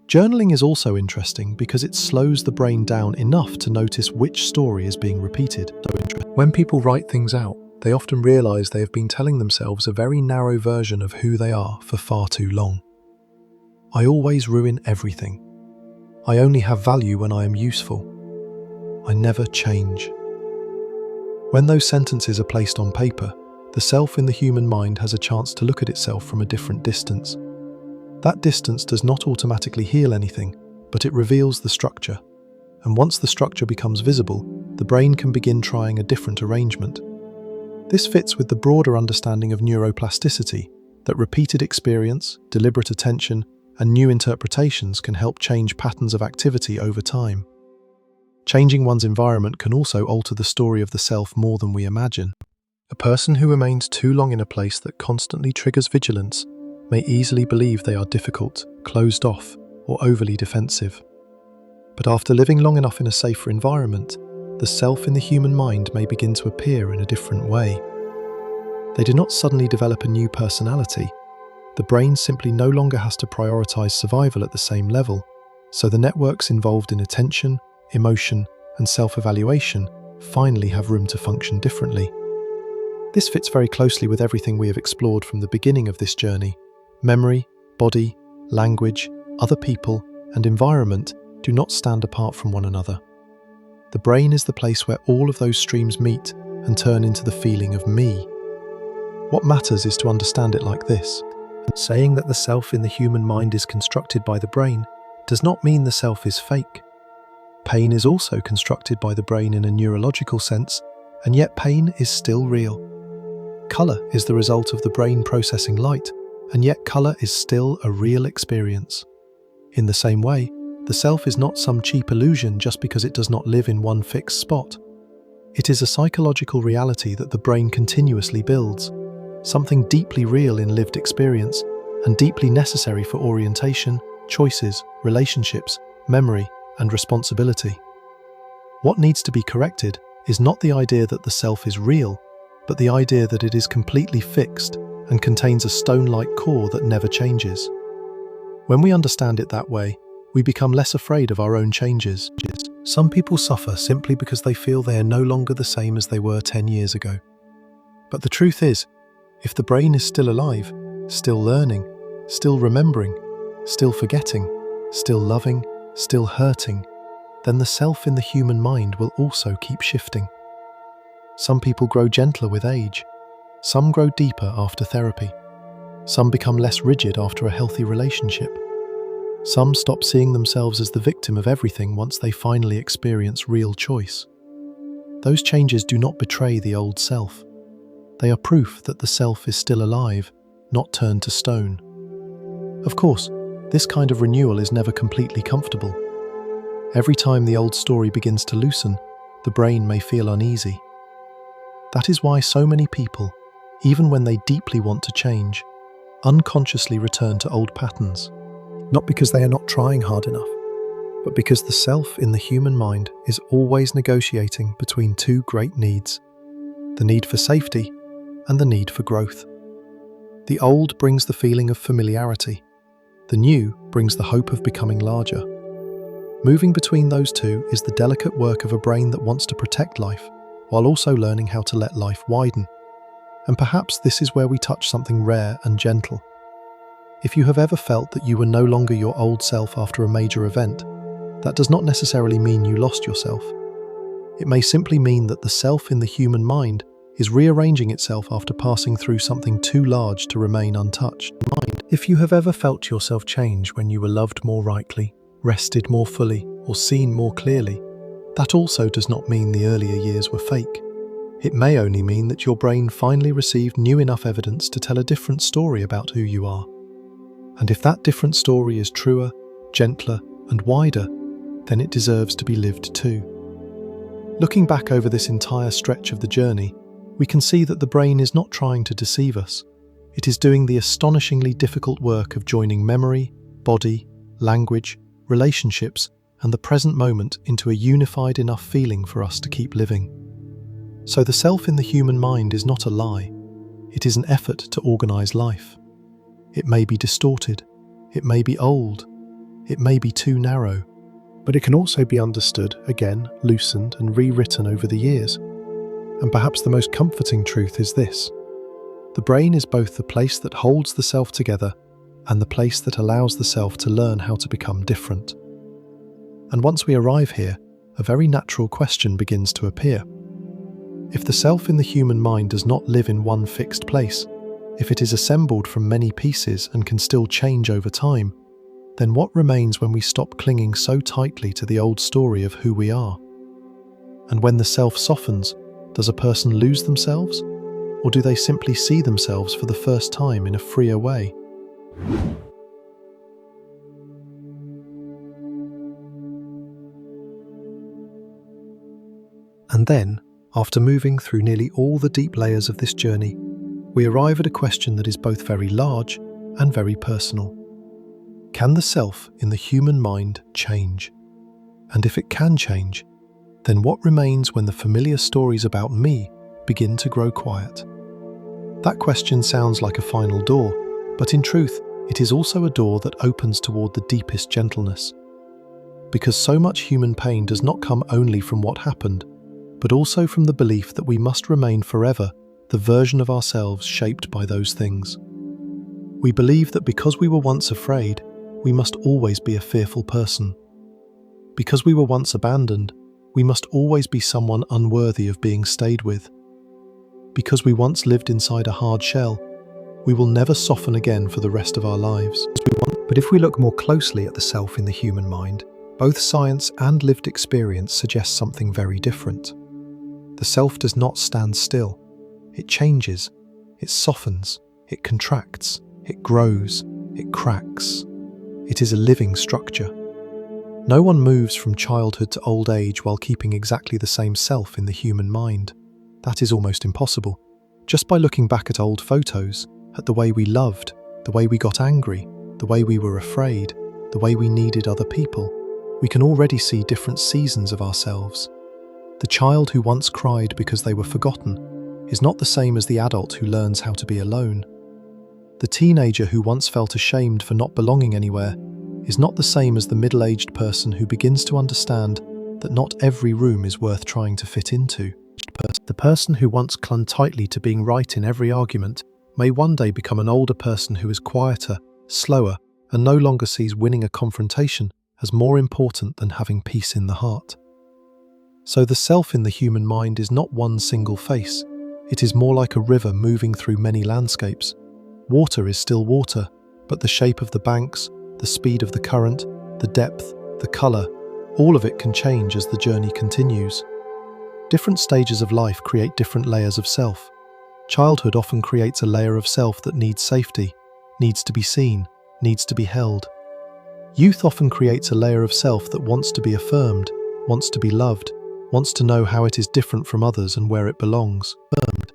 Journaling is also interesting because it slows the brain down enough to notice which story is being repeated. When people write things out, they often realize they have been telling themselves a very narrow version of who they are for far too long. I always ruin everything. I only have value when I am useful. I never change. When those sentences are placed on paper, the self in the human mind has a chance to look at itself from a different distance. That distance does not automatically heal anything, but it reveals the structure. And once the structure becomes visible, the brain can begin trying a different arrangement. This fits with the broader understanding of neuroplasticity, that repeated experience, deliberate attention, and new interpretations can help change patterns of activity over time. Changing one's environment can also alter the story of the self more than we imagine. A person who remains too long in a place that constantly triggers vigilance may easily believe they are difficult, closed off, or overly defensive. But after living long enough in a safer environment, the self in the human mind may begin to appear in a different way. They do not suddenly develop a new personality. The brain simply no longer has to prioritize survival at the same level, so the networks involved in attention, emotion, and self-evaluation finally have room to function differently. This fits very closely with everything we have explored from the beginning of this journey. Memory, body, language, other people, and environment do not stand apart from one another. The brain is the place where all of those streams meet and turn into the feeling of me. What matters is to understand it like this. Saying that the self in the human mind is constructed by the brain does not mean the self is fake. Pain is also constructed by the brain in a neurological sense, and yet pain is still real. Color is the result of the brain processing light, and yet color is still a real experience. In the same way, the self is not some cheap illusion just because it does not live in one fixed spot. It is a psychological reality that the brain continuously builds, something deeply real in lived experience and deeply necessary for orientation, choices, relationships, memory, and responsibility. What needs to be corrected is not the idea that the self is real, but the idea that it is completely fixed and contains a stone-like core that never changes. When we understand it that way, we become less afraid of our own changes. Some people suffer simply because they feel they are no longer the same as they were 10 years ago. But the truth is, if the brain is still alive, still learning, still remembering, still forgetting, still loving, still hurting, then the self in the human mind will also keep shifting. Some people grow gentler with age. Some grow deeper after therapy. Some become less rigid after a healthy relationship. Some stop seeing themselves as the victim of everything once they finally experience real choice. Those changes do not betray the old self. They are proof that the self is still alive, not turned to stone. Of course, this kind of renewal is never completely comfortable. Every time the old story begins to loosen, the brain may feel uneasy. That is why so many people, even when they deeply want to change, unconsciously return to old patterns. Not because they are not trying hard enough, but because the self in the human mind is always negotiating between two great needs: the need for safety and the need for growth. The old brings the feeling of familiarity. The new brings the hope of becoming larger. Moving between those two is the delicate work of a brain that wants to protect life, while also learning how to let life widen. And perhaps this is where we touch something rare and gentle. If you have ever felt that you were no longer your old self after a major event, that does not necessarily mean you lost yourself. It may simply mean that the self in the human mind is rearranging itself after passing through something too large to remain untouched. If you have ever felt yourself change when you were loved more rightly, rested more fully, or seen more clearly, that also does not mean the earlier years were fake. It may only mean that your brain finally received new enough evidence to tell a different story about who you are. And if that different story is truer, gentler, and wider, then it deserves to be lived too. Looking back over this entire stretch of the journey, we can see that the brain is not trying to deceive us. It is doing the astonishingly difficult work of joining memory, body, language, relationships, and the present moment into a unified enough feeling for us to keep living. So the self in the human mind is not a lie. It is an effort to organize life. It may be distorted, it may be old, it may be too narrow, but it can also be understood, again, loosened and rewritten over the years. And perhaps the most comforting truth is this: the brain is both the place that holds the self together and the place that allows the self to learn how to become different. And once we arrive here, a very natural question begins to appear. If the self in the human mind does not live in one fixed place, if it is assembled from many pieces and can still change over time, then what remains when we stop clinging so tightly to the old story of who we are? And when the self softens, does a person lose themselves? Or do they simply see themselves for the first time in a freer way? And then, after moving through nearly all the deep layers of this journey, we arrive at a question that is both very large and very personal. Can the self in the human mind change? And if it can change, then what remains when the familiar stories about me begin to grow quiet? That question sounds like a final door, but in truth, it is also a door that opens toward the deepest gentleness. Because so much human pain does not come only from what happened, but also from the belief that we must remain forever the version of ourselves shaped by those things. We believe that because we were once afraid, we must always be a fearful person. Because we were once abandoned, we must always be someone unworthy of being stayed with. Because we once lived inside a hard shell, we will never soften again for the rest of our lives. But if we look more closely at the self in the human mind, both science and lived experience suggest something very different. The self does not stand still. It changes, it softens, it contracts, it grows, it cracks. It is a living structure. No one moves from childhood to old age while keeping exactly the same self in the human mind. That is almost impossible. Just by looking back at old photos, at the way we loved, the way we got angry, the way we were afraid, the way we needed other people, we can already see different seasons of ourselves. The child who once cried because they were forgotten is not the same as the adult who learns how to be alone. The teenager who once felt ashamed for not belonging anywhere is not the same as the middle-aged person who begins to understand that not every room is worth trying to fit into. The person who once clung tightly to being right in every argument may one day become an older person who is quieter, slower, and no longer sees winning a confrontation as more important than having peace in the heart. So the self in the human mind is not one single face. It is more like a river moving through many landscapes. Water is still water, but the shape of the banks, the speed of the current, the depth, the colour, all of it can change as the journey continues. Different stages of life create different layers of self. Childhood often creates a layer of self that needs safety, needs to be seen, needs to be held. Youth often creates a layer of self that wants to be affirmed, wants to be loved, wants to know how it is different from others and where it belongs.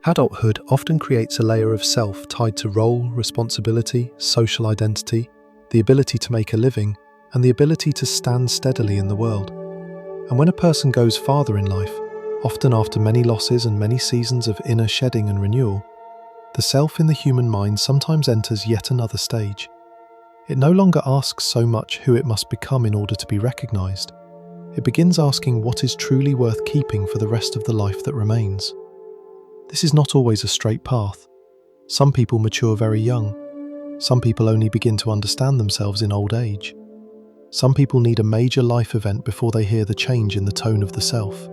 Adulthood often creates a layer of self tied to role, responsibility, social identity, the ability to make a living, and the ability to stand steadily in the world. And when a person goes farther in life, often after many losses and many seasons of inner shedding and renewal, the self in the human mind sometimes enters yet another stage. It no longer asks so much who it must become in order to be recognized. It begins asking what is truly worth keeping for the rest of the life that remains. This is not always a straight path. Some people mature very young. Some people only begin to understand themselves in old age. Some people need a major life event before they hear the change in the tone of the self.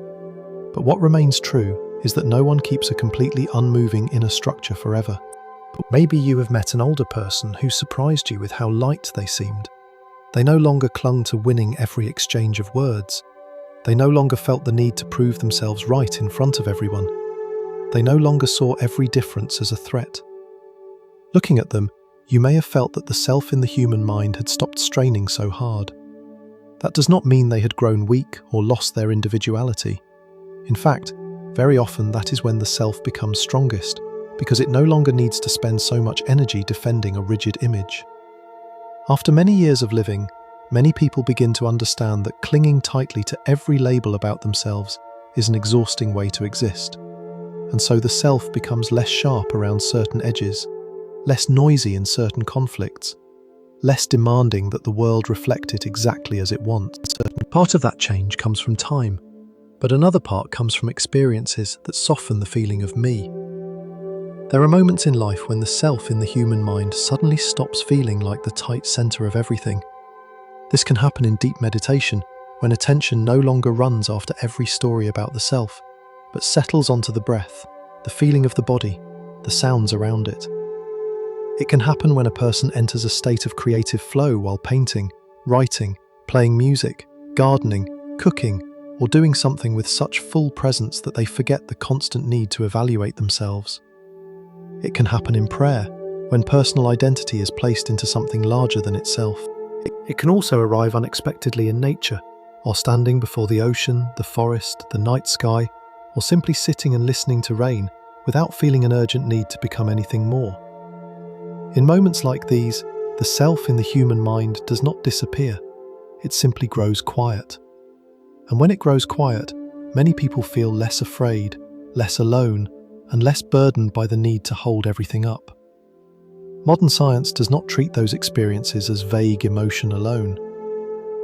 But what remains true is that no one keeps a completely unmoving inner structure forever. But maybe you have met an older person who surprised you with how light they seemed. They no longer clung to winning every exchange of words. They no longer felt the need to prove themselves right in front of everyone. They no longer saw every difference as a threat. Looking at them, you may have felt that the self in the human mind had stopped straining so hard. That does not mean they had grown weak or lost their individuality. In fact, very often that is when the self becomes strongest, because it no longer needs to spend so much energy defending a rigid image. After many years of living, many people begin to understand that clinging tightly to every label about themselves is an exhausting way to exist. And so the self becomes less sharp around certain edges, less noisy in certain conflicts, less demanding that the world reflect it exactly as it wants. Part of that change comes from time, but another part comes from experiences that soften the feeling of me. There are moments in life when the self in the human mind suddenly stops feeling like the tight center of everything. This can happen in deep meditation, when attention no longer runs after every story about the self, but settles onto the breath, the feeling of the body, the sounds around it. It can happen when a person enters a state of creative flow while painting, writing, playing music, gardening, cooking, or doing something with such full presence that they forget the constant need to evaluate themselves. It can happen in prayer, when personal identity is placed into something larger than itself. It can also arrive unexpectedly in nature, while standing before the ocean, the forest, the night sky, or simply sitting and listening to rain without feeling an urgent need to become anything more. In moments like these, the self in the human mind does not disappear, it simply grows quiet. And when it grows quiet, many people feel less afraid, less alone, and less burdened by the need to hold everything up. Modern science does not treat those experiences as vague emotion alone.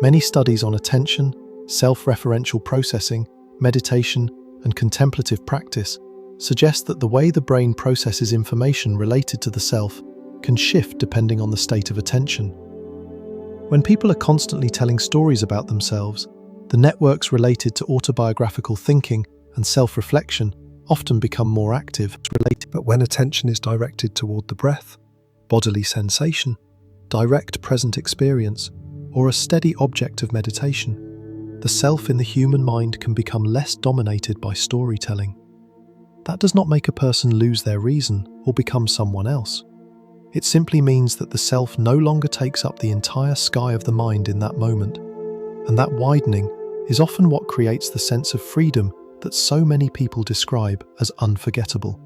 Many studies on attention, self-referential processing, meditation, and contemplative practice suggest that the way the brain processes information related to the self can shift depending on the state of attention. When people are constantly telling stories about themselves, the networks related to autobiographical thinking and self-reflection often become more active. But when attention is directed toward the breath, bodily sensation, direct present experience, or a steady object of meditation, the self in the human mind can become less dominated by storytelling. That does not make a person lose their reason or become someone else. It simply means that the self no longer takes up the entire sky of the mind in that moment, and that widening is often what creates the sense of freedom that so many people describe as unforgettable.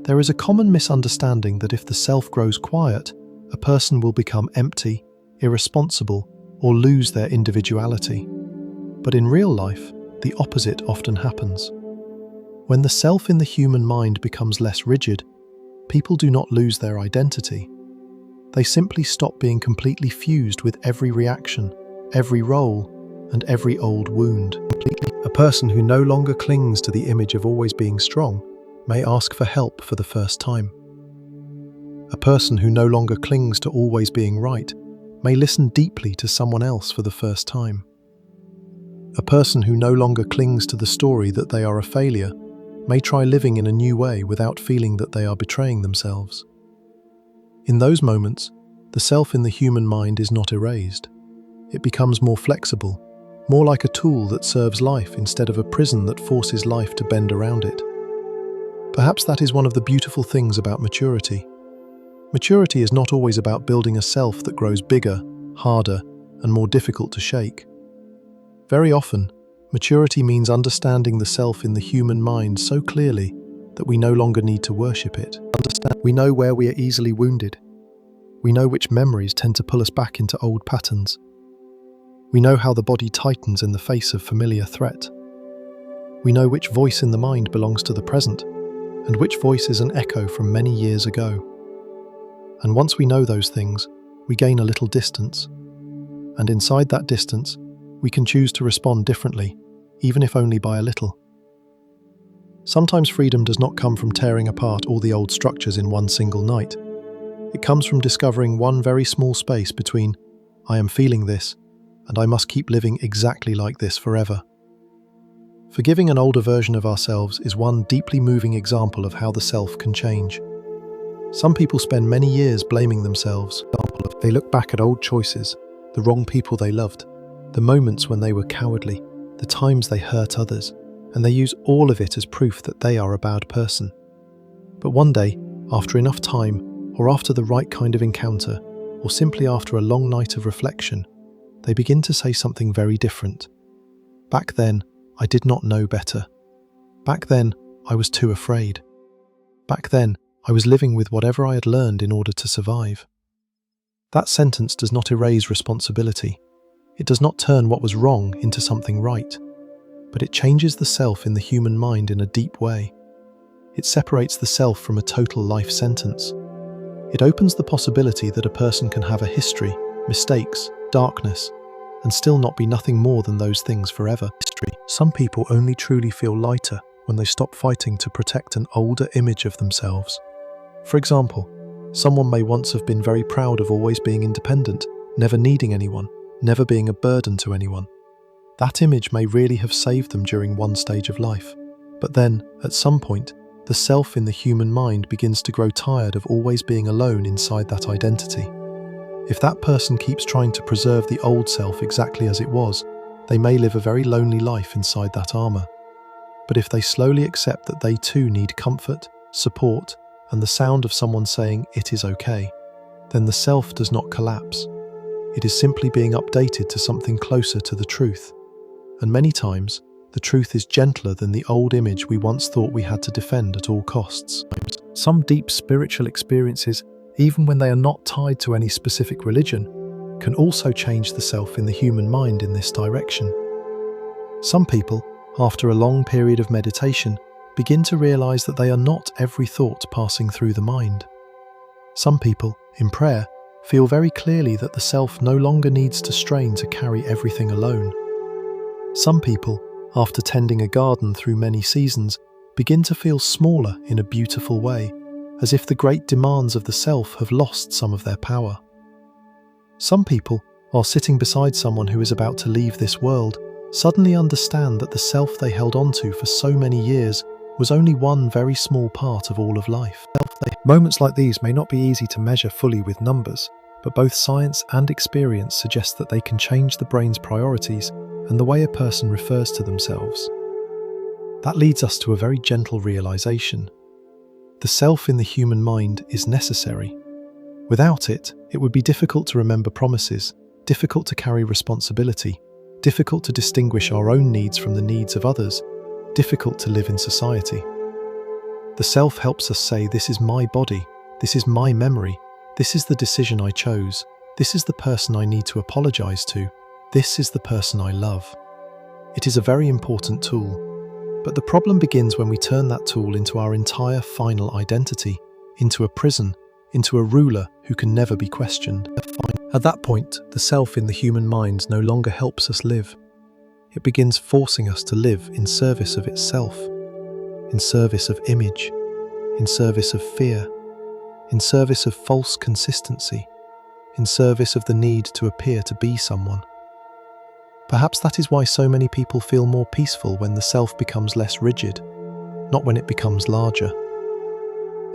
There is a common misunderstanding that if the self grows quiet, a person will become empty, irresponsible, or lose their individuality. But in real life, the opposite often happens. When the self in the human mind becomes less rigid, people do not lose their identity. They simply stop being completely fused with every reaction, every role, and every old wound. A person who no longer clings to the image of always being strong may ask for help for the first time. A person who no longer clings to always being right may listen deeply to someone else for the first time. A person who no longer clings to the story that they are a failure may try living in a new way without feeling that they are betraying themselves. In those moments, the self in the human mind is not erased. It becomes more flexible, more like a tool that serves life instead of a prison that forces life to bend around it. Perhaps that is one of the beautiful things about maturity. Maturity is not always about building a self that grows bigger, harder, and more difficult to shake. Very often, maturity means understanding the self in the human mind so clearly that we no longer need to worship it. We know where we are easily wounded. We know which memories tend to pull us back into old patterns. We know how the body tightens in the face of familiar threat. We know which voice in the mind belongs to the present, and which voice is an echo from many years ago. And once we know those things, we gain a little distance. And inside that distance, we can choose to respond differently, even if only by a little. Sometimes freedom does not come from tearing apart all the old structures in one single night. It comes from discovering one very small space between, I am feeling this, and I must keep living exactly like this forever. Forgiving an older version of ourselves is one deeply moving example of how the self can change. Some people spend many years blaming themselves. They look back at old choices, the wrong people they loved, the moments when they were cowardly, the times they hurt others, and they use all of it as proof that they are a bad person. But one day, after enough time, or after the right kind of encounter, or simply after a long night of reflection, they begin to say something very different. Back then, I did not know better. Back then, I was too afraid. Back then, I was living with whatever I had learned in order to survive. That sentence does not erase responsibility. It does not turn what was wrong into something right. But it changes the self in the human mind in a deep way. It separates the self from a total life sentence. It opens the possibility that a person can have a history, mistakes, darkness, and still not be nothing more than those things forever. Some people only truly feel lighter when they stop fighting to protect an older image of themselves. For example, someone may once have been very proud of always being independent, never needing anyone, never being a burden to anyone. That image may really have saved them during one stage of life. But then, at some point, the self in the human mind begins to grow tired of always being alone inside that identity. If that person keeps trying to preserve the old self exactly as it was, they may live a very lonely life inside that armor. But if they slowly accept that they too need comfort, support, and the sound of someone saying it is okay, then the self does not collapse. It is simply being updated to something closer to the truth. And many times, the truth is gentler than the old image we once thought we had to defend at all costs. Some deep spiritual experiences, even when they are not tied to any specific religion, can also change the self in the human mind in this direction. Some people, after a long period of meditation, begin to realize that they are not every thought passing through the mind. Some people, in prayer, feel very clearly that the self no longer needs to strain to carry everything alone. Some people, after tending a garden through many seasons, begin to feel smaller in a beautiful way, as if the great demands of the self have lost some of their power. Some people, while sitting beside someone who is about to leave this world, suddenly understand that the self they held onto for so many years was only one very small part of all of life. Moments like these may not be easy to measure fully with numbers, but both science and experience suggest that they can change the brain's priorities and the way a person refers to themselves. That leads us to a very gentle realization. The self in the human mind is necessary. Without it, it would be difficult to remember promises, difficult to carry responsibility, difficult to distinguish our own needs from the needs of others, difficult to live in society. The self helps us say, this is my body, this is my memory, this is the decision I chose, this is the person I need to apologize to, this is the person I love. It is a very important tool. But the problem begins when we turn that tool into our entire final identity, into a prison, into a ruler who can never be questioned. At that point, the self in the human mind no longer helps us live. It begins forcing us to live in service of itself, in service of image, in service of fear, in service of false consistency, in service of the need to appear to be someone. Perhaps that is why so many people feel more peaceful when the self becomes less rigid, not when it becomes larger.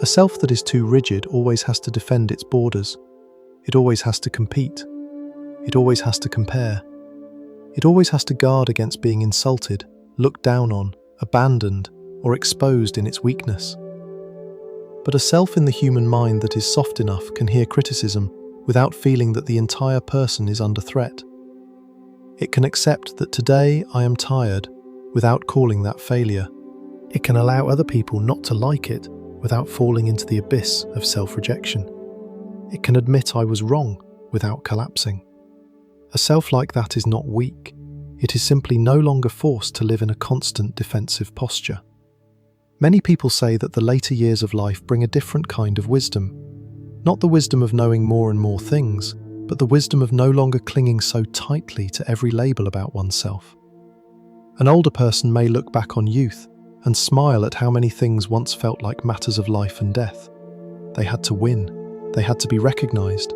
A self that is too rigid always has to defend its borders. It always has to compete. It always has to compare. It always has to guard against being insulted, looked down on, abandoned, or exposed in its weakness. But a self in the human mind that is soft enough can hear criticism without feeling that the entire person is under threat. It can accept that today I am tired without calling that failure. It can allow other people not to like it without falling into the abyss of self-rejection. It can admit I was wrong without collapsing. A self like that is not weak. It is simply no longer forced to live in a constant defensive posture. Many people say that the later years of life bring a different kind of wisdom. Not the wisdom of knowing more and more things, but the wisdom of no longer clinging so tightly to every label about oneself. An older person may look back on youth and smile at how many things once felt like matters of life and death. They had to win. They had to be recognized.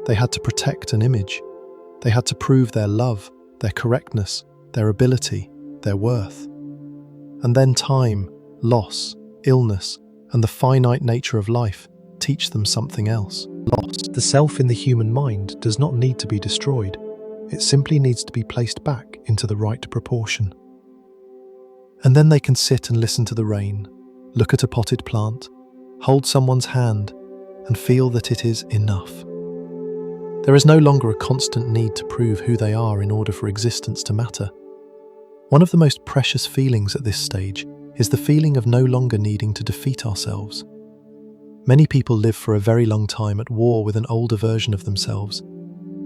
They had to protect an image. They had to prove their love, their correctness, their ability, their worth. And then time, loss, illness, and the finite nature of life teach them something else. The self in the human mind does not need to be destroyed. It simply needs to be placed back into the right proportion. And then they can sit and listen to the rain, look at a potted plant, hold someone's hand, and feel that it is enough. There is no longer a constant need to prove who they are in order for existence to matter. One of the most precious feelings at this stage is the feeling of no longer needing to defeat ourselves. Many people live for a very long time at war with an older version of themselves.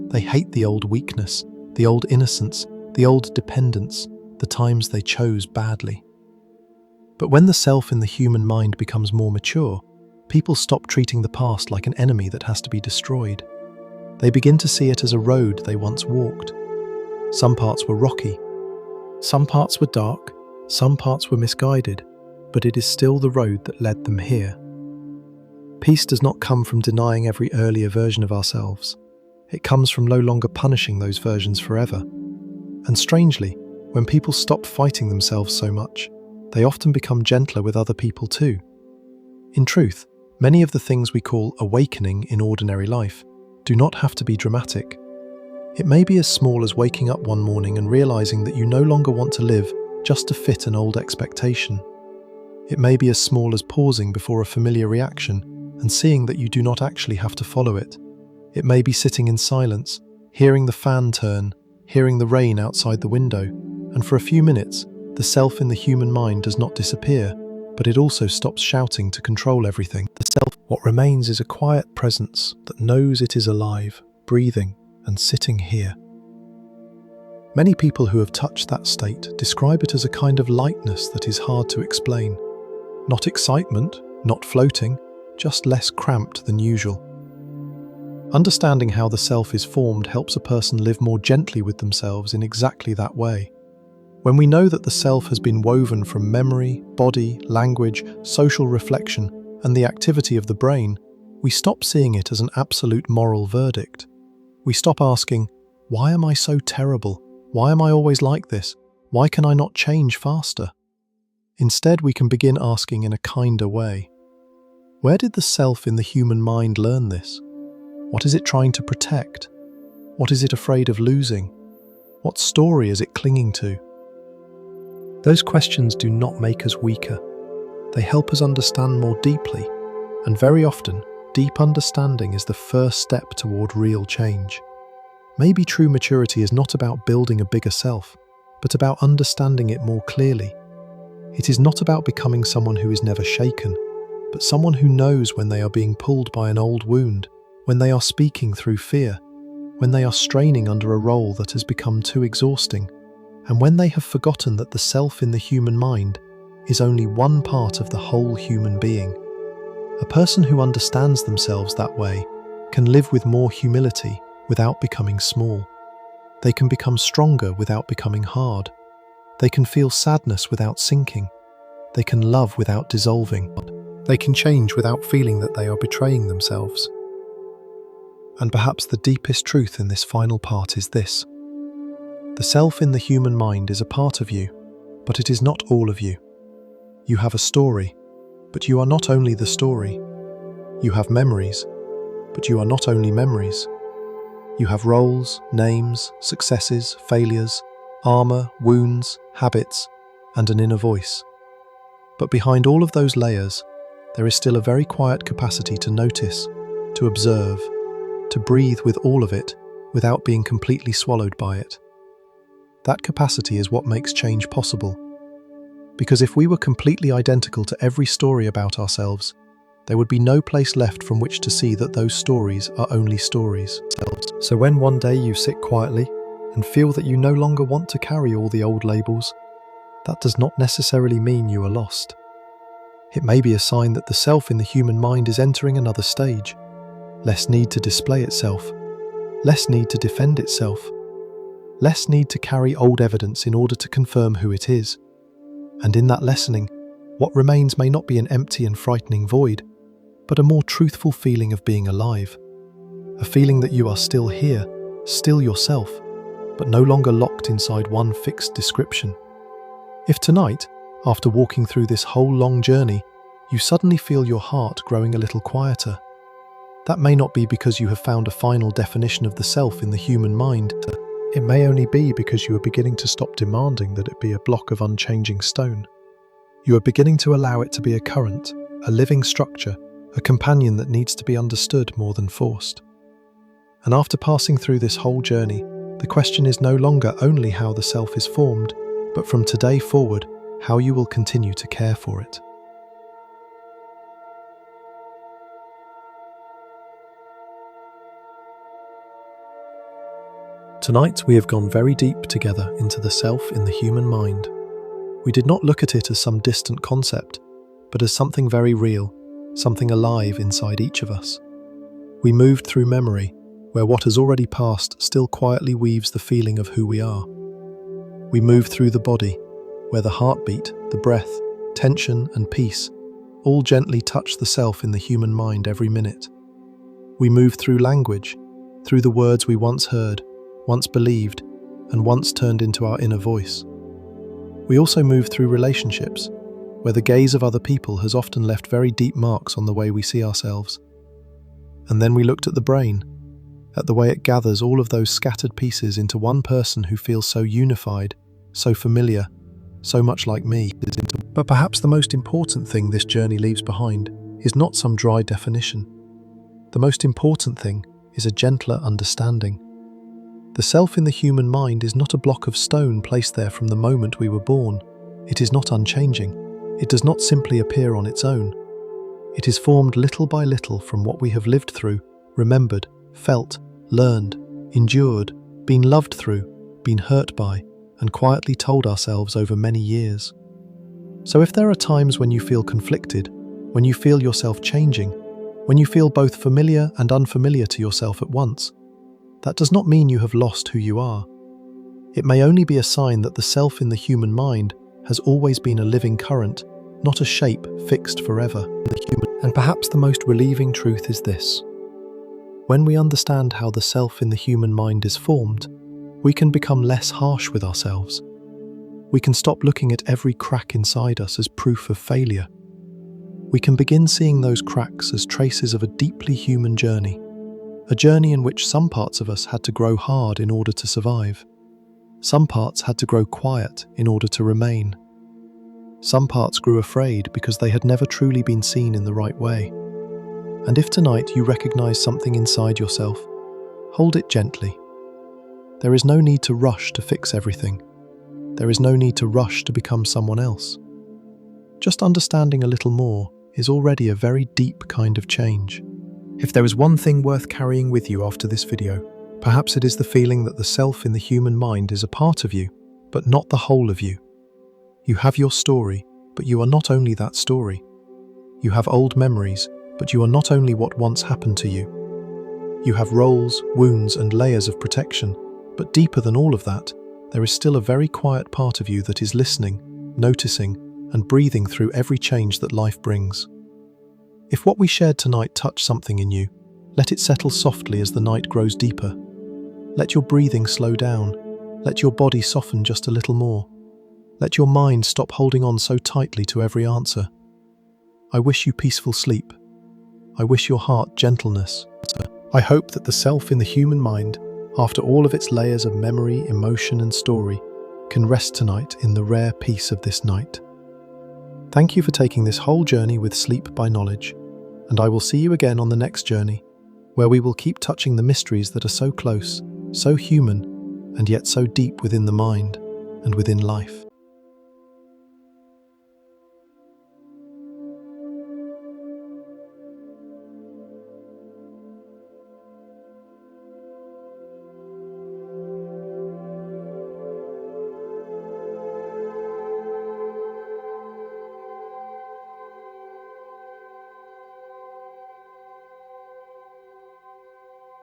They hate the old weakness, the old innocence, the old dependence, the times they chose badly. But when the self in the human mind becomes more mature, people stop treating the past like an enemy that has to be destroyed. They begin to see it as a road they once walked. Some parts were rocky, some parts were dark, some parts were misguided, but it is still the road that led them here. Peace does not come from denying every earlier version of ourselves. It comes from no longer punishing those versions forever. And strangely, when people stop fighting themselves so much, they often become gentler with other people too. In truth, many of the things we call awakening in ordinary life do not have to be dramatic. It may be as small as waking up one morning and realizing that you no longer want to live just to fit an old expectation. It may be as small as pausing before a familiar reaction and seeing that you do not actually have to follow it. It may be sitting in silence, hearing the fan turn, hearing the rain outside the window, and for a few minutes, the self in the human mind does not disappear, but it also stops shouting to control everything. The self, what remains is a quiet presence that knows it is alive, breathing, and sitting here. Many people who have touched that state describe it as a kind of lightness that is hard to explain. Not excitement, not floating, just less cramped than usual. Understanding how the self is formed helps a person live more gently with themselves in exactly that way. When we know that the self has been woven from memory, body, language, social reflection, and the activity of the brain, we stop seeing it as an absolute moral verdict. We stop asking, why am I so terrible? Why am I always like this? Why can I not change faster? Instead, we can begin asking in a kinder way, where did the self in the human mind learn this? What is it trying to protect? What is it afraid of losing? What story is it clinging to? Those questions do not make us weaker. They help us understand more deeply, and very often, deep understanding is the first step toward real change. Maybe true maturity is not about building a bigger self, but about understanding it more clearly. It is not about becoming someone who is never shaken, but someone who knows when they are being pulled by an old wound, when they are speaking through fear, when they are straining under a role that has become too exhausting, and when they have forgotten that the self in the human mind is only one part of the whole human being. A person who understands themselves that way can live with more humility without becoming small. They can become stronger without becoming hard. They can feel sadness without sinking. They can love without dissolving. They can change without feeling that they are betraying themselves. And perhaps the deepest truth in this final part is this. The self in the human mind is a part of you, but it is not all of you. You have a story. but you are not only the story. You have memories, but you are not only memories. You have roles, names, successes, failures, armor, wounds, habits, and an inner voice. But behind all of those layers, there is still a very quiet capacity to notice, to observe, to breathe with all of it without being completely swallowed by it. That capacity is what makes change possible. Because if we were completely identical to every story about ourselves, there would be no place left from which to see that those stories are only stories. So when one day you sit quietly and feel that you no longer want to carry all the old labels, that does not necessarily mean you are lost. It may be a sign that the self in the human mind is entering another stage. Less need to display itself, less need to defend itself, less need to carry old evidence in order to confirm who it is. And in that lessening, what remains may not be an empty and frightening void, but a more truthful feeling of being alive. A feeling that you are still here, still yourself, but no longer locked inside one fixed description. If tonight, after walking through this whole long journey, you suddenly feel your heart growing a little quieter, that may not be because you have found a final definition of the self in the human mind. It may only be because you are beginning to stop demanding that it be a block of unchanging stone. You are beginning to allow it to be a current, a living structure, a companion that needs to be understood more than forced. And after passing through this whole journey, the question is no longer only how the self is formed, but from today forward, how you will continue to care for it. Tonight we have gone very deep together into the self in the human mind. We did not look at it as some distant concept, but as something very real, something alive inside each of us. We moved through memory, where what has already passed still quietly weaves the feeling of who we are. We moved through the body, where the heartbeat, the breath, tension and peace all gently touch the self in the human mind every minute. We moved through language, through the words we once heard, once believed, and once turned into our inner voice. We also moved through relationships, where the gaze of other people has often left very deep marks on the way we see ourselves. And then we looked at the brain, at the way it gathers all of those scattered pieces into one person who feels so unified, so familiar, so much like me. But perhaps the most important thing this journey leaves behind is not some dry definition. The most important thing is a gentler understanding. The self in the human mind is not a block of stone placed there from the moment we were born. It is not unchanging. It does not simply appear on its own. It is formed little by little from what we have lived through, remembered, felt, learned, endured, been loved through, been hurt by, and quietly told ourselves over many years. So if there are times when you feel conflicted, when you feel yourself changing, when you feel both familiar and unfamiliar to yourself at once, that does not mean you have lost who you are. It may only be a sign that the self in the human mind has always been a living current, not a shape fixed forever. And perhaps the most relieving truth is this. When we understand how the self in the human mind is formed, we can become less harsh with ourselves. We can stop looking at every crack inside us as proof of failure. We can begin seeing those cracks as traces of a deeply human journey, a journey in which some parts of us had to grow hard in order to survive. Some parts had to grow quiet in order to remain. Some parts grew afraid because they had never truly been seen in the right way. And if tonight you recognize something inside yourself, hold it gently. There is no need to rush to fix everything. There is no need to rush to become someone else. Just understanding a little more is already a very deep kind of change. If there is one thing worth carrying with you after this video, perhaps it is the feeling that the self in the human mind is a part of you, but not the whole of you. You have your story, but you are not only that story. You have old memories, but you are not only what once happened to you. You have roles, wounds, and layers of protection, but deeper than all of that, there is still a very quiet part of you that is listening, noticing, and breathing through every change that life brings. If what we shared tonight touched something in you, let it settle softly as the night grows deeper. Let your breathing slow down. Let your body soften just a little more. Let your mind stop holding on so tightly to every answer. I wish you peaceful sleep. I wish your heart gentleness. I hope that the self in the human mind, after all of its layers of memory, emotion and story, can rest tonight in the rare peace of this night. Thank you for taking this whole journey with Sleep by Knowledge, and I will see you again on the next journey, where we will keep touching the mysteries that are so close, so human, and yet so deep within the mind and within life.